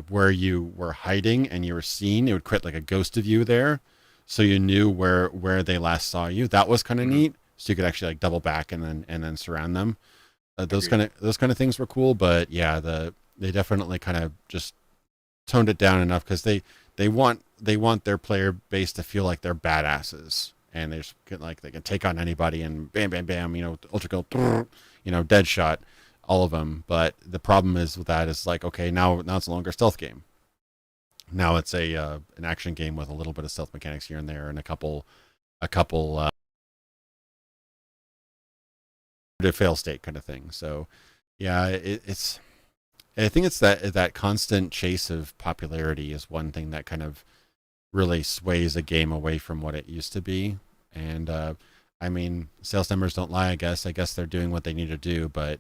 where you were hiding and you were seen, it would create like a ghost of you there, so you knew where they last saw you. That was kind of Mhm. neat. So you could actually like double back and then surround them. Agreed. Those kind of things were cool, but yeah, they definitely kind of just toned it down enough because they want their player base to feel like they're badasses and they just get like they can take on anybody and bam bam bam, ultra kill, dead shot, all of them. But the problem is with that is like, okay, now it's no longer a stealth game. Now it's a an action game with a little bit of stealth mechanics here and there and a couple to fail state kind of thing. So yeah, it's I think it's that constant chase of popularity is one thing that kind of really sways a game away from what it used to be. And I mean, sales numbers don't lie. I guess they're doing what they need to do. But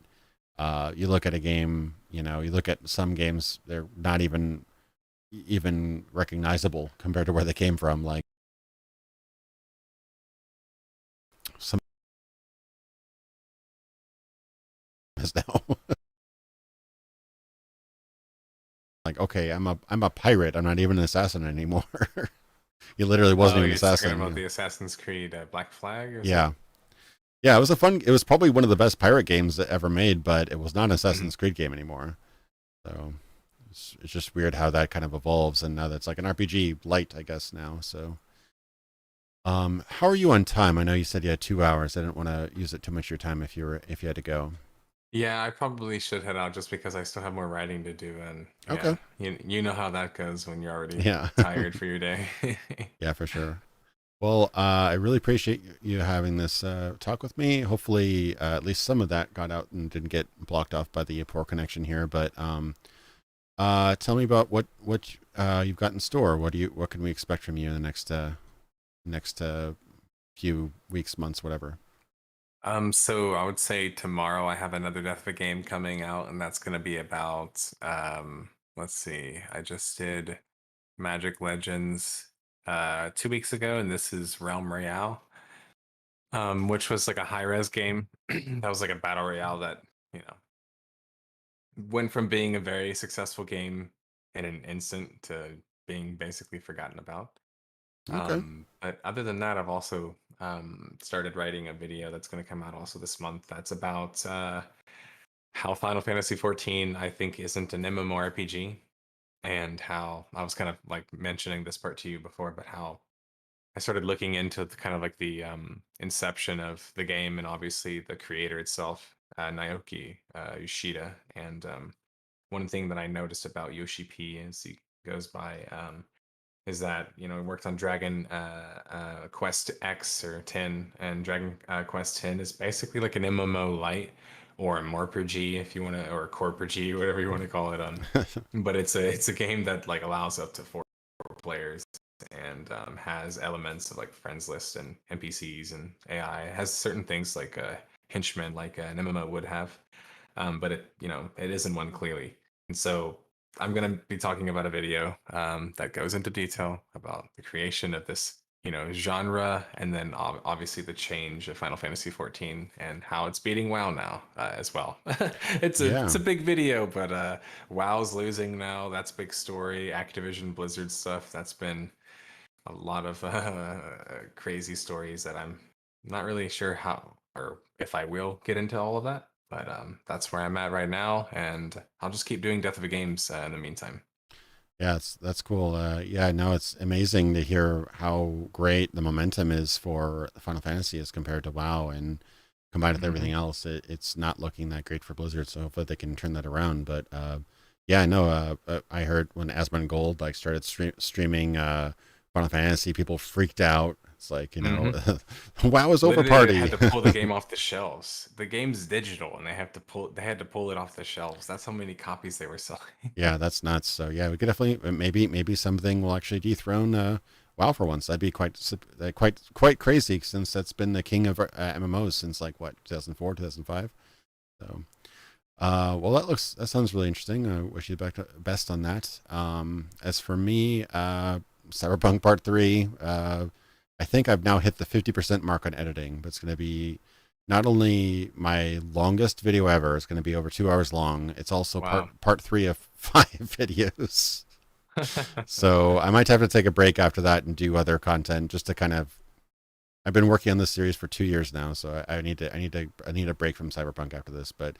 you look at a game, you look at some games, they're not even recognizable compared to where they came from. Like some is now like, okay, I'm a pirate. I'm not even an assassin anymore. He literally wasn't Oh, even an you're talking assassin. about the Assassin's Creed Black Flag or Yeah. something? Yeah, it was probably one of the best pirate games that ever made, but it was not an Mhm. Assassin's Creed game anymore. So it's just weird how that kind of evolves, and now that's like an RPG light, I guess now. So, how are you on time? I know you said you had 2 hours. I didn't want to use it too much of your time if you had to go. Yeah, I probably should head out just because I still have more writing to do, and yeah, Okay. you know how that goes when you're already Yeah. tired for your day. Yeah, for sure. Well, I really appreciate you having this talk with me. Hopefully, at least some of that got out and didn't get blocked off by the poor connection here. But tell me about what you've got in store. What can we expect from you in the next few weeks, months, whatever? So I would say tomorrow I have another Death of a Game coming out, and that's gonna be about let's see, I just did Magic Legends 2 weeks ago, and this is Realm Royale, which was like a high res game. That was like a battle royale that, you know, went from being a very successful game in an instant to being basically forgotten about. Okay. But other than that, I've also started writing a video that's going to come out also this month. That's about how Final Fantasy 14, I think, isn't an MMORPG, and how I was kind of like mentioning this part to you before, but how I started looking into the kind of like the inception of the game and obviously the creator itself, Naoki Yoshida. And one thing that I noticed about Yoshi P as he goes by is that he worked on Dragon Quest X or 10, and Dragon Quest 10 is basically like an MMO light or a MorpG if you want to, or a Corpg, whatever you want to call it. But it's a game that like allows up to four players and has elements of like friends list and NPCs and AI. It has certain things like henchmen like an MMO would have, but it isn't one clearly. And so I'm going to be talking about a video that goes into detail about the creation of this genre, and then obviously the change of Final Fantasy 14 and how it's beating WoW now as well. It's Yeah. a big video, but WoW's losing now. That's big story. Activision Blizzard stuff. That's been a lot of crazy stories that I'm not really sure how or if I will get into all of that. But that's where I'm at right now, and I'll just keep doing Death of a Games in the meantime. Yeah, that's cool. Yeah, no, it's amazing to hear how great the momentum is for Final Fantasy as compared to WoW, and combined with everything Hmm. else, it's not looking that great for Blizzard. So hopefully they can turn that around. But yeah, no, I heard when Asmongold like started streaming Final Fantasy, people freaked out. It's like, Hmm. WoW is over Literally, they had party. to pull the game off the shelves. The game's digital, and they had to pull it off the shelves. That's how many copies they were selling. Yeah, that's nuts. So yeah, we could definitely maybe something will actually dethrone WoW for once. That'd be quite crazy since that's been the king of MMOs since like what 2004 2005. So well that sounds really interesting. I wish you the best on that. As for me, Cyberpunk Part 3, I think I've now hit the 50% mark on editing, but it's going to be not only my longest video ever, it's going to be over 2 hours long. It's also Wow. part three of 5 videos. So I might have to take a break after that and do other content just to kind of. I've been working on this series for 2 years now, so I need a break from Cyberpunk after this. But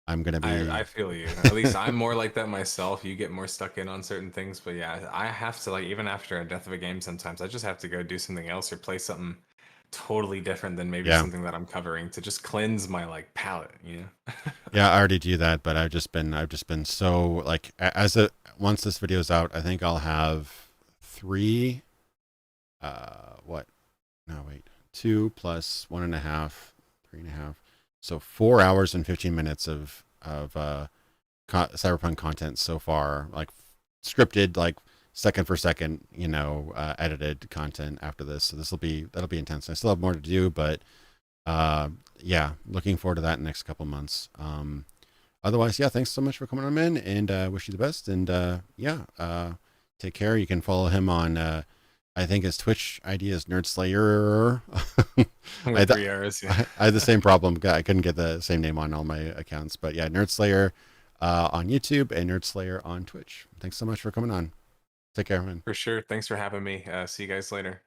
I'm gonna I be feel you. At least I'm more like that myself. You get more stuck in on certain things, but yeah, I have to like even after a death of a game sometimes I just have to go do something else or play something totally different than maybe yeah something that I'm covering to just cleanse my like palate, you know? yeah I already do that, but I've just been so like as a once this video's out, I think I'll have three what no wait 2 plus 1.5 3.5 so 4 hours and 15 minutes of cyberpunk content so far, like scripted, like second for second, edited content after this. So that'll be intense. I still have more to do, but uh, yeah, looking forward to that in the next couple months. Otherwise, yeah, thanks so much for coming on in, and wish you the best. And yeah, take care. You can follow him on. I think his Twitch ID is NerdSlayer. I, With th- 3 hours, yeah. I had the same problem. I couldn't get the same name on all my accounts, but yeah, NerdSlayer on YouTube and NerdSlayer on Twitch. Thanks so much for coming on. Take care, man. For sure. Thanks for having me. See you guys later.